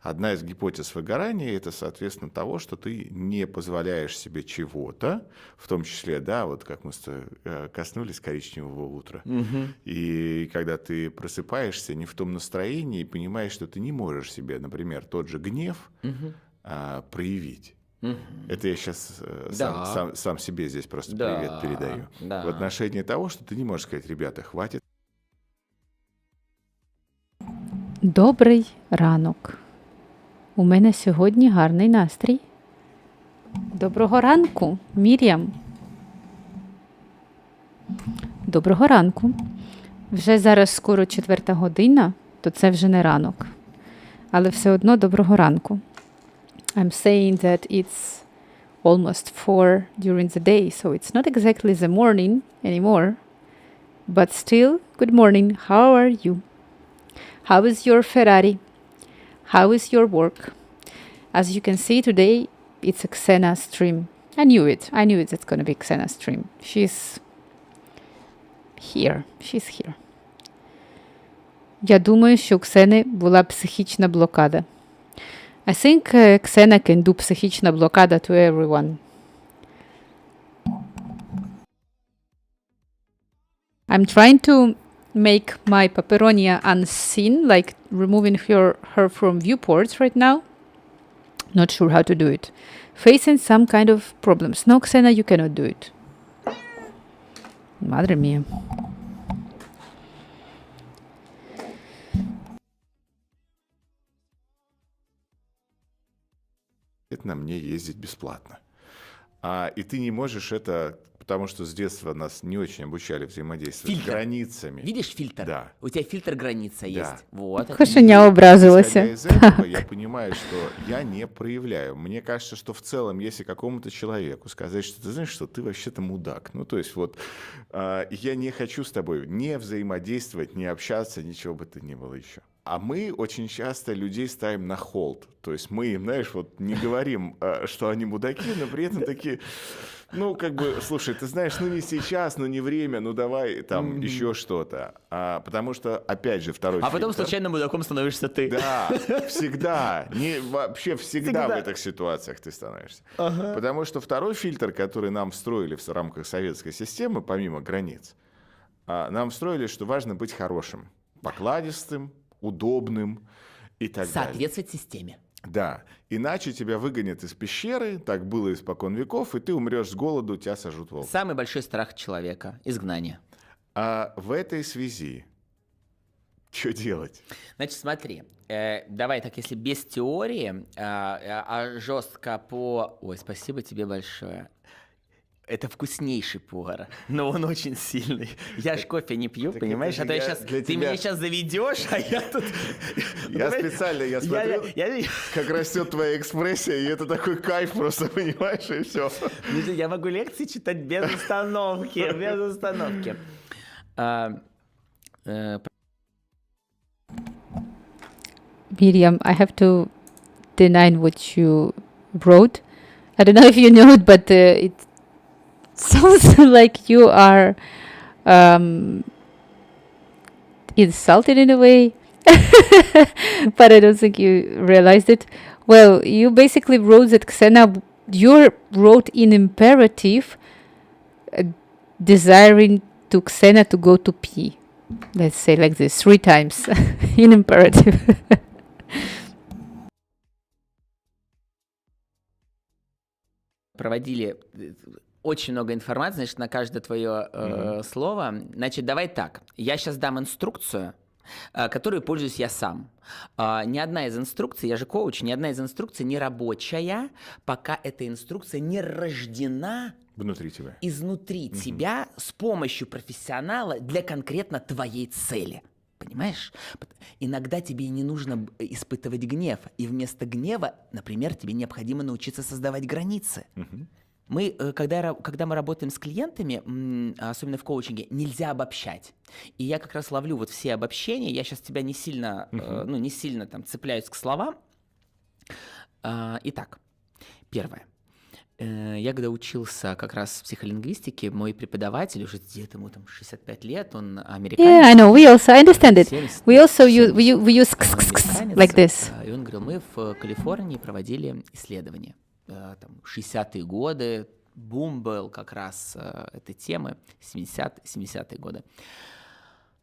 Одна из гипотез выгорания – это, соответственно, того, что ты не позволяешь себе чего-то, в том числе, да, вот как мы коснулись коричневого утра. И когда ты просыпаешься не в том настроении и понимаешь, что ты не можешь себе, например, тот же гнев проявить. Это я сейчас сам себе здесь просто привет передаю. В отношении того, что ты не можешь сказать, ребята, хватит. Добрий ранок. У мене сьогодні гарний настрій. Доброго ранку, Мір'ям. Доброго ранку. Вже зараз скоро 4 година, то це вже не ранок. Але все одно доброго ранку. I'm saying that it's almost 4 during the day, so it's not exactly the morning anymore. But still, good morning. How are you? How is your Ferrari? How is your work? As you can see today, it's a Xena stream. I knew it. It's going to be Xena stream. She's here. Я думаю, що у Ксени була психічна блокада. I think Xena can do психічна блокада to everyone. I'm trying to make my Paperonia unseen, like removing her from viewports right now. Not sure how to do it. Facing some kind of problems. No, Xena, you cannot do it. Madre mía. На мне ездить бесплатно. И ты не можешь это, потому что с детства нас не очень обучали взаимодействовать с границами. Видишь фильтр? Да. У тебя фильтр граница есть. Вот. Кошеня образилася. Исходя из этого, я понимаю, что я не проявляю. Мне кажется, что в целом, если какому-то человеку сказать, что ты знаешь, что ты вообще-то мудак. Ну, то есть вот я не хочу с тобой не взаимодействовать, не общаться, ничего бы то ни было еще. А мы очень часто людей ставим на холд. То есть мы им, знаешь, вот не говорим, что они мудаки, но при этом такие, ну, как бы, слушай, ты знаешь, ну, не сейчас, ну, не время, ну, давай там еще что-то. Потому что, опять же, второй А потом фильтр. случайно мудаком становишься ты. Да, всегда. Вообще всегда в этих ситуациях ты становишься. Потому что второй фильтр, который нам встроили в рамках советской системы, помимо границ, нам встроили, что важно быть хорошим, покладистым, удобным и так далее. Соответствовать системе. Да, иначе тебя выгонят из пещеры, так было испокон веков, и ты умрешь с голоду, тебя сожрут волки. Самый большой страх человека – изгнание. А в этой связи что делать? Значит, смотри, давай так, если без теории, жестко по... Ой, спасибо тебе большое. Это вкуснейший повар, но он очень сильный. Я ж кофе не пью, Так понимаешь? А то ты меня сейчас заведешь, а я тут... Я специально, смотрю, как растет твоя экспрессия, и это такой кайф просто, понимаешь, и все. Я могу лекции читать без остановки, Miriam, I have to deny what you wrote. I don't know if you know it, but it sounds like you are insulted in a way, but I don't think you realized it. Well, you basically wrote that Xena, you wrote in imperative, desiring to Xena to go to pee. Let's say like this, 3 times in imperative. Проводили очень много информации, значит, на каждое твое слово. Значит, давай так. Я сейчас дам инструкцию, которой пользуюсь я сам. Ни одна из инструкций, я же коуч, ни одна из инструкций не рабочая, пока эта инструкция не рождена Внутри тебя. изнутри тебя с помощью профессионала для конкретно твоей цели. Понимаешь? Иногда тебе не нужно испытывать гнев, и вместо гнева, например, тебе необходимо научиться создавать границы. Мы, когда мы работаем с клиентами, особенно в коучинге, нельзя обобщать. И я как раз ловлю вот все обобщения. Я сейчас тебя не сильно, не сильно там цепляюсь к словам. Итак, первое. Я когда учился как раз в психолингвистике, мой преподаватель, уже где-то ему там 65 лет, он американец. Yeah, I know. We also I understand it. 70, We also use 70. we use Он американец, like this. И он говорил, мы в Калифорнии проводили исследования. Там 60-е годы, бум был как раз этой темы, 70-е годы.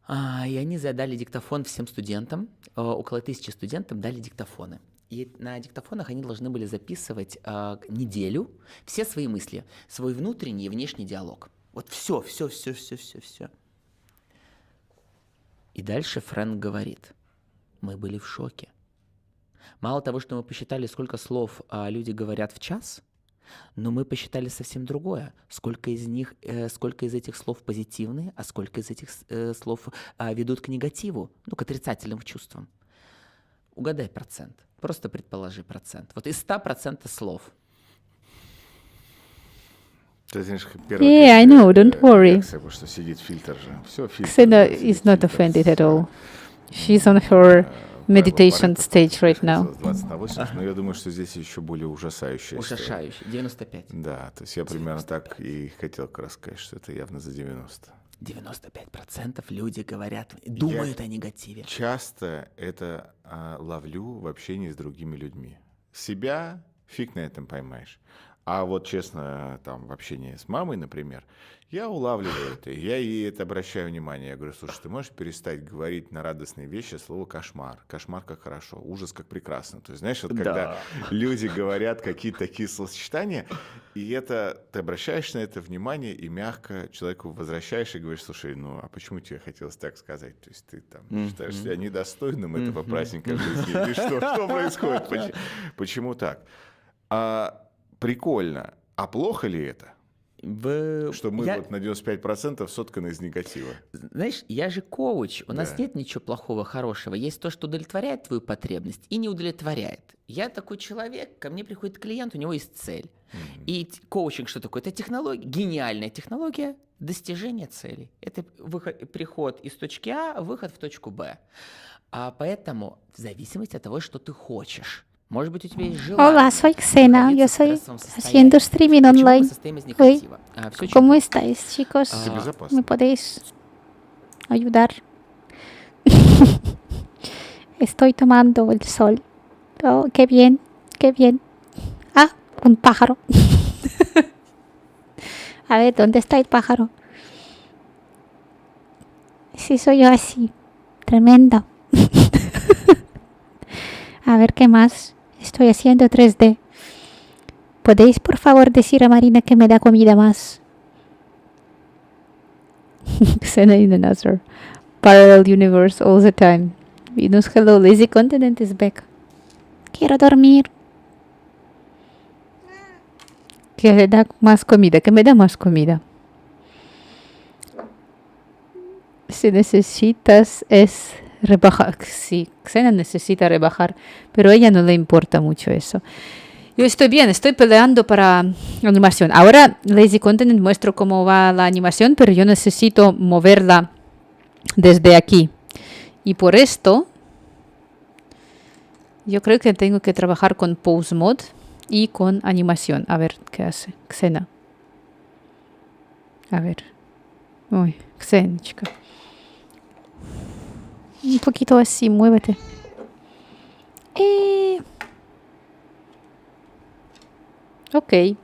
И они задали диктофон всем студентам, около 1000 студентам дали диктофоны. И на диктофонах они должны были записывать неделю все свои мысли, свой внутренний и внешний диалог. Вот все. И дальше Фрэнк говорит, мы были в шоке. Мало того, что мы посчитали, сколько слов люди говорят в час, но мы посчитали совсем другое. Сколько из этих слов позитивные, а сколько из этих слов ведут к негативу, к отрицательным чувствам. Угадай процент. Просто предположи процент. Вот из 100% слов. Ты знаешь, Yeah, I know. Don't worry. реакция, потому что сидит фильтр же. Все, фильтр. Xena сидит is not фильтр. offended at all. She's on her meditation stage right now. 20 на 80, но я думаю, что здесь еще более ужасающая история. Ужасающе. 95. Да, то есть я примерно так и хотел как раз сказать, что это явно за 90. 95% люди говорят, думают о негативе. Часто это ловлю в общении с другими людьми. Себя фиг на этом поймаешь. А вот честно, там в общении с мамой, например, я улавливаю это, я ей это обращаю внимание. Я говорю, слушай, ты можешь перестать говорить на радостные вещи слово «кошмар». Кошмар как хорошо, ужас как прекрасно. То есть, знаешь, вот когда люди говорят какие-то такие словосочетания, и это ты обращаешь на это внимание и мягко человеку возвращаешь и говоришь, слушай, ну а почему тебе хотелось так сказать? То есть ты там считаешь себя недостойным этого праздника в жизни? Или что происходит? Почему так? Прикольно. А плохо ли это? Что мы вот на 95% сотканы из негатива. Знаешь, я же коуч, у нас нет ничего плохого, хорошего. Есть то, что удовлетворяет твою потребность и не удовлетворяет. Я такой человек, ко мне приходит клиент, у него есть цель. И коучинг что такое? Это технология, гениальная технология достижения целей. Это приход из точки А, выход в точку Б. Поэтому в зависимости от того, что ты хочешь. Может быть, у тебя есть желание. Hola, soy Xena. Yo находиться в estoy стрессовом haciendo состоянии. streaming Почему мы online. состоим из Hoy, негатива? Всё очень ¿cómo просто. estáis, chicos? Это безопасно. ¿Me podéis ayudar? Estoy tomando el sol. Oh, qué bien, qué bien. Ah, un pájaro. A ver, ¿dónde está el pájaro? Sí, soy yo así. Tremendo. A ver, ¿qué más? Estoy haciendo 3D. ¿Podéis, por favor, decir a Marina que me da comida más? Xena in another parallel universe all the time. Venus, hello, lazy continent is back. Quiero dormir. Que me da más comida, que me da más comida. Si necesitas es rebajar. Sí, Xena necesita rebajar, pero a ella no le importa mucho eso. Yo estoy bien, estoy peleando para animación. Ahora Lazy Continent muestro cómo va la animación, pero yo necesito moverla desde aquí. Y por esto, yo creo que tengo que trabajar con Pose Mode y con animación. A ver, ¿qué hace Xena? A ver. Uy, Xenочка. Un poquito así, muévete. Ok.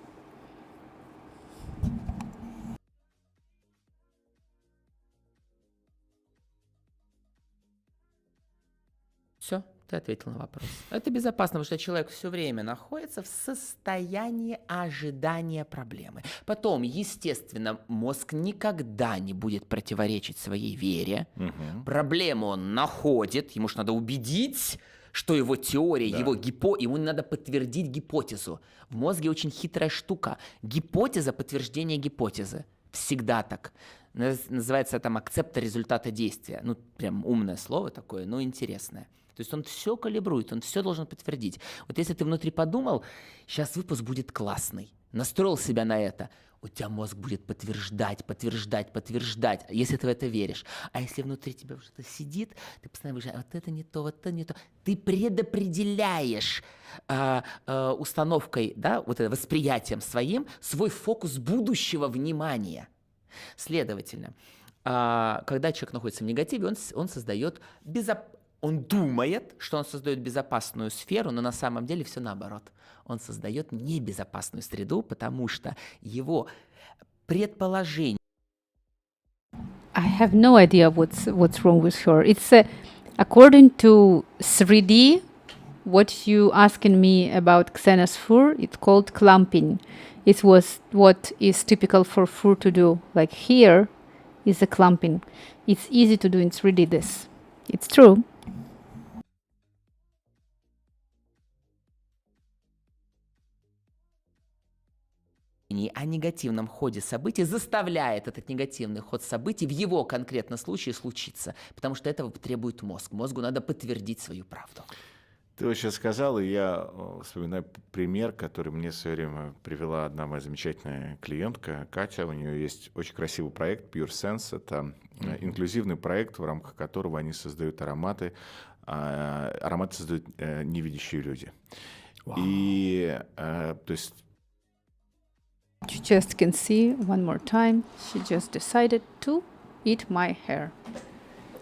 Все, Ты ответил на вопрос. Это безопасно, потому что человек все время находится в состоянии ожидания проблемы. Потом, естественно, мозг никогда не будет противоречить своей вере. Проблему он находит, ему же надо убедить, что его теория, ему надо подтвердить гипотезу. В мозге очень хитрая штука. Гипотеза, подтверждение гипотезы. Всегда так. Называется там акцепта результата действия. Ну, прям умное слово такое, но интересное. То есть он все калибрует, он все должен подтвердить. Вот если ты внутри подумал, сейчас выпуск будет классный, настроил себя на это, у тебя мозг будет подтверждать, если ты в это веришь. А если внутри тебя что-то сидит, ты постоянно говоришь, вот это не то, вот это не то. Ты предопределяешь установкой, да, вот это восприятием своим, свой фокус будущего внимания. Следовательно, когда человек находится в негативе, он создает он думает, что он создает безопасную сферу, но на самом деле все наоборот. Он создает небезопасную среду, потому что его предположение. I have no idea what's wrong with her. It's according to 3D, what you asking me about Xena's fur, it's called clumping. It was what is typical for fur to do. Like here is the clumping. It's easy to do in 3D this. It's true. О негативном ходе событий заставляет этот негативный ход событий в его конкретном случае случиться, потому что этого требует мозг. Мозгу надо подтвердить свою правду. Ты вот сейчас сказал, и я вспоминаю пример, который мне в свое время привела одна моя замечательная клиентка, Катя. У нее есть очень красивый проект Pure Sense. Это инклюзивный проект, в рамках которого они создают ароматы. Ароматы создают невидящие люди. И, то есть... You just can see one more time. She just decided to eat my hair.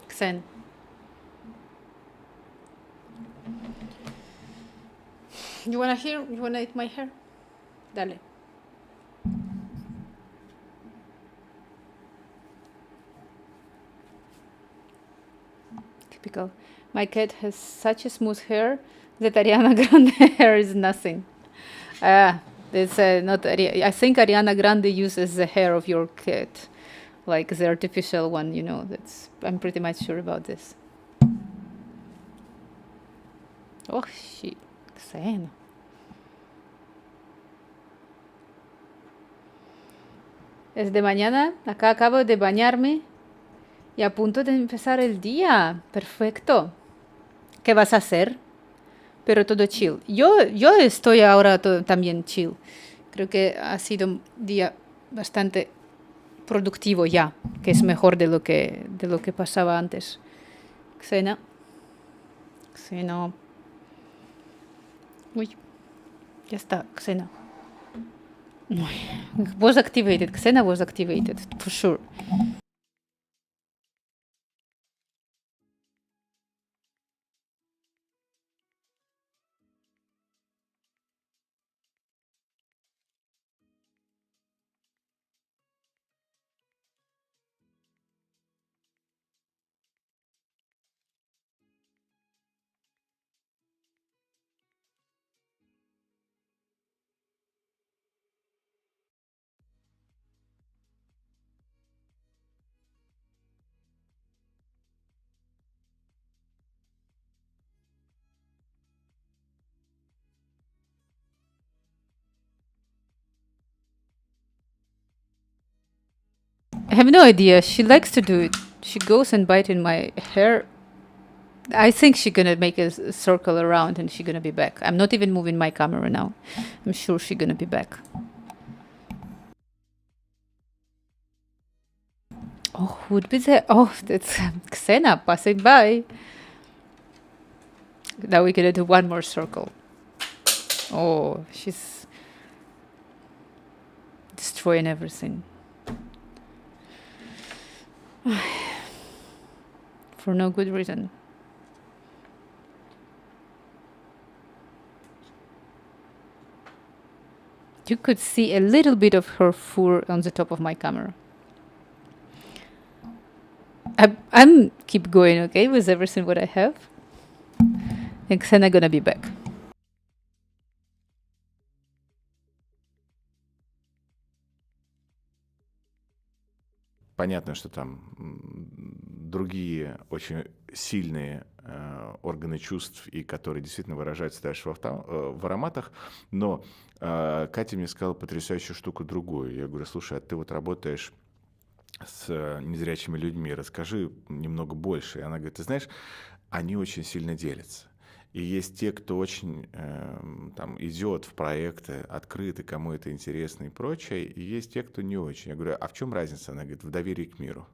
Xen. You wanna hear? You wanna eat my hair? Dale. Typical. My cat has such a smooth hair that Ariana Grande hair is nothing. It's not. I think Ariana Grande uses the hair of your cat, like the artificial one. You know. I'm pretty much sure about this. Oh, shit. Xena. Es de mañana. Acá acabo de bañarme y a punto de empezar el día. Perfecto. ¿Qué vas a hacer? Pero todo chill. Yo estoy ahora también chill. Creo que ha sido un día bastante productivo ya, que es mejor de lo que pasaba antes. Xena. Uy, ya está, Xena. Was activated. Xena was activated, for sure. I have no idea. She likes to do it. She goes and bites in my hair. I think she's gonna make a circle around and she's gonna be back. I'm not even moving my camera now. I'm sure she's gonna be back. Oh, who would be there? Oh, that's Xena passing by. Now we're gonna do one more circle. Oh, she's destroying everything. For no good reason. You could see a little bit of her fur on the top of my camera. I'm keep going, okay, with everything what I have. and Xena gonna be back. Понятно, что там другие очень сильные органы чувств, и которые действительно выражаются дальше в ароматах, но Катя мне сказала потрясающую штуку другую. Я говорю, слушай, а ты вот работаешь с незрячими людьми, расскажи немного больше. И она говорит, ты знаешь, они очень сильно делятся. И есть те, кто очень там идет в проекты, открыты, кому это интересно и прочее, и есть те, кто не очень. Я говорю, а в чем разница? Она говорит, в доверии к миру.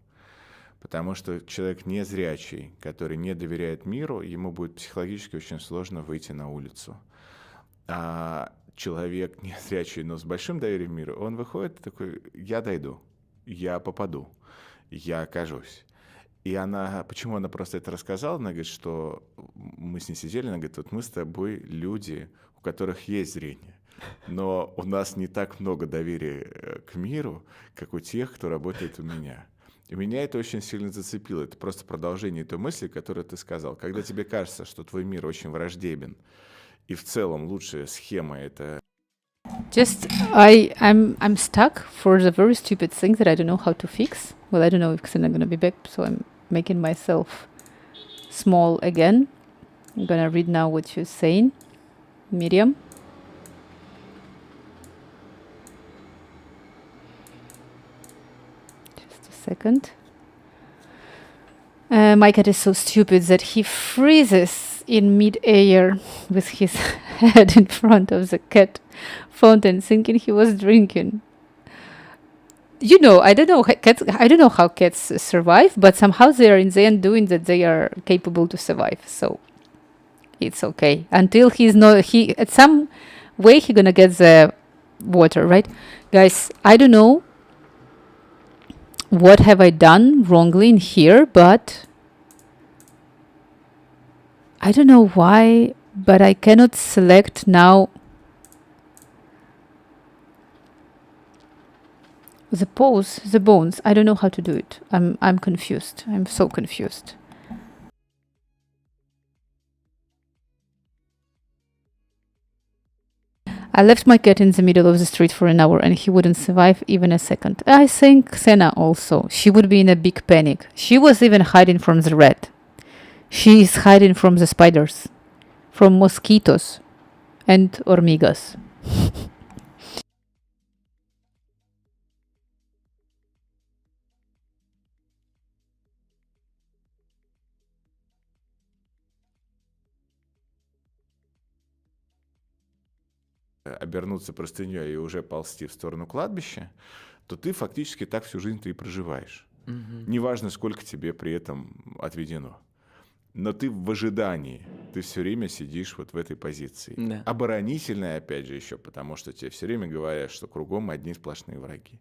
Потому что человек незрячий, который не доверяет миру, ему будет психологически очень сложно выйти на улицу. А человек незрячий, но с большим доверием миру, он выходит такой, я дойду, я попаду, я окажусь. И она, почему она просто это рассказала, она говорит, что мы с ней сидели, она говорит, вот мы с тобой люди, у которых есть зрение, но у нас не так много доверия к миру, как у тех, кто работает у меня. И меня это очень сильно зацепило. Это просто продолжение той мысли, которую ты сказал. Когда тебе кажется, что твой мир очень враждебен, и в целом лучшая схема — это... Just I'm stuck for the very stupid thing that I don't know how to fix. Well, I don't know if Xena gonna be back, so I'm making myself small again. I'm gonna read now what she's saying. Miriam. Just a second. My cat is so stupid that he freezes in mid-air with his head in front of the cat fountain, thinking he was drinking. You know, I don't know how cats survive, but somehow they are in the end doing that. They are capable to survive, so it's okay until at some way he gonna get the water, right, guys? I don't know what have I done wrongly in here, but I don't know why, but I cannot select now the bones. I don't know how to do it. I'm confused. I'm so confused. I left my cat in the middle of the street for an hour and he wouldn't survive even a second. I think Xena also. She would be in a big panic. She was even hiding from the rat. She is hiding from the spiders, from mosquitoes and hormigas. обернуться простыней и уже ползти в сторону кладбища, то ты фактически так всю жизнь ты и проживаешь. Неважно, сколько тебе при этом отведено. Но ты в ожидании, ты все время сидишь вот в этой позиции. Да. Оборонительная, опять же, еще, потому что тебе все время говорят, что кругом одни сплошные враги.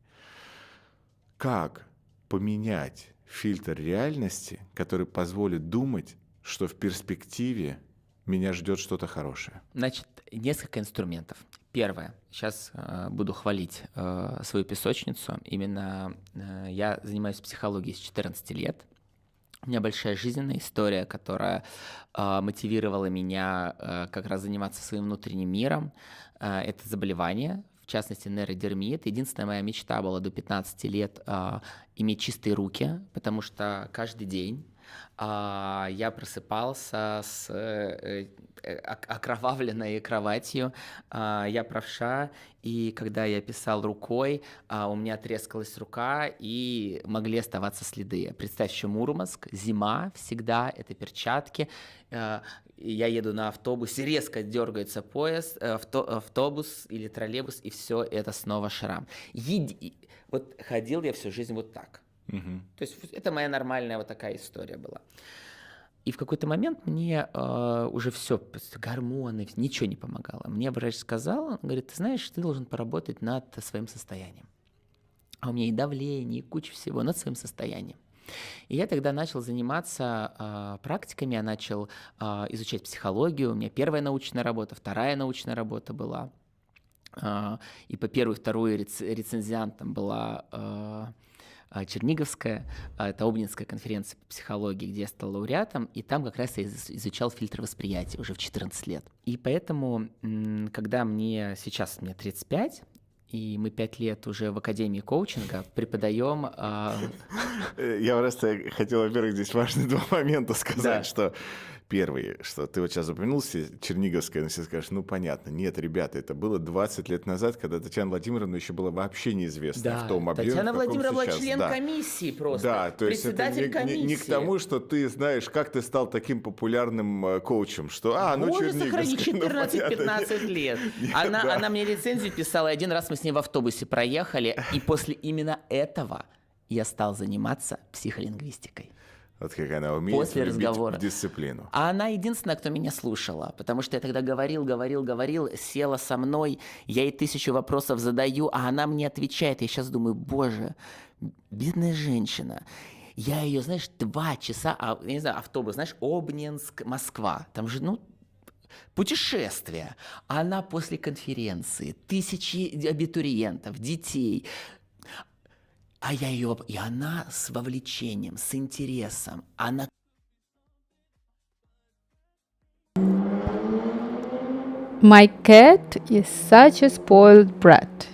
Как поменять фильтр реальности, который позволит думать, что в перспективе меня ждет что-то хорошее? Значит, несколько инструментов. Первое. Сейчас буду хвалить свою песочницу. Именно я занимаюсь психологией с 14 лет. У меня большая жизненная история, которая мотивировала меня как раз заниматься своим внутренним миром. Это заболевание, в частности нейродермия. Это единственная моя мечта была до 15 лет иметь чистые руки, потому что каждый день я просыпался с окровавленной кроватью, я правша, и когда я писал рукой, у меня трескалась рука, и могли оставаться следы. Представь, еще Мурманск, зима всегда, это перчатки, я еду на автобусе, резко дергается поезд, автобус или троллейбус, и все это снова шрам. Вот ходил я всю жизнь вот так. То есть это моя нормальная вот такая история была. И в какой-то момент мне уже все, гормоны, ничего не помогало. Мне врач сказал, он говорит, ты знаешь, ты должен поработать над своим состоянием. А у меня и давление, и куча всего над своим состоянием. И я тогда начал заниматься практиками, я начал изучать психологию. У меня первая научная работа, вторая научная работа была. И по первой, второй рецензиантом была Черниговская, это Обнинская конференция по психологии, где я стал лауреатом, и там как раз я изучал фильтр восприятия уже в 14 лет. И поэтому, когда мне 35, и мы 5 лет уже в Академии коучинга преподаем... Я просто хотел, во-первых, здесь важные два момента сказать, Да. что первый, что ты вот сейчас упомянулся, Черниговская, но все скажешь, ну понятно, нет, ребята, это было 20 лет назад, когда Татьяна Владимировна еще была вообще неизвестна в том объеме, Татьяна в каком Владимировна была сейчас. член Да. комиссии просто, Да, то есть это председатель не комиссии. к тому, что ты знаешь, как ты стал таким популярным коучем, что, Боже, сохрани, Черниговская, 14-15 лет. Она мне рецензию писала, и один раз мы с ней в автобусе проехали, и после именно этого я стал заниматься психолингвистикой. Вот как она умеет После влюбить разговора. в дисциплину. А она единственная, кто меня слушала, потому что я тогда говорил, села со мной, я ей 1000 вопросов задаю, а она мне отвечает. Я сейчас думаю, боже, бедная женщина. Я ее, знаешь, 2 часа, я не знаю, автобус, знаешь, Обнинск, Москва, там же, путешествие. Она после конференции, 1000 абитуриентов, детей. И она с вовлечением, с интересом, она... My cat is such a spoiled brat.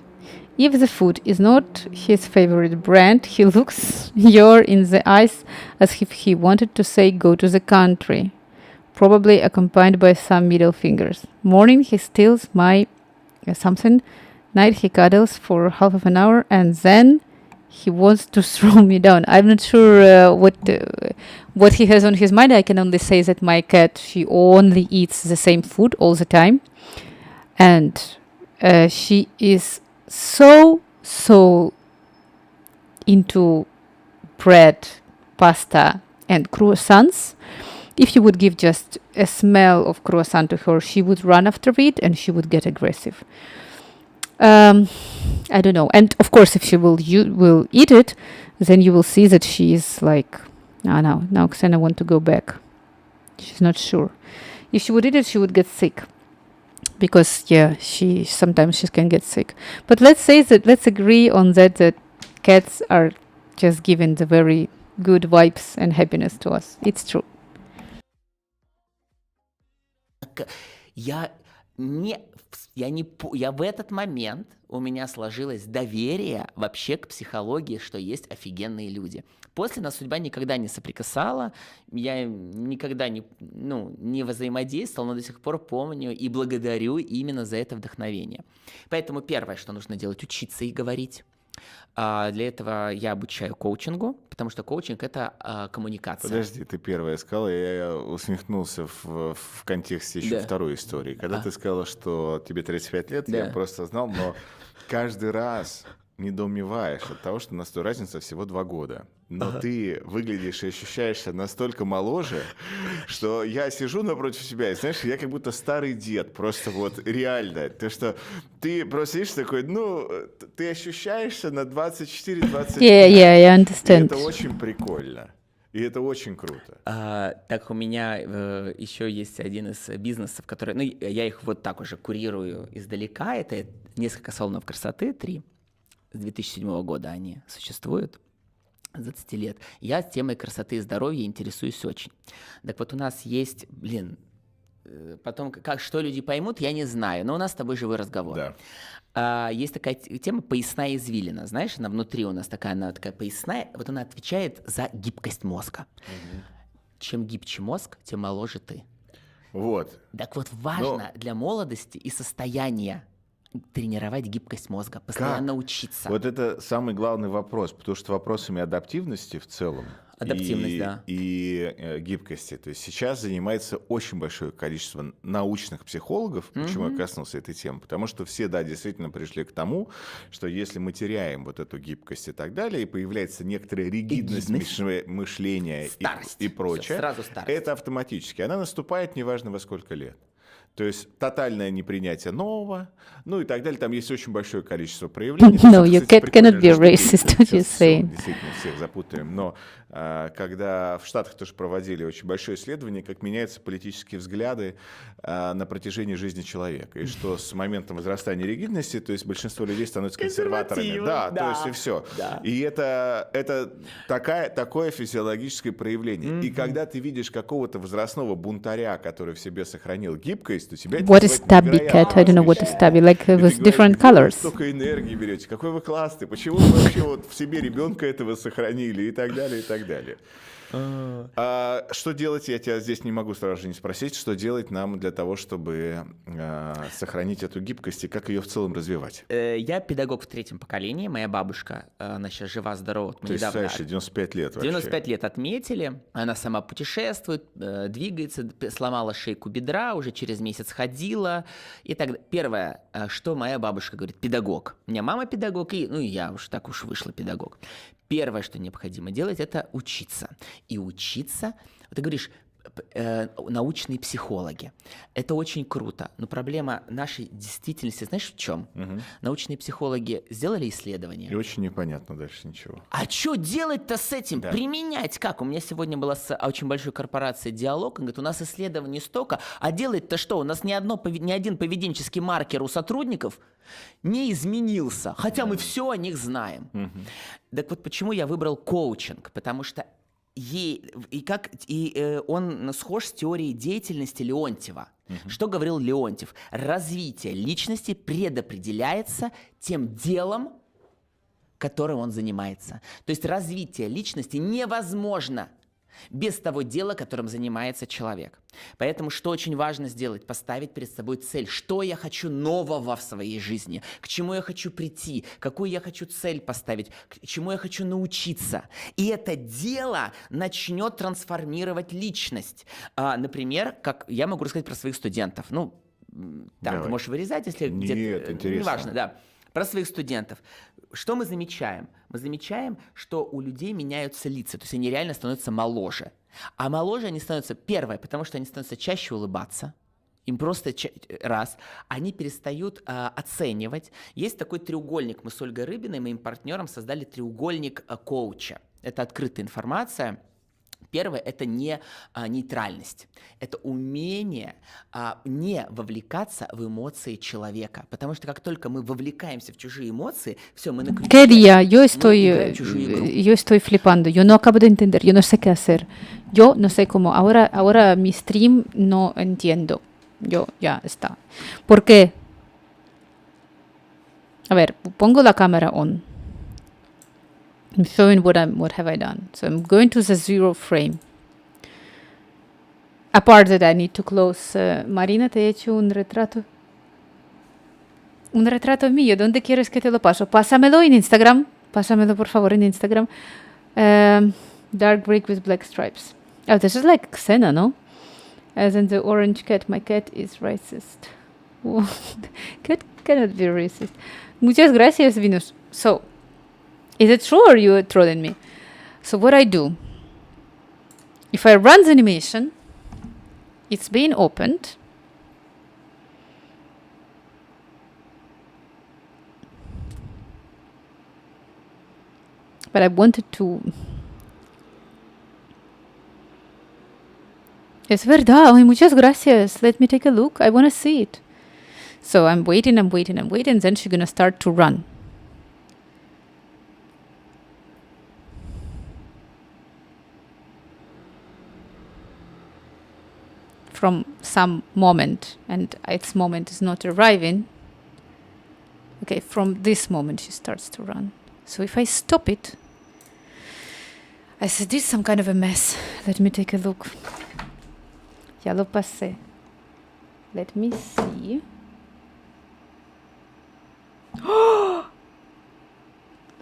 If the food is not his favorite brand, he looks you in the eyes as if he wanted to say go to the country, probably accompanied by some middle fingers. Morning he steals my something, night he cuddles for half of an hour, and then he wants to throw me down. I'm not sure what he has on his mind. I can only say that my cat, she only eats the same food all the time, and she is so into bread, pasta, and croissants. If you would give just a smell of croissant to her, she would run after it and she would get aggressive. I don't know. And of course, if she will eat it, then you will see that she is like, oh no, now Xena want to go back. She's not sure. If she would eat it, she would get sick. Because she sometimes can get sick. But let's agree on that cats are just giving the very good vibes and happiness to us. It's true. Я в этот момент у меня сложилось доверие вообще к психологии, что есть офигенные люди. После нас судьба никогда не соприкасала, я никогда не взаимодействовал, но до сих пор помню и благодарю именно за это вдохновение. Поэтому первое, что нужно делать, учиться и говорить. Для этого я обучаю коучингу, потому что коучинг — это коммуникация. Подожди, ты первая сказала, я усмехнулся в контексте еще второй истории. Когда ты сказала, что тебе 35 лет, я просто знал, но каждый раз недоумеваешь от того, что у нас разница всего 2 года. Но ты выглядишь и ощущаешься настолько моложе, что я сижу напротив себя, и знаешь, я как будто старый дед, просто вот реально. То, что ты просто сидишь такой, ты ощущаешься на 24-25. Yeah, I understand. И это очень прикольно. И это очень круто. Так у меня еще есть один из бизнесов, который, я их вот так уже курирую издалека. Это несколько салонов красоты, 3. С 2007 года они существуют. 20 лет. Я темой красоты и здоровья интересуюсь очень. Так вот у нас есть, потом что люди поймут, я не знаю, но у нас с тобой живой разговор. Да. Есть такая тема поясная извилина, знаешь, она внутри у нас она такая поясная, вот она отвечает за гибкость мозга. Угу. Чем гибче мозг, тем моложе ты. Вот. Так вот важно для молодости и состояния тренировать гибкость мозга, постоянно учиться. Вот это самый главный вопрос, потому что вопросами адаптивности в целом и гибкости. То есть сейчас занимается очень большое количество научных психологов. Почему я коснулся этой темы? Потому что все, действительно пришли к тому, что если мы теряем вот эту гибкость и так далее, и появляется некоторая ригидность мышления и прочее, сразу старость. это автоматически. Она наступает неважно во сколько лет. То есть тотальное непринятие нового, ну и так далее. Там есть очень большое количество проявлений. То есть No, это, your кстати, cat cannot be прикольная штука. racist, what you're Сейчас всё, saying. действительно всех запутаем. Но когда в Штатах тоже проводили очень большое исследование, как меняются политические взгляды на протяжении жизни человека. И что с моментом возрастания ригидности, то есть большинство людей становятся консерваторами. Да, то есть и все. Да. И это такое физиологическое проявление. И когда ты видишь какого-то возрастного бунтаря, который в себе сохранил гибкость, то тебя это What is вызывает stabby cat? невероятное I don't know what is восхищение. stabby, like И ты with говоришь, different где вы colors. столько энергии берете, какой вы классный, почему вы вообще вот в себе ребенка этого сохранили и так далее, и так далее. Что делать, я тебя здесь не могу сразу же не спросить, что делать нам для того, чтобы сохранить эту гибкость и как ее в целом развивать? Я педагог в 3-м поколении, моя бабушка, она сейчас жива-здорова. Вот мы То есть, недавно Саша, 95 лет вообще. 95 лет отметили, она сама путешествует, двигается, сломала шейку бедра, уже через месяц ходила и так далее. Первое, что моя бабушка говорит, педагог. У меня мама педагог, и я уж так уж вышла педагог. Первое, что необходимо делать, это учиться. И учиться, ты говоришь, научные психологи. Это очень круто. Но проблема нашей действительности, знаешь, в чем? Научные психологи сделали исследование. И очень непонятно дальше ничего. А что делать-то с этим? Да. Применять как? У меня сегодня была с очень большой корпорацией диалог. Он говорит, у нас исследований столько, а делать-то что? У нас ни один поведенческий маркер у сотрудников не изменился, хотя мы все о них знаем. Так вот, почему я выбрал коучинг? Потому что он схож с теорией деятельности Леонтьева. Что говорил Леонтьев? Развитие личности предопределяется тем делом, которым он занимается. То есть развитие личности невозможно без того дела, которым занимается человек. Поэтому что очень важно сделать? Поставить перед собой цель. Что я хочу нового в своей жизни? К чему я хочу прийти? Какую я хочу цель поставить? К чему я хочу научиться? И это дело начнет трансформировать личность. Например, как я могу рассказать про своих студентов. Там Давай. ты можешь вырезать, если Нет, где-то... интересно. Неважно, да. Про своих студентов. Что мы замечаем? Мы замечаем, что у людей меняются лица, то есть они реально становятся моложе. А моложе они становятся, первое, потому что они становятся чаще улыбаться, им просто они перестают оценивать. Есть такой треугольник, мы с Ольгой Рыбиной, моим партнером, создали треугольник коуча. Это открытая информация. Первое – это не нейтральность, это умение не вовлекаться в эмоции человека, потому что как только мы вовлекаемся в чужие эмоции, все, мы на крючке, ¿Qué día? Yo мы estoy, играем в чужую игру. yo estoy flipando. Yo no acabo de entender. Yo no sé qué hacer. Yo no sé cómo. Ahora mi stream no entiendo. Yo ya está. ¿Por qué? A ver, pongo la cámara on. I'm showing what have I done. So I'm going to the 0 frame. Apart that I need to close. Marina, te he hecho un retrato. Un retrato mío. ¿Dónde quieres que te lo paso? Pásamelo en Instagram. Pásamelo, por favor, en Instagram. Dark brick with black stripes. Oh, this is like Xena, no? As in the orange cat. My cat is racist. Cat cannot be racist. Muchas gracias, Venus. So, is it true or you trolling me? So what I do, if I run the animation, it's being opened. But I wanted to... Es verdad. Ay, muchas gracias. Let me take a look. I want to see it. So I'm waiting. Then she's going to start to run. From some moment, and its moment is not arriving. Okay, from this moment she starts to run. So if I stop it, I said, this is some kind of a mess. Let me take a look. Ya lo pasé. Let me see. ¡Oh!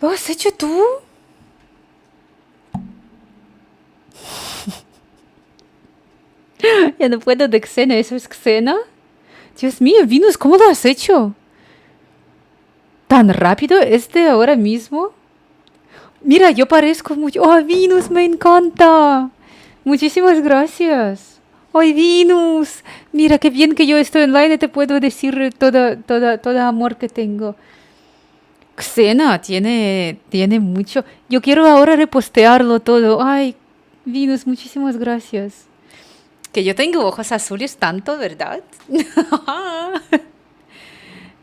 ¿Lo has hecho tú? Ya no puedo de Xena. ¿Eso es Xena? Dios mío, Venus, ¿cómo lo has hecho? ¿Tan rápido ahora mismo? Mira, yo parezco mucho... ¡Oh, Venus, me encanta! Muchísimas gracias. ¡Ay, Venus! Mira qué bien que yo estoy online y te puedo decir todo amor que tengo. Xena tiene mucho. Yo quiero ahora repostearlo todo. Ay, Venus, muchísimas gracias. Que yo tengo ojos azules tanto, ¿verdad?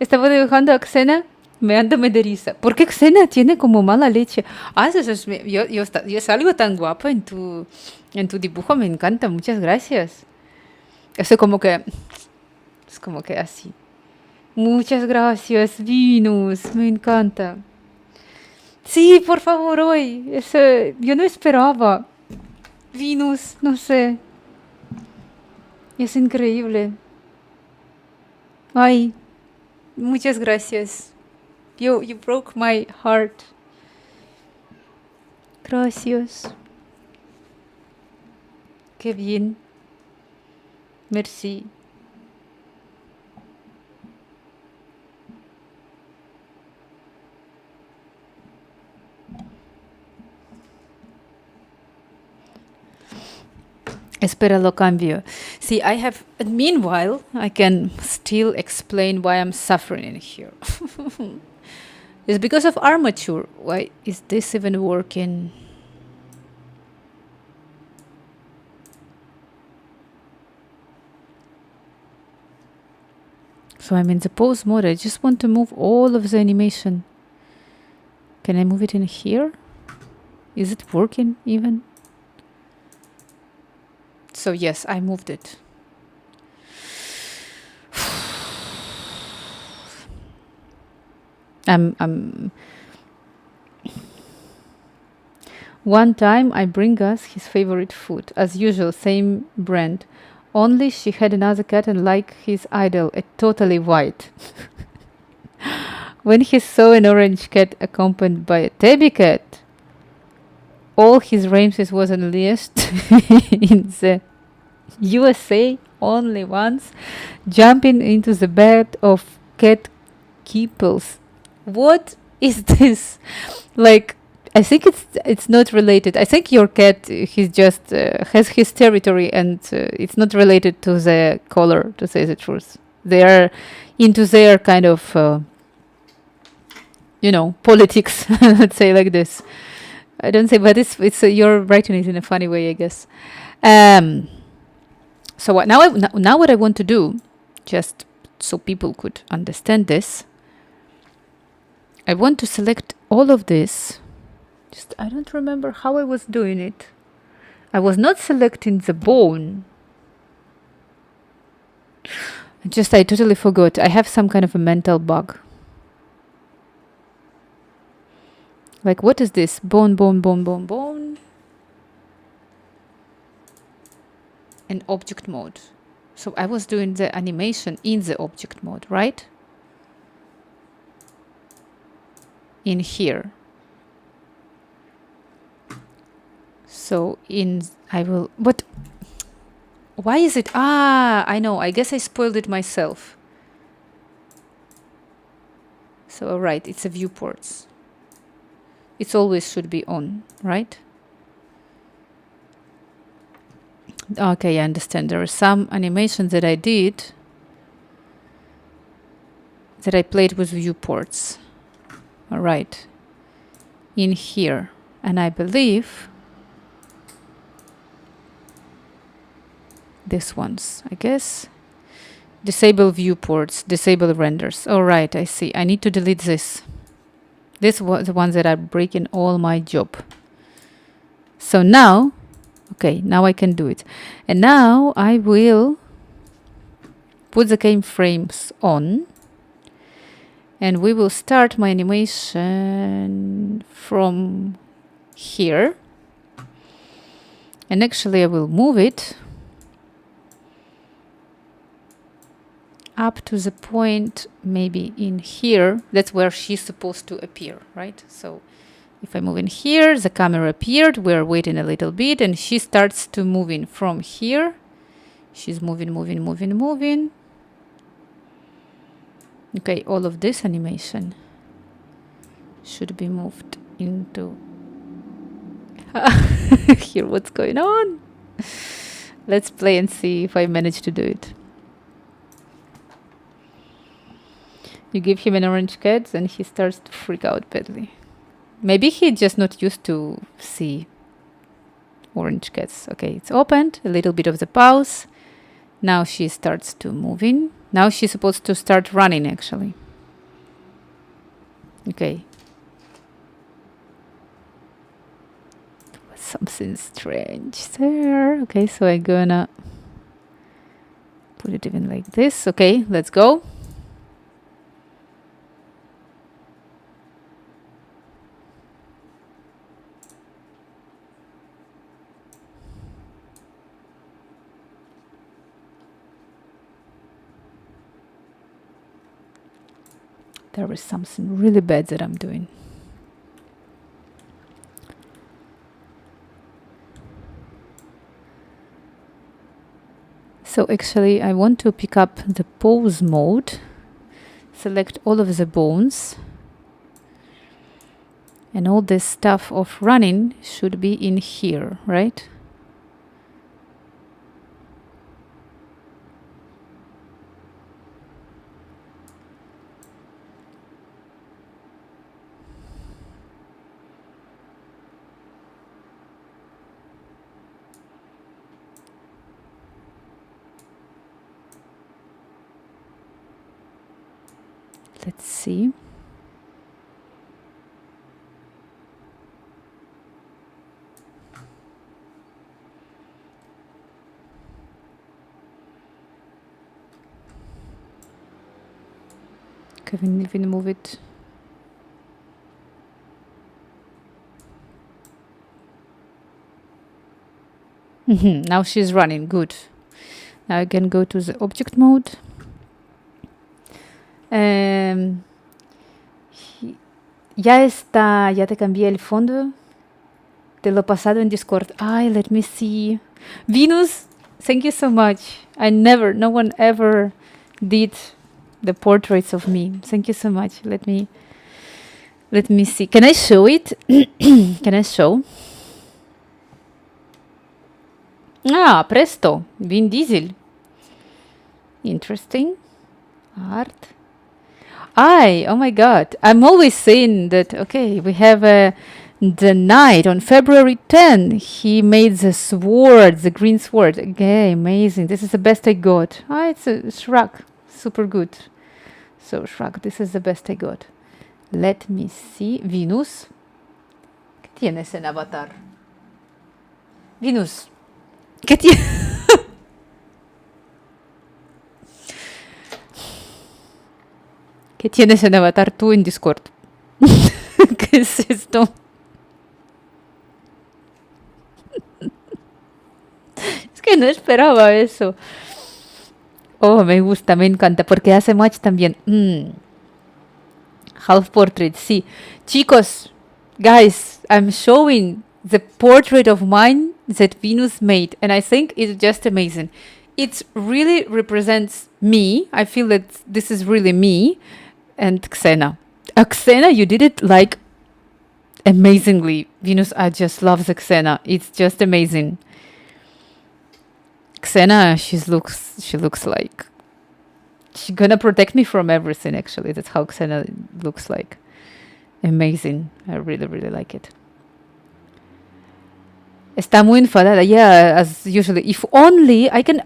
Estaba dibujando a Xena meándome de risa. Porque Xena tiene como mala leche. Ah, yo salgo tan guapa en tu dibujo, me encanta, muchas gracias. Eso como que, es como que así. Muchas gracias, Venus, me encanta. Sí, por favor, hoy. Yo no esperaba. Venus, no sé. Es increíble. Ay, muchas gracias. You broke my heart. Gracias. Qué bien. Merci. Espera, lo cambio. See, meanwhile, I can still explain why I'm suffering in here. It's because of armature. Why is this even working? So I'm in the pose mode. I just want to move all of the animation. Can I move it in here? Is it working even? So yes, I moved it. One time I bring us his favorite food, as usual, same brand. Only she had another cat and like his idol, a totally white. When he saw an orange cat accompanied by a tabby cat, all his races was unleashed in the USA only once, jumping into the bed of cat keepers. What is this? Like, I think it's not related. I think your cat, he's just has his territory, and it's not related to the color. To say the truth, they are into their kind of, politics. Let's say like this. I don't say, but it's you're writing it in a funny way, I guess. So now what I want to do, just so people could understand this, I want to select all of this. I don't remember how I was doing it. I was not selecting the bone. I totally forgot. I have some kind of a mental bug. Like, what is this? Bone. And object mode. So I was doing the animation in the object mode, right? In here. So but why is it? I know, I guess I spoiled it myself. So, all right, it's a viewports. It always should be on, right? Okay, I understand. There are some animations that I did that I played with viewports. All right. In here. And I believe this ones, I guess. Disable viewports, disable renders. All right, I see. I need to delete this. This was the ones that are breaking all my job. So now, okay, now I can do it. And now I will put the keyframes on. And we will start my animation from here. And actually I will move it up to the point maybe in here. That's where she's supposed to appear, right? So if I move in here, the camera appeared. We're waiting a little bit and she starts to moving from here. She's moving. Okay, all of this animation should be moved into here. What's going on? Let's play and see if I manage to do it. You give him an orange cat and he starts to freak out badly. Maybe he's just not used to see orange cats. Okay, it's opened. A little bit of the pause. Now she starts to moving. Now she's supposed to start running, actually. Okay. Something strange there. Okay, so I'm gonna put it even like this. Okay, let's go. There is something really bad that I'm doing. So actually I want to pick up the pose mode, select all of the bones, and all this stuff of running should be in here, right? Let's see. Can we even move it? Now she's running. Good. Now I can go to the object mode. Ya te cambié el fondo. Te lo pasado en Discord. Ay, let me see. Venus, thank you so much. No one ever did the portraits of me. Thank you so much. Let me see. Can I show it? Can I show? Ah, presto. Vin Diesel. Interesting. Art. Oh my god. I'm always saying that, okay, we have the knight on February 10. He made the sword, the green sword. Okay, amazing. This is the best I got. It's a Shrek. Super good. So, Shrek, this is the best I got. Let me see. Venus. ¿Qué tienes en avatar? Venus. ¿Qué tienes? ¿Qué tienes en avatar tú en Discord? ¿Qué es esto? Es que no esperaba eso. Oh, me gusta, me encanta, porque hace match también. Half portrait, sí. Chicos, guys, I'm showing the portrait of mine that Venus made, and I think it's just amazing. It really represents me. I feel that this is really me. And Xena. Xena, you did it like amazingly. Venus, I just love the Xena. It's just amazing. Xena, she looks like she's gonna protect me from everything, actually. That's how Xena looks like. Amazing. I really, really like it. Está muy enfadada. Yeah, as usually. If only I can,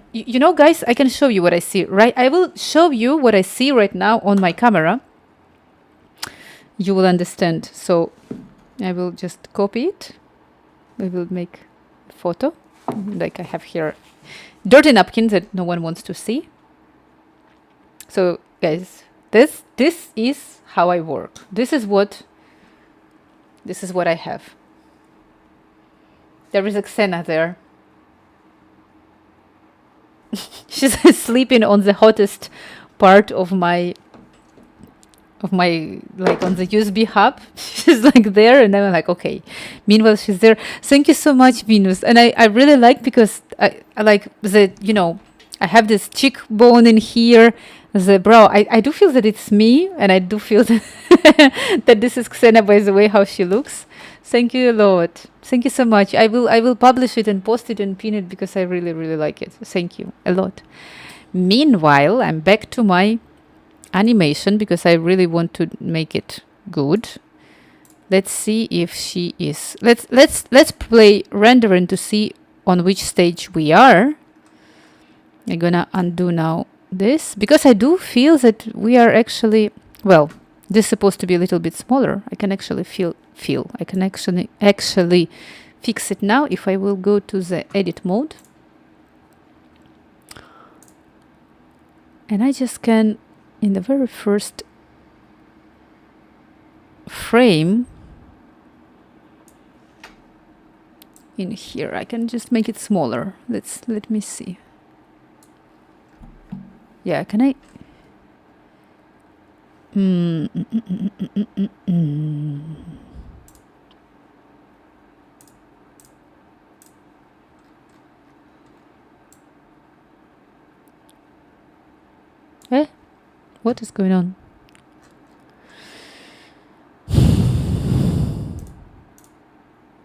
guys, I can show you what I see, right? I will show you what I see right now on my camera. You will understand. So I will just copy it. I will make a photo. Like I have here dirty napkins that no one wants to see. So guys, this is how I work. This is what I have. There is a Xena there. She's sleeping on the hottest part of my like on the USB hub. She's like there, and I'm like, okay. Meanwhile, she's there. Thank you so much, Venus. And I really like, because I like the, I have this cheekbone in here, the brow. I do feel that it's me, and I do feel that, that this is Xena, by the way, how she looks. Thank you a lot. Thank you so much. I will publish it and post it and pin it because I really, really like it. Thank you a lot. Meanwhile, I'm back to my animation because I really want to make it good. Let's see if she is. Let's play rendering to see on which stage we are. I'm gonna undo now this because I do feel that we are actually, well, this is supposed to be a little bit smaller. I can actually feel. I can actually fix it now if I will go to the edit mode. And I just can, in the very first frame in here, I can just make it smaller. Let me see. Yeah, can I? Eh? What is going on?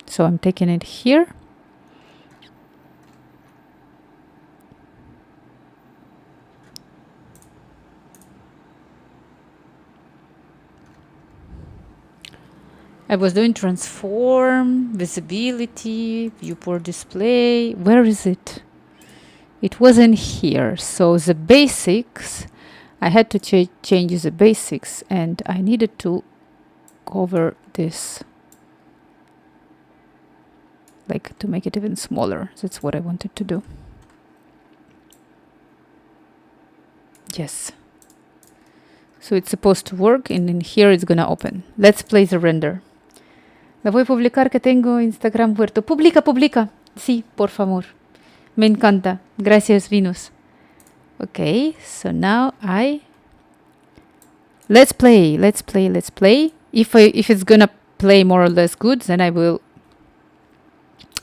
So I'm taking it here. I was doing transform, visibility, viewport display. Where is it? It wasn't here. So the basics, I had to change the basics and I needed to cover this. Like to make it even smaller. That's what I wanted to do. Yes. So it's supposed to work and in here it's gonna open. Let's play the render. La voy a publicar que tengo Instagram muerto. Publica. Sí, por favor. Me encanta. Gracias, Venus. Okay, so now let's play. If it's gonna play more or less good, then I will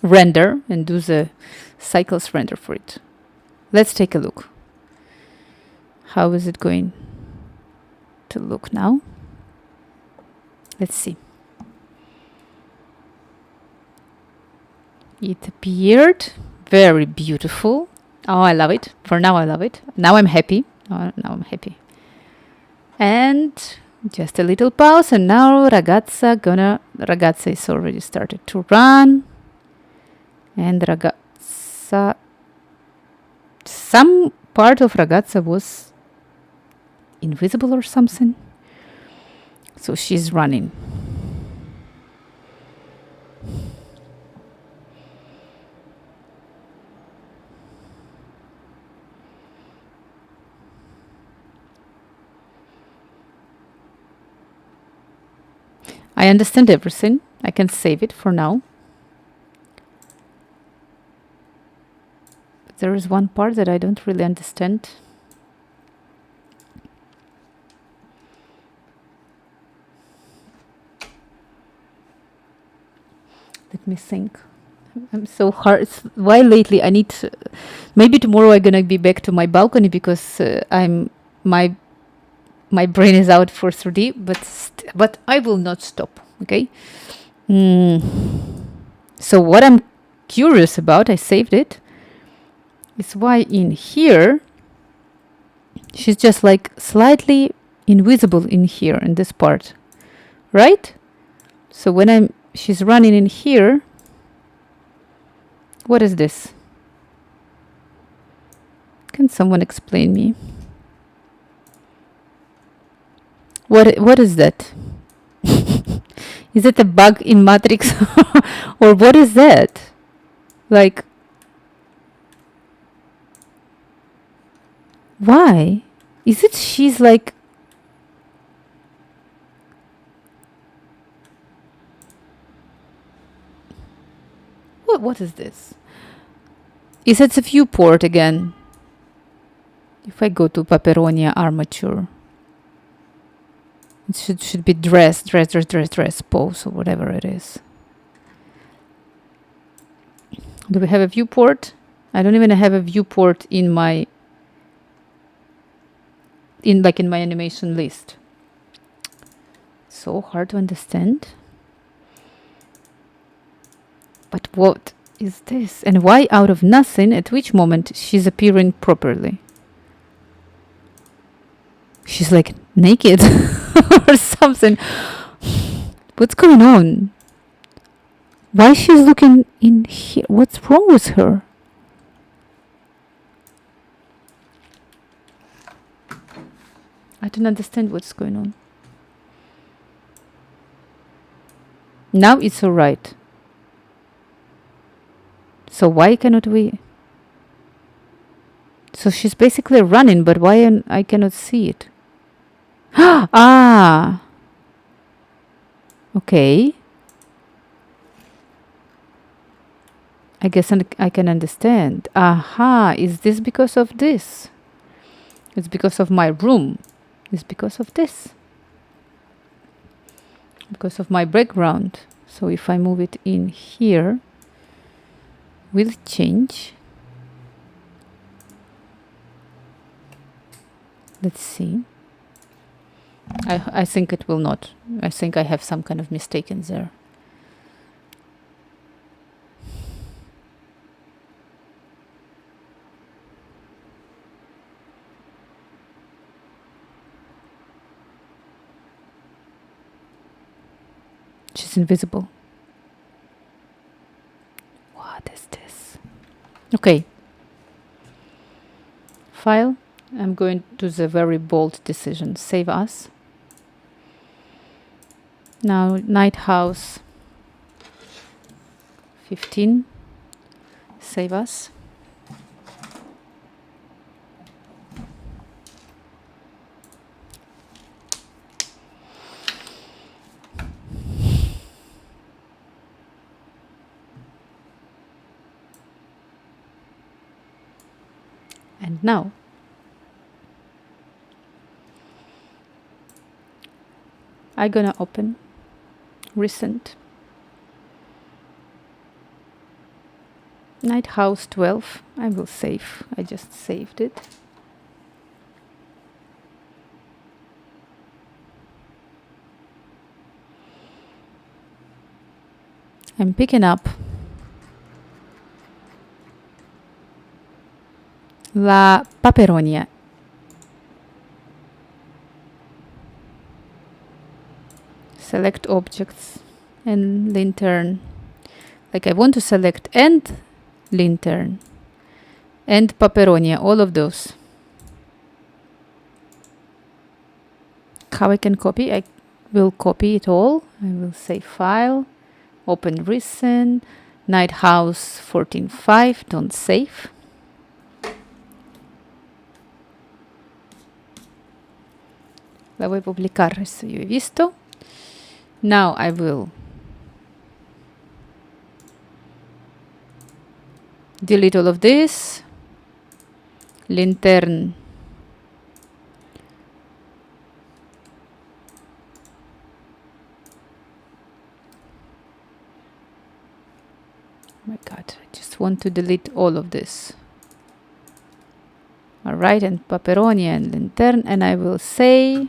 render and do the cycles render for it. Let's take a look. How is it going to look now? Let's see. It appeared very beautiful. Oh, I love it. For now, I love it. Now I'm happy. And just a little pause. And now Ragazza is already started to run. And Ragazza, some part of Ragazza was invisible or something. So she's running. I understand everything. I can save it for now. But there is one part that I don't really understand. Let me think. I'm so hard. Why lately I need maybe tomorrow I'm gonna be back to my balcony because my brain is out for 3D, but I will not stop. Okay. So what I'm curious about, I saved it, is why in here she's just like slightly invisible in here in this part, right? So when she's running in here. What is this? Can someone explain me? What is that? Is it a bug in Matrix? Or what is that? Like, why? Is it she's like... What is this? Is it a viewport again? If I go to Paperonia Armature, it should be dress, pose, or whatever it is. Do we have a viewport? I don't even have a viewport in my animation list. So hard to understand. What is this? And why out of nothing, at which moment she's appearing properly? She's like naked or something. What's going on? Why she's looking in here? What's wrong with her? I don't understand what's going on. Now it's alright. So why cannot we? So she's basically running, but why I cannot see it? Ah! Okay. I guess I can understand. Aha! Is this because of this? It's because of my room. It's because of this. Because of my background. So if I move it in here, will it change? Let's see. I think it will not. I think I have some kind of mistake in there. She's invisible. What is this? Okay. File. I'm going to the very bold decision. Save us. Now, Night House 15. Save us. And now, I'm gonna open recent Night House 12. I will save. I just saved it. I'm picking up La Paperonia. Select objects and lantern. Like I want to select and lantern and Paperonia, all of those. How I can copy? I will copy it all. I will say file, open recent, Night House 14.5, don't save. La voy a publicar, eso yo he visto. Now I will delete all of this. Lantern. Oh my God, I just want to delete all of this. All right, and Paperonia and Lantern, and I will say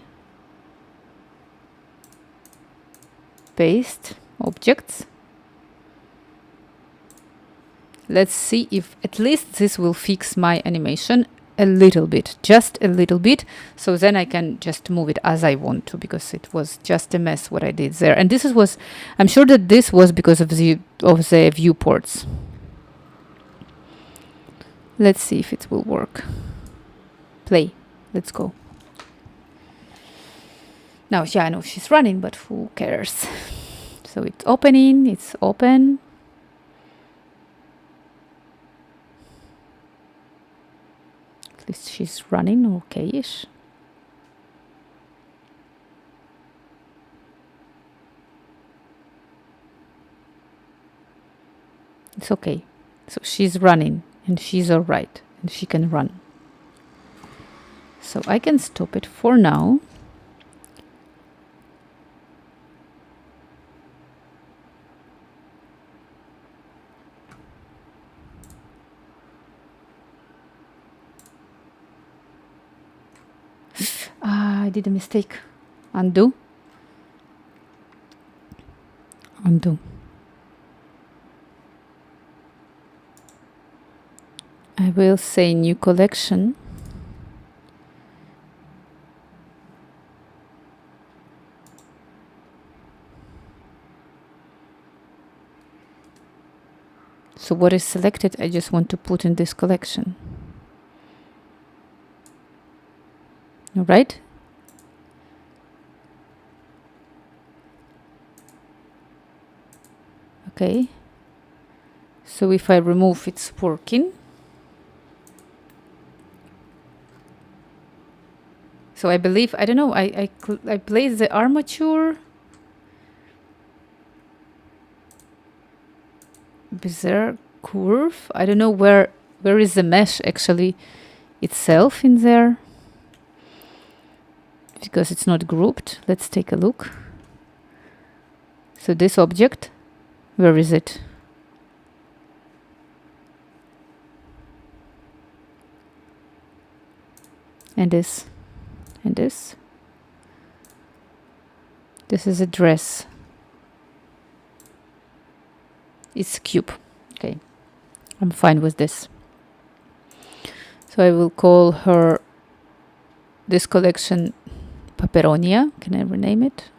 paste objects. Let's see if at least this will fix my animation a little bit, just a little bit. So then I can just move it as I want to, because it was just a mess what I did there. And this was, I'm sure that this was because of the viewports. Let's see if it will work. Play. Let's go. Now, yeah, I know she's running, but who cares? So it's opening, it's open. At least she's running okay-ish. It's okay. So she's running and she's all right and she can run. So I can stop it for now. I did a mistake. Undo. Undo. I will say new collection. So what is selected, I just want to put in this collection. All right? Okay. So if I remove, it's working. So I believe, I don't know, I place the armature. Bizarre curve. I don't know where is the mesh actually itself in there, because it's not grouped. Let's take a look. So this object, where is it? And this, and this. This is a dress. It's cube. Okay, I'm fine with this. So I will call her this collection Paperonia. Can I rename it?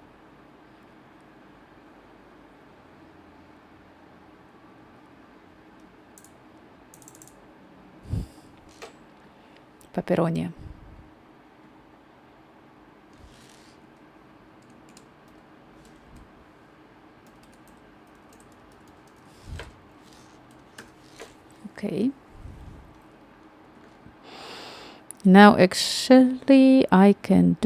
Paperonia. Okay. Now actually I can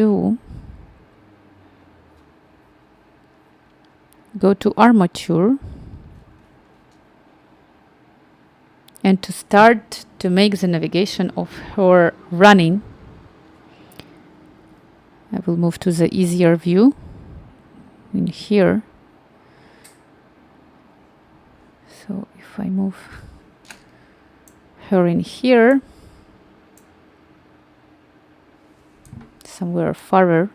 go to armature and to start to make the navigation of her running. I will move to the easier view in here. So if I move her in here, somewhere farther,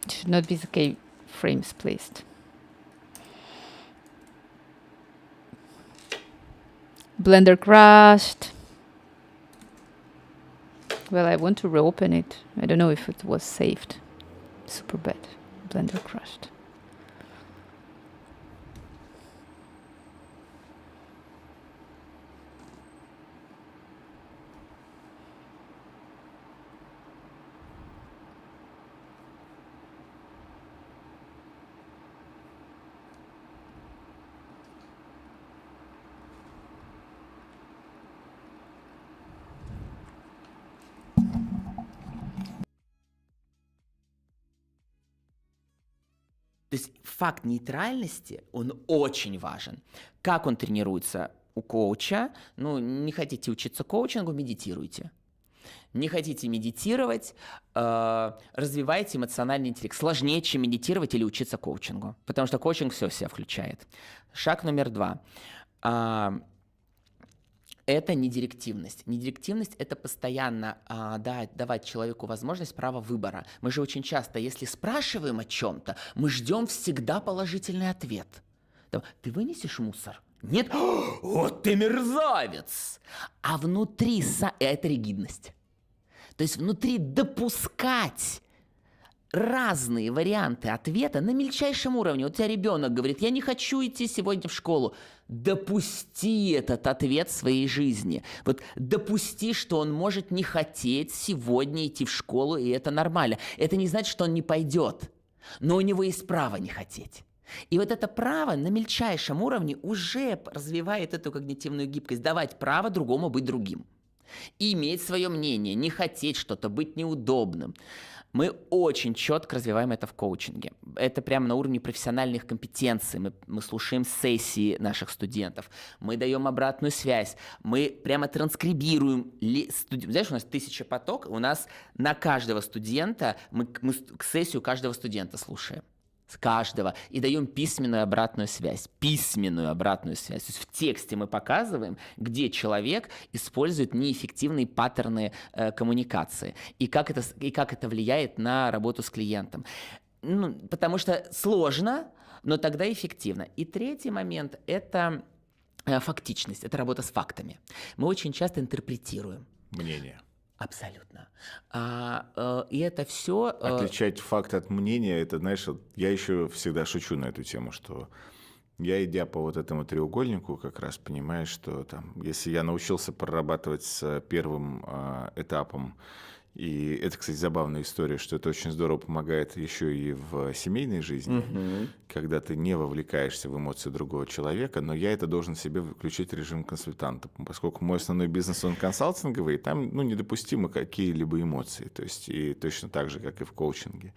it should not be the keyframes placed. Blender crashed. Well, I want to reopen it. I don't know if it was saved. Super bad. Blender crashed. То есть факт нейтральности, он очень важен. Как он тренируется у коуча? Ну, не хотите учиться коучингу, медитируйте. Не хотите медитировать, развивайте эмоциональный интеллект. Сложнее, чем медитировать или учиться коучингу, потому что коучинг все в себя включает. Шаг номер 2. Это недирективность. Недирективность – это постоянно давать человеку возможность права выбора. Мы же очень часто, если спрашиваем о чем-то, мы ждем всегда положительный ответ. Ты вынесешь мусор? Нет? Вот ты мерзавец! А внутри это ригидность. То есть внутри допускать разные варианты ответа на мельчайшем уровне. Вот у тебя ребенок говорит: я не хочу идти сегодня в школу. Допусти этот ответ в своей жизни. Вот допусти, что он может не хотеть сегодня идти в школу, и это нормально. Это не значит, что он не пойдет, но у него есть право не хотеть. И вот это право на мельчайшем уровне уже развивает эту когнитивную гибкость, давать право другому быть другим. И иметь свое мнение, не хотеть что-то, быть неудобным. Мы очень четко развиваем это в коучинге. Это прямо на уровне профессиональных компетенций. Мы слушаем сессии наших студентов, мы даем обратную связь, мы прямо транскрибируем. Знаешь, у нас 1000 поток, у нас на каждого студента, мы сессию каждого студента слушаем. С каждого. И даем письменную обратную связь. Письменную обратную связь. То есть в тексте мы показываем, где человек использует неэффективные паттерны коммуникации. И как это влияет на работу с клиентом. Потому что сложно, но тогда эффективно. И третий момент – это фактичность, это работа с фактами. Мы очень часто интерпретируем. Мнение. Абсолютно. И это все... Отличать факт от мнения, это, знаешь, вот я еще всегда шучу на эту тему, что я, идя по вот этому треугольнику, как раз понимаю, что там, если я научился прорабатывать с первым этапом, и это, кстати, забавная история, что это очень здорово помогает еще и в семейной жизни, когда ты не вовлекаешься в эмоции другого человека, но я это должен себе включить в режим консультанта, поскольку мой основной бизнес, он консалтинговый, и там недопустимы какие-либо эмоции, то есть и точно так же, как и в коучинге.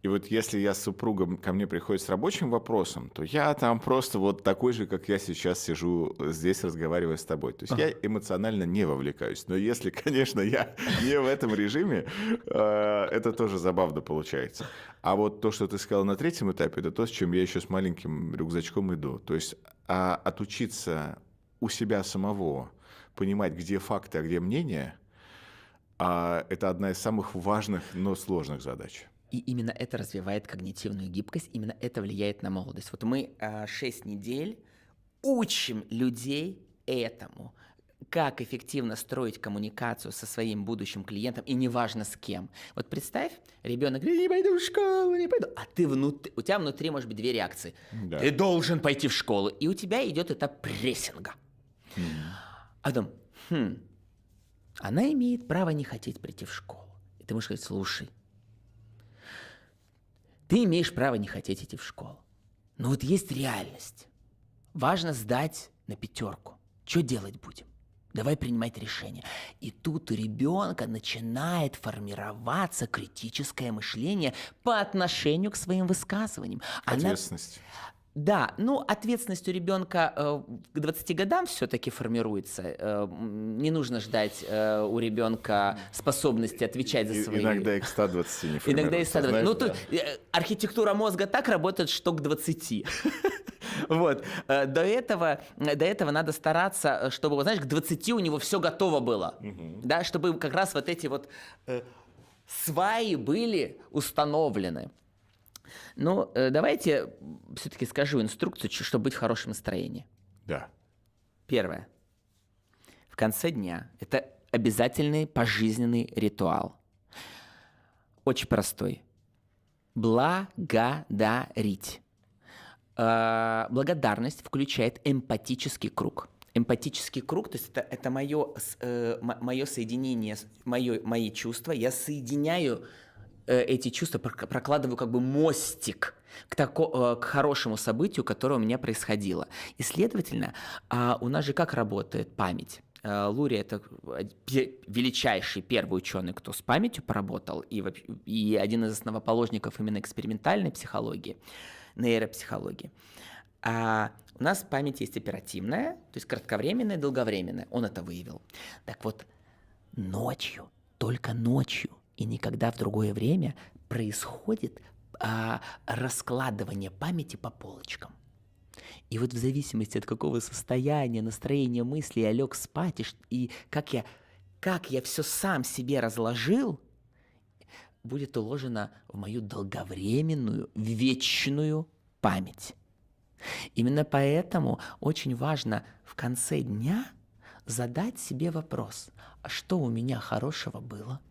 И вот если я с супругом ко мне приходит с рабочим вопросом, то я там просто вот такой же, как я сейчас сижу здесь, разговаривая с тобой. То есть я эмоционально не вовлекаюсь. Но если, конечно, я не в этом режиме, это тоже забавно получается. А вот то, что ты сказал на третьем этапе, это то, с чем я еще с маленьким рюкзачком иду. То есть отучиться у себя самого понимать, где факты, а где мнения, это одна из самых важных, но сложных задач. И именно это развивает когнитивную гибкость, именно это влияет на молодость. Вот мы 6 недель учим людей этому, как эффективно строить коммуникацию со своим будущим клиентом, и неважно с кем. Вот представь, ребенок говорит, не пойду в школу, не пойду. А ты у тебя внутри может быть две реакции. Да. Ты должен пойти в школу. И у тебя идет этап прессинга. А потом, она имеет право не хотеть прийти в школу. И ты можешь сказать, слушай, ты имеешь право не хотеть идти в школу. Но вот есть реальность. Важно сдать на 5. Что делать будем? Давай принимать решение. И тут у ребенка начинает формироваться критическое мышление по отношению к своим высказываниям. Ответственность. Да, ответственность у ребенка к 20 годам все-таки формируется. Не нужно ждать у ребенка способности отвечать за свои... Иногда и к 120 не формируется. Иногда и 120. Знаешь, Архитектура мозга так работает, что к 20. Вот. До этого надо стараться, чтобы, знаешь, к 20 у него все готово было. Да, чтобы как раз вот эти вот сваи были установлены. Ну, давайте все-таки скажу инструкцию, чтобы быть в хорошем настроении. Да. Первое. В конце дня это обязательный пожизненный ритуал. Очень простой. Благодарить. Благодарность включает эмпатический круг. Эмпатический круг, то есть это мое соединение, мои чувства. Я соединяю эти чувства, прокладываю как бы мостик к хорошему событию, которое у меня происходило. И, следовательно, у нас же как работает память? Лури – это величайший первый ученый, кто с памятью поработал, и один из основоположников именно экспериментальной психологии, нейропсихологии. А у нас память есть оперативная, то есть кратковременная, долговременная. Он это выявил. Так вот, ночью, только ночью, и никогда в другое время происходит раскладывание памяти по полочкам. И вот в зависимости от какого состояния, настроения, мысли я лег спать, и как я все сам себе разложил, будет уложено в мою долговременную, вечную память. Именно поэтому очень важно в конце дня задать себе вопрос, а что у меня хорошего было?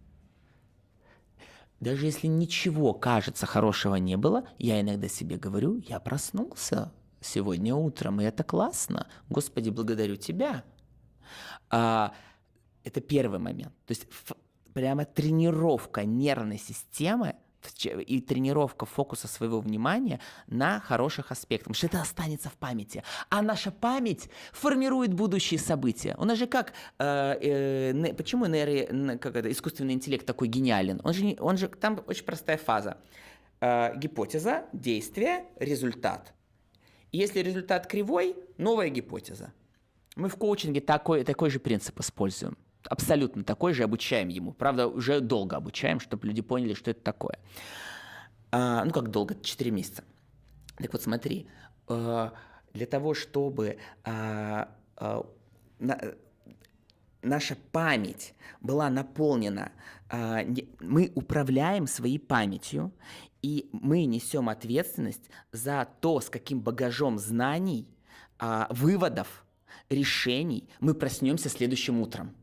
Даже если ничего, кажется, хорошего не было, я иногда себе говорю, я проснулся сегодня утром, и это классно. Господи, благодарю Тебя. Это первый момент. То есть прямо тренировка нервной системы и тренировка фокуса своего внимания на хороших аспектах, потому что это останется в памяти. А наша память формирует будущие события. У нас же почему искусственный интеллект такой гениален? Он же там очень простая фаза. Гипотеза, действие, результат. И если результат кривой, новая гипотеза. Мы в коучинге такой же принцип используем. Абсолютно такой же, обучаем ему. Правда, уже долго обучаем, чтобы люди поняли, что это такое. Как долго? 4 месяца. Так вот, смотри. Для того, чтобы наша память была наполнена, мы управляем своей памятью, и мы несем ответственность за то, с каким багажом знаний, выводов решений мы проснемся следующим утром.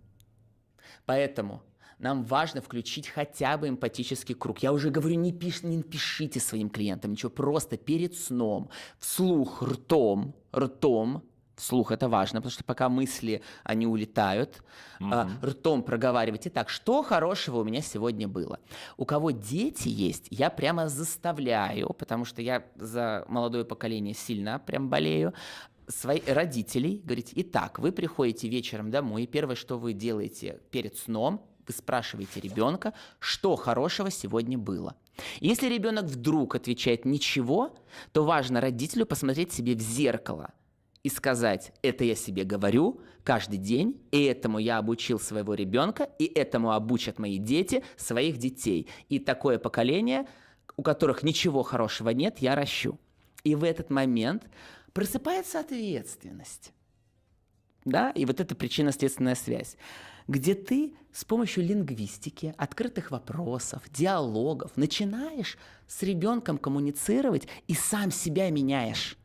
Поэтому нам важно включить хотя бы эмпатический круг. Я уже говорю, не пишите своим клиентам ничего, просто перед сном, вслух, ртом, вслух это важно, потому что пока мысли, они улетают, ртом проговаривайте так, что хорошего у меня сегодня было. У кого дети есть, я прямо заставляю, потому что я за молодое поколение сильно прям болею, своих родителей говорить: итак, вы приходите вечером домой, и первое, что вы делаете перед сном, вы спрашиваете ребенка, что хорошего сегодня было. И если ребенок вдруг отвечает ничего, то важно родителю посмотреть себе в зеркало и сказать: это я себе говорю каждый день, и этому я обучил своего ребенка, и этому обучат мои дети своих детей. И такое поколение, у которых ничего хорошего нет, я ращу. И в этот момент просыпается ответственность. Да? И вот это причинно-следственная связь, где ты с помощью лингвистики, открытых вопросов, диалогов начинаешь с ребенком коммуницировать и сам себя меняешь.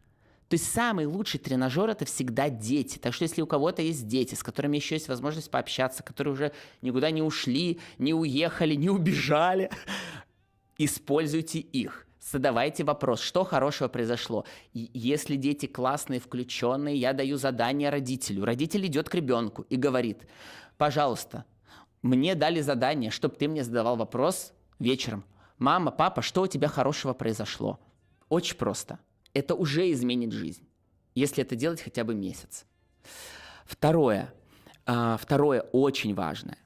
То есть самый лучший тренажер – это всегда дети. Так что если у кого-то есть дети, с которыми еще есть возможность пообщаться, которые уже никуда не ушли, не уехали, не убежали, используйте их. Задавайте вопрос, что хорошего произошло. И если дети классные, включенные, я даю задание родителю. Родитель идет к ребенку и говорит: пожалуйста, мне дали задание, чтобы ты мне задавал вопрос вечером. Мама, папа, что у тебя хорошего произошло? Очень просто. Это уже изменит жизнь, если это делать хотя бы месяц. Второе очень важное.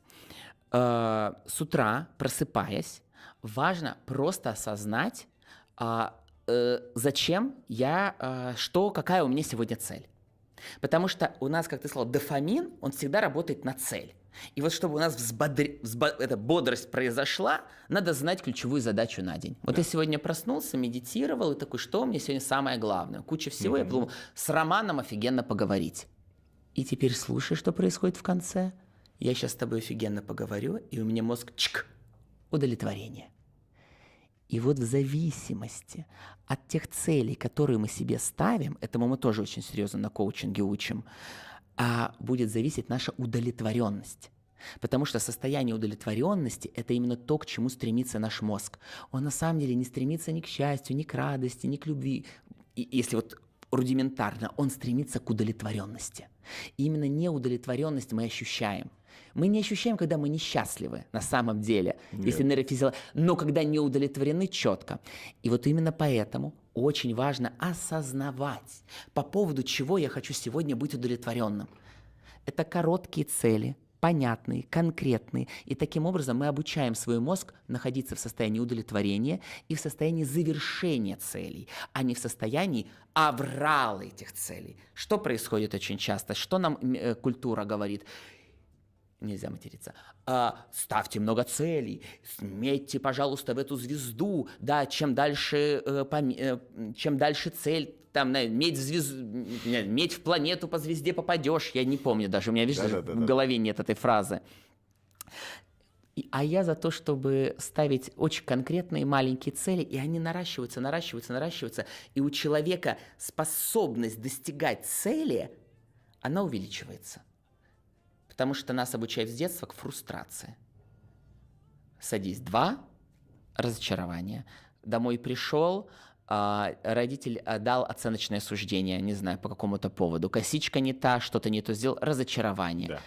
С утра, просыпаясь, важно просто осознать, зачем какая у меня сегодня цель. Потому что у нас, как ты сказал, дофамин, он всегда работает на цель. И вот чтобы у нас эта бодрость произошла, надо знать ключевую задачу на день. Вот я сегодня проснулся, медитировал и такой: что у меня сегодня самое главное? Куча всего, я подумал, с Романом офигенно поговорить. И теперь слушай, что происходит в конце. Я сейчас с тобой офигенно поговорю, и у меня мозг удовлетворение. И вот в зависимости от тех целей, которые мы себе ставим, этому мы тоже очень серьезно на коучинге учим, будет зависеть наша удовлетворенность. Потому что состояние удовлетворенности – это именно то, к чему стремится наш мозг. Он на самом деле не стремится ни к счастью, ни к радости, ни к любви. И если вот рудиментарно, он стремится к удовлетворенности. И именно неудовлетворенность мы ощущаем. Мы не ощущаем, когда мы несчастливы на самом деле, если но когда не удовлетворены четко. И вот именно поэтому очень важно осознавать, по поводу чего я хочу сегодня быть удовлетворенным. Это короткие цели, понятные, конкретные. И таким образом мы обучаем свой мозг находиться в состоянии удовлетворения и в состоянии завершения целей, а не в состоянии аврала этих целей. Что происходит очень часто? Что нам культура говорит? Нельзя материться. Ставьте много целей, метьте, пожалуйста, в эту звезду. Да, чем дальше цель, там, меть в планету по звезде попадешь. Я не помню даже, у меня, видишь, в голове нет этой фразы. А я за то, чтобы ставить очень конкретные маленькие цели, и они наращиваются. И у человека способность достигать цели, она увеличивается. Потому что нас обучают с детства к фрустрации. Садись, 2, разочарование. Домой пришел, родитель дал оценочное суждение, не знаю, по какому-то поводу. Косичка не та, что-то не то сделал, разочарование. Да.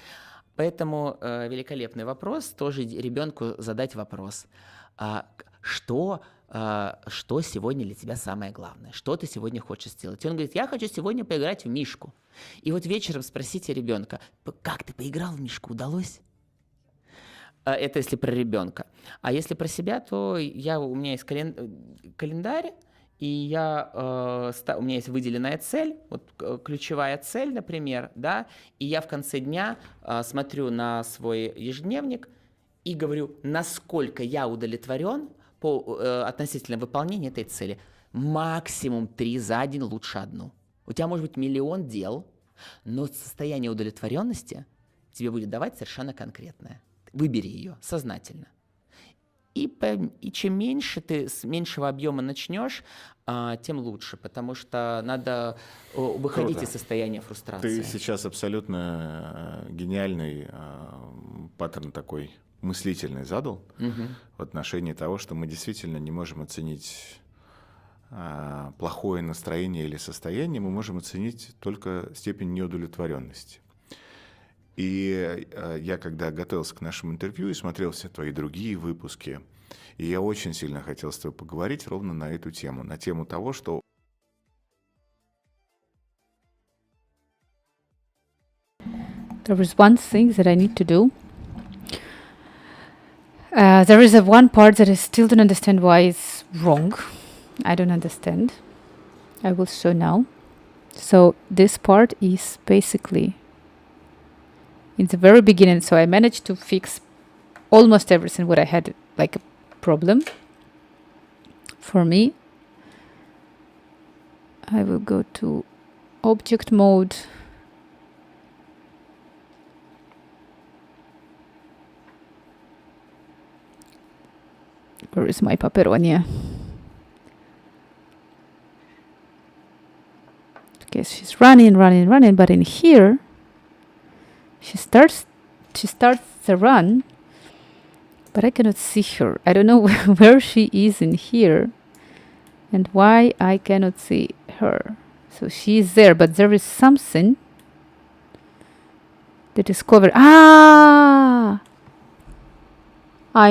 Поэтому великолепный вопрос, тоже ребенку задать вопрос. Что сегодня для тебя самое главное? Что ты сегодня хочешь сделать? И он говорит: я хочу сегодня поиграть в мишку. И вот вечером спросите ребенка: как ты поиграл в мишку, удалось? Это если про ребенка. А если про себя, то у меня есть календарь, и у меня есть выделенная цель, вот ключевая цель, например, да, и я в конце дня смотрю на свой ежедневник и говорю, насколько я удовлетворен относительно выполнения этой цели. Максимум 3 за день, лучше 1. У тебя может быть миллион дел, но состояние удовлетворенности тебе будет давать совершенно конкретное. Выбери ее сознательно. И чем меньше ты с меньшего объема начнешь, тем лучше, потому что надо выходить Круто. из состояния Ты фрустрации. сейчас абсолютно гениальный паттерн такой мыслительный задал в отношении того, что мы действительно не можем оценить плохое настроение или состояние, мы можем оценить только степень неудовлетворенности. И я, когда готовился к нашему интервью и смотрел все твои другие выпуски, и я очень сильно хотел с тобой поговорить ровно на эту тему, на тему того, что There is one thing that I need to do. There is one part that I still don't understand why it's wrong. I don't understand. I will show now. So this part is basically in the very beginning. So I managed to fix almost everything what I had like a problem. For me, I will go to object mode. Where is my paperonia? Okay, she's running, but in here she starts the run, but I cannot see her. I don't know where she is in here and why I cannot see her. So she is there, but there is something that is covered. I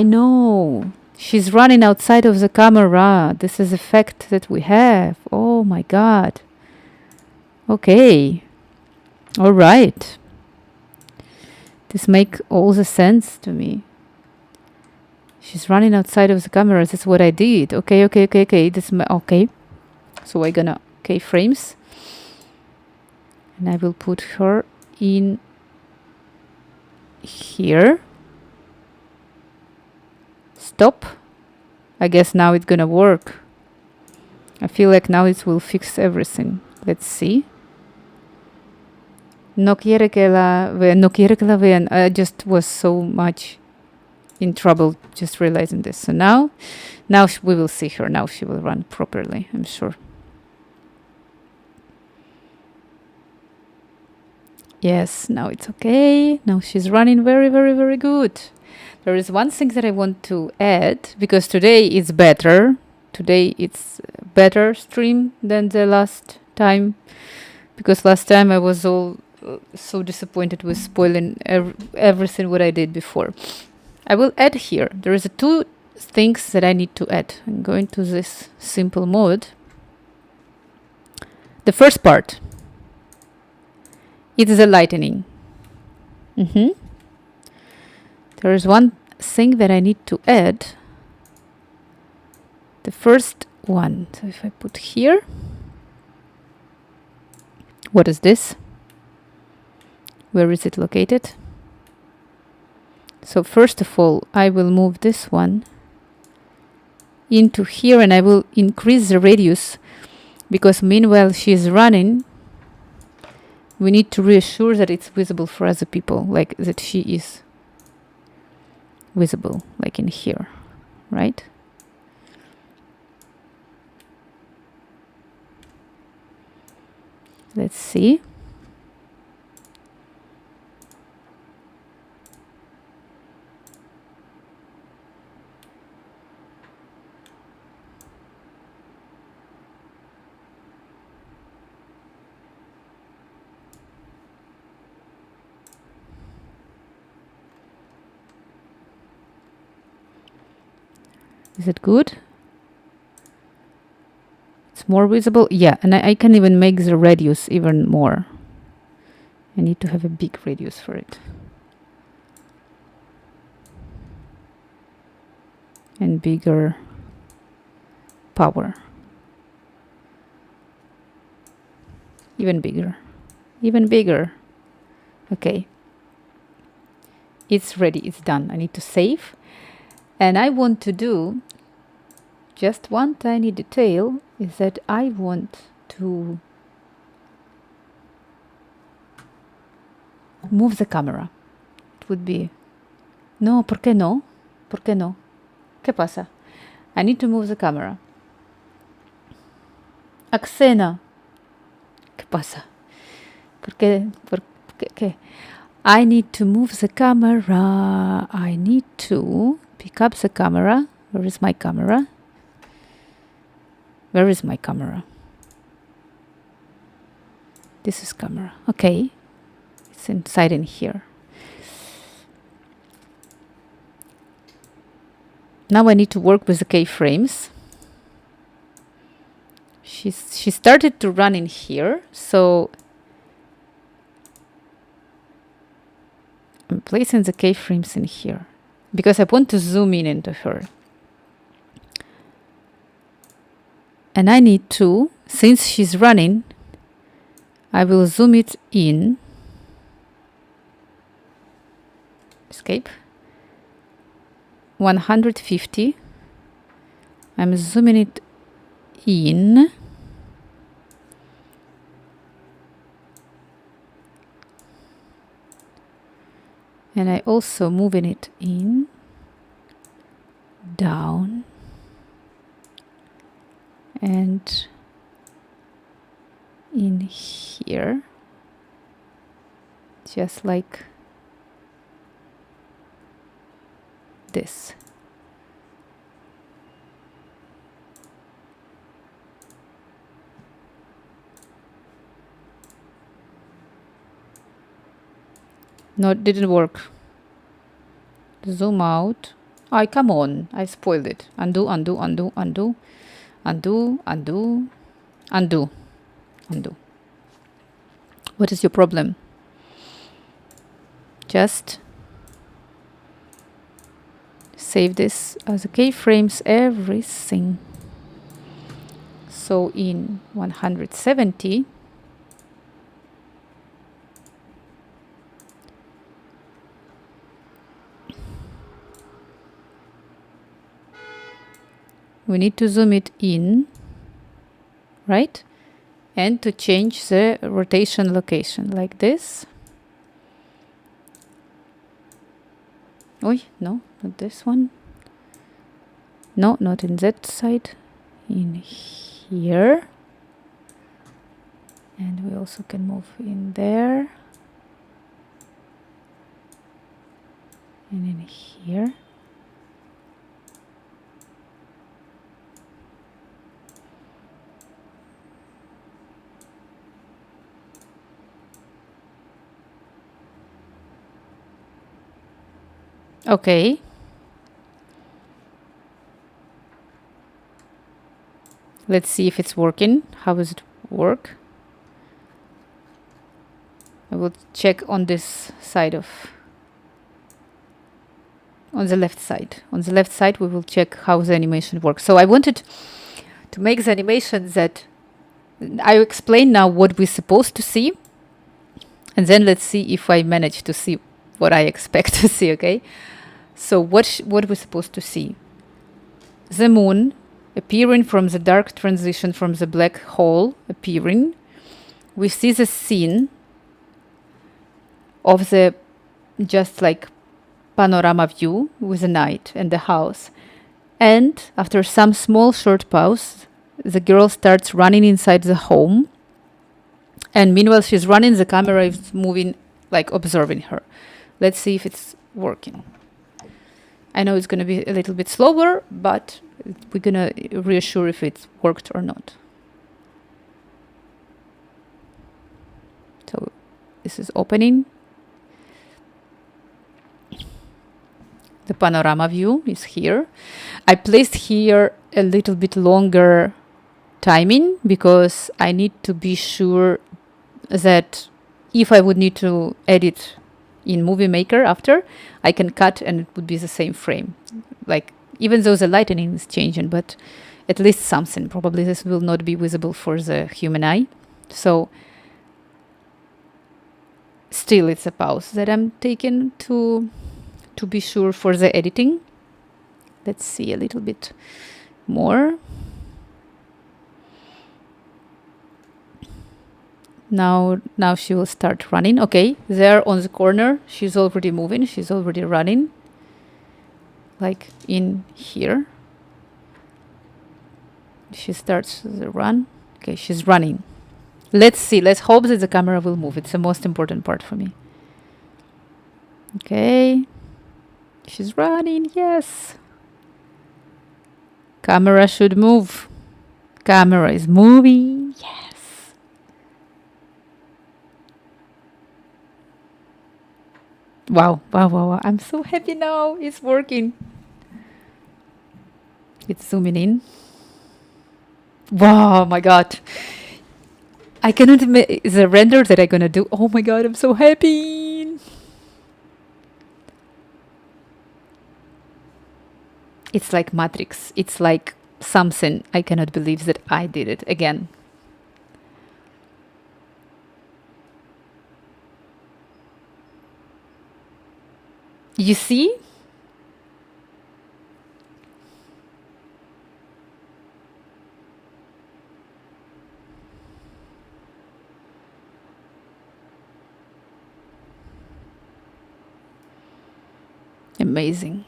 know. She's running outside of the camera. This is a fact that we have. Oh my god. Okay. All right. This make all the sense to me. She's running outside of the camera. That's what I did. Okay. This okay. So I'm gonna keyframes, and I will put her in here. Stop. I guess now it's gonna work. I feel like now it will fix everything. Let's see. No quiere que la vean. I just was so much in trouble just realizing this. So now we will see her. Now she will run properly, I'm sure. Yes, now it's okay. Now she's running very, very, very good. There is one thing that I want to add, because today it's better. Today it's better stream than the last time, because last time I was all so disappointed with spoiling everything what I did before. I will add here. There is two things that I need to add. I'm going to this simple mode. The first part, it is the lightning. There is one thing that I need to add. The first one. So if I put here, what is this? Where is it located? So first of all, I will move this one into here, and I will increase the radius, because meanwhile she is running, we need to reassure that it's visible for other people, like that she is visible, like in here, right? Let's see. Is it good? It's more visible. Yeah, and I can even make the radius even more. I need to have a big radius for it. And bigger power. Even bigger. Even bigger. Okay. It's ready. It's done. I need to save. And I want to do just one tiny detail, is that I want to move the camera. It would be... No, ¿por qué no? ¿Por qué no? ¿Qué pasa? I need to move the camera. Axena. ¿Qué pasa? ¿Por qué? ¿Qué? I need to move the camera. I need to pick up the camera. Where is my camera? Where is my camera? This is camera. Okay. It's inside in here. Now I need to work with the keyframes. She started to run in here, so I'm placing the keyframes in here because I want to zoom in into her. And I need to, since she's running, I will zoom it in. Escape. 150. I'm zooming it in. And I also moving it in, down, and in here, just like this. No, it didn't work. Zoom out. Ay, come on. I spoiled it. Undo, undo, undo, undo. Undo, undo, undo, undo. What is your problem? Just save this as a keyframes, everything. So in 170, we need to zoom it in, right? And to change the rotation location like this. Oh, no, not this one. No, not in that side. In here. And we also can move in there. And in here. Okay. Let's see if it's working. How does it work? I will check on this side of... on the left side. On the left side, we will check how the animation works. So I wanted to make the animation that... I explain now what we're supposed to see. And then let's see if I manage to see what I expect to see, okay? So what we're supposed to see? The moon appearing from the dark transition from the black hole appearing. We see the scene of the just like panorama view with the night and the house. And after some small short pause, the girl starts running inside the home. And meanwhile she's running, the camera is moving, like observing her. Let's see if it's working. I know it's going to be a little bit slower, but we're going to reassure if it's worked or not. So this is opening. The panorama view is here. I placed here a little bit longer timing because I need to be sure that if I would need to edit in Movie Maker after, I can cut and it would be the same frame. Like, even though the lighting is changing, but at least something. Probably this will not be visible for the human eye. So still it's a pause that I'm taking to be sure for the editing. Let's see a little bit more. Now she will start running. Okay, there on the corner, she's already moving. She's already running. like in here. She starts the run. Okay, she's running. Let's see. Let's hope that the camera will move. It's the most important part for me. Okay. She's running. Yes. Camera should move. Camera is moving. Yes. Wow. Wow, wow, wow. I'm so happy now. It's working. It's zooming in. Wow, my God. I cannot the render that I'm gonna do. Oh my God, I'm so happy. It's like Matrix. It's like something. I cannot believe that I did it again. You see? Amazing.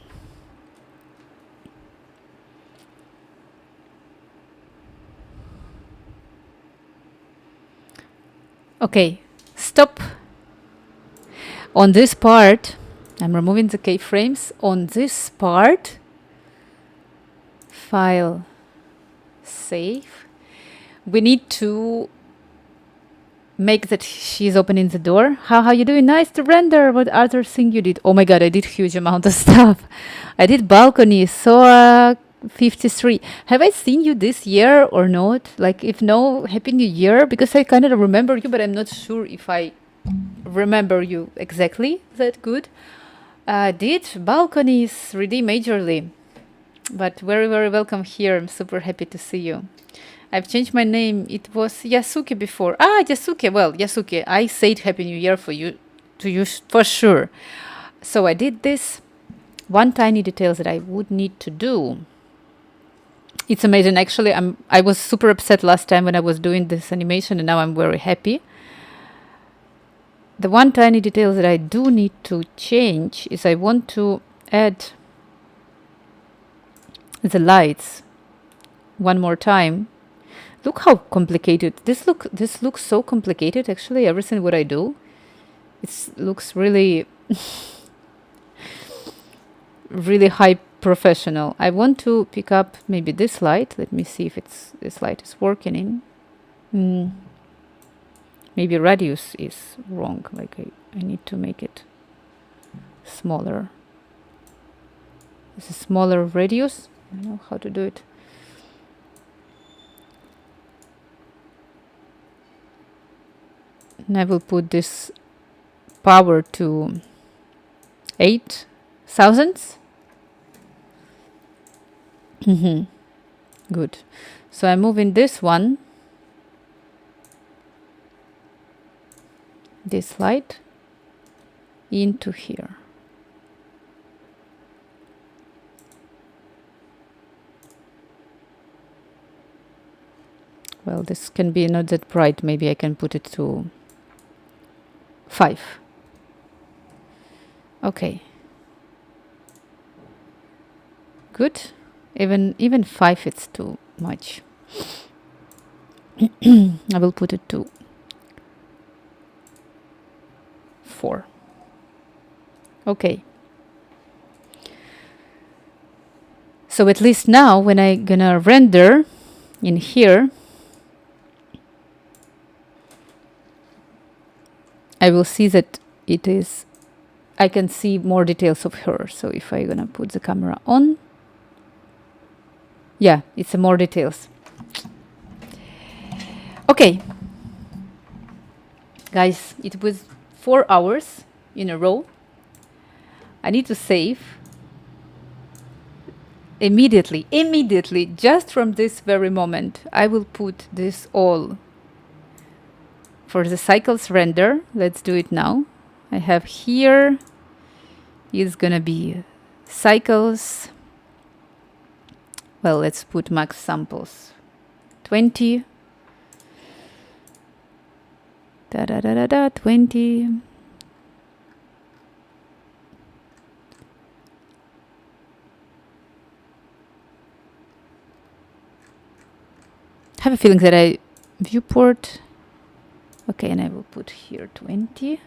Okay, stop. On this part, I'm removing the keyframes. On this part, file, save. We need to make that she's opening the door. How you doing? Nice to render. What other thing you did? Oh my God, I did huge amount of stuff. I did balcony, so 53. Have I seen you this year or not? Like, if no, Happy New Year, because I kind of remember you, but I'm not sure if I remember you exactly that good. Did balconies 3D majorly, but very, very welcome here. I'm super happy to see you. I've changed my name. It was Yasuke before. Yasuke. Well, Yasuke, I said Happy New Year for you, to you for sure. So I did this. One tiny detail that I would need to do. It's amazing. Actually, I was super upset last time when I was doing this animation, and now I'm very happy. The one tiny detail that I do need to change is I want to add the lights one more time. Look how complicated this looks so complicated. Actually, everything what I do, it looks really really high professional. I want to pick up maybe this light. Let me see if this light is working in. Maybe radius is wrong. Like I need to make it smaller. It's a smaller radius. I don't know how to do it. And I will put this power to 8,000. Good. So I'm moving this one, this light, into here. Well, this can be not that bright. Maybe I can put it to 5. Okay. Good. Even 5 it's too much. I will put it to 4. Okay. So at least now when I gonna render in here, I will see that it is, I can see more details of her. So if I'm gonna put the camera on, yeah, it's more details. Okay. Guys, it was 4 hours in a row. I need to save immediately, just from this very moment. I will put this all for the cycles render. Let's do it now. I have here is gonna be cycles. Well, let's put max samples 20. 20. have a feeling that I viewport. Okay, and I will put here 20.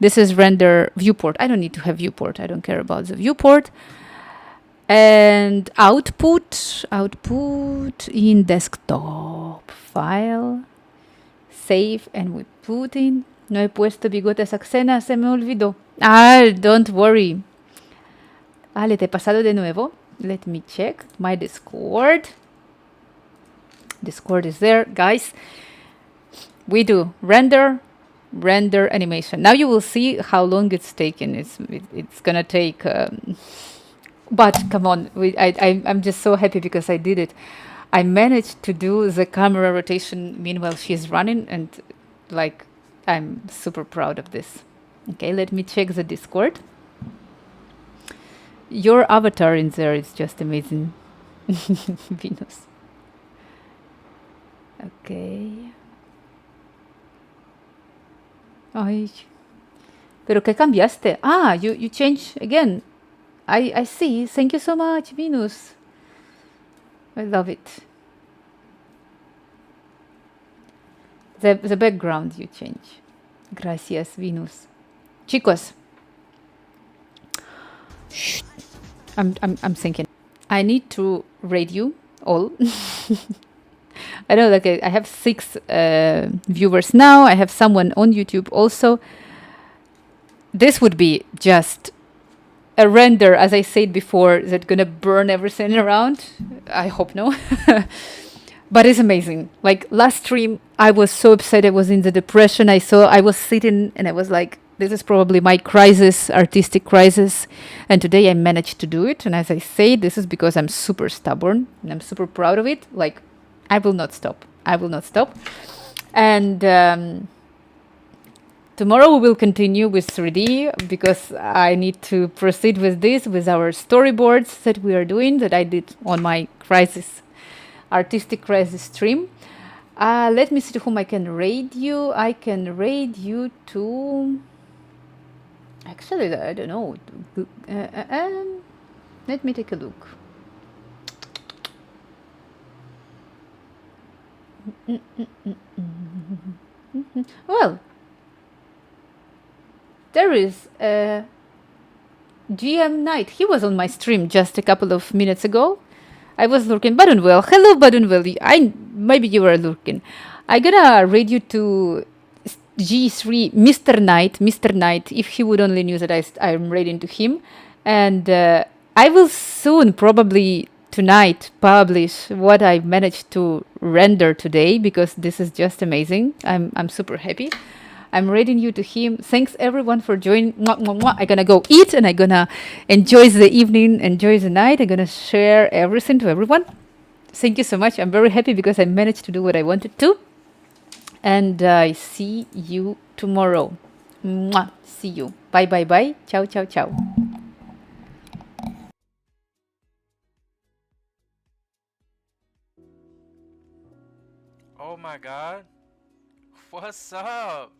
This is render viewport. I don't need to have viewport. I don't care about the viewport. And output in desktop file, save, and we put in. No he puesto bigotes a Xena, se me olvidó. Ah, don't worry. Ale, te he pasado de nuevo. Let me check my Discord. Discord is there, guys. We do render animation. Now you will see how long it's taken. It's gonna take. But come on, I'm just so happy because I did it. I managed to do the camera rotation meanwhile she's running, and like I'm super proud of this. Okay, let me check the Discord. Your avatar in there is just amazing. Venus. Okay. Ay. Pero ¿qué cambiaste? Ah, you changed again. I see. Thank you so much, Venus. I love it. The background you change. Gracias, Venus. Chicos. Shh. I'm thinking. I need to rate you all. I know, like I have 6 viewers now. I have someone on YouTube also. This would be just a render, as I said before, that's gonna burn everything around. I hope no. But it's amazing. Like last stream, I was so upset. I was in the depression. I was sitting and I was like, this is probably my crisis, artistic crisis. And today I managed to do it. And as I say, this is because I'm super stubborn and I'm super proud of it. Like, I will not stop. I will not stop. And tomorrow we will continue with 3D because I need to proceed with this, with our storyboards that we are doing, that I did on my artistic crisis stream. Let me see to whom I can raid you. I can raid you to... Actually, I don't know. Let me take a look. Well, there is GM Knight. He was on my stream just a couple of minutes ago. I was lurking. Badunwell. Hello, Badunwell. Maybe you were lurking. I gonna raid you to G3 Mr. Knight. Mr. Knight, if he would only knew that I'm raiding to him. And I will soon, probably tonight, publish what I managed to render today, because this is just amazing. I'm super happy. I'm raiding you to him. Thanks everyone for joining. Mwah, mwah, mwah. I'm gonna go eat and I'm gonna enjoy the evening, enjoy the night. I'm gonna share everything to everyone. Thank you so much. I'm very happy because I managed to do what I wanted to. And I see you tomorrow. Mwah. See you. Bye, bye, bye. Ciao, ciao, ciao. Oh my god. What's up?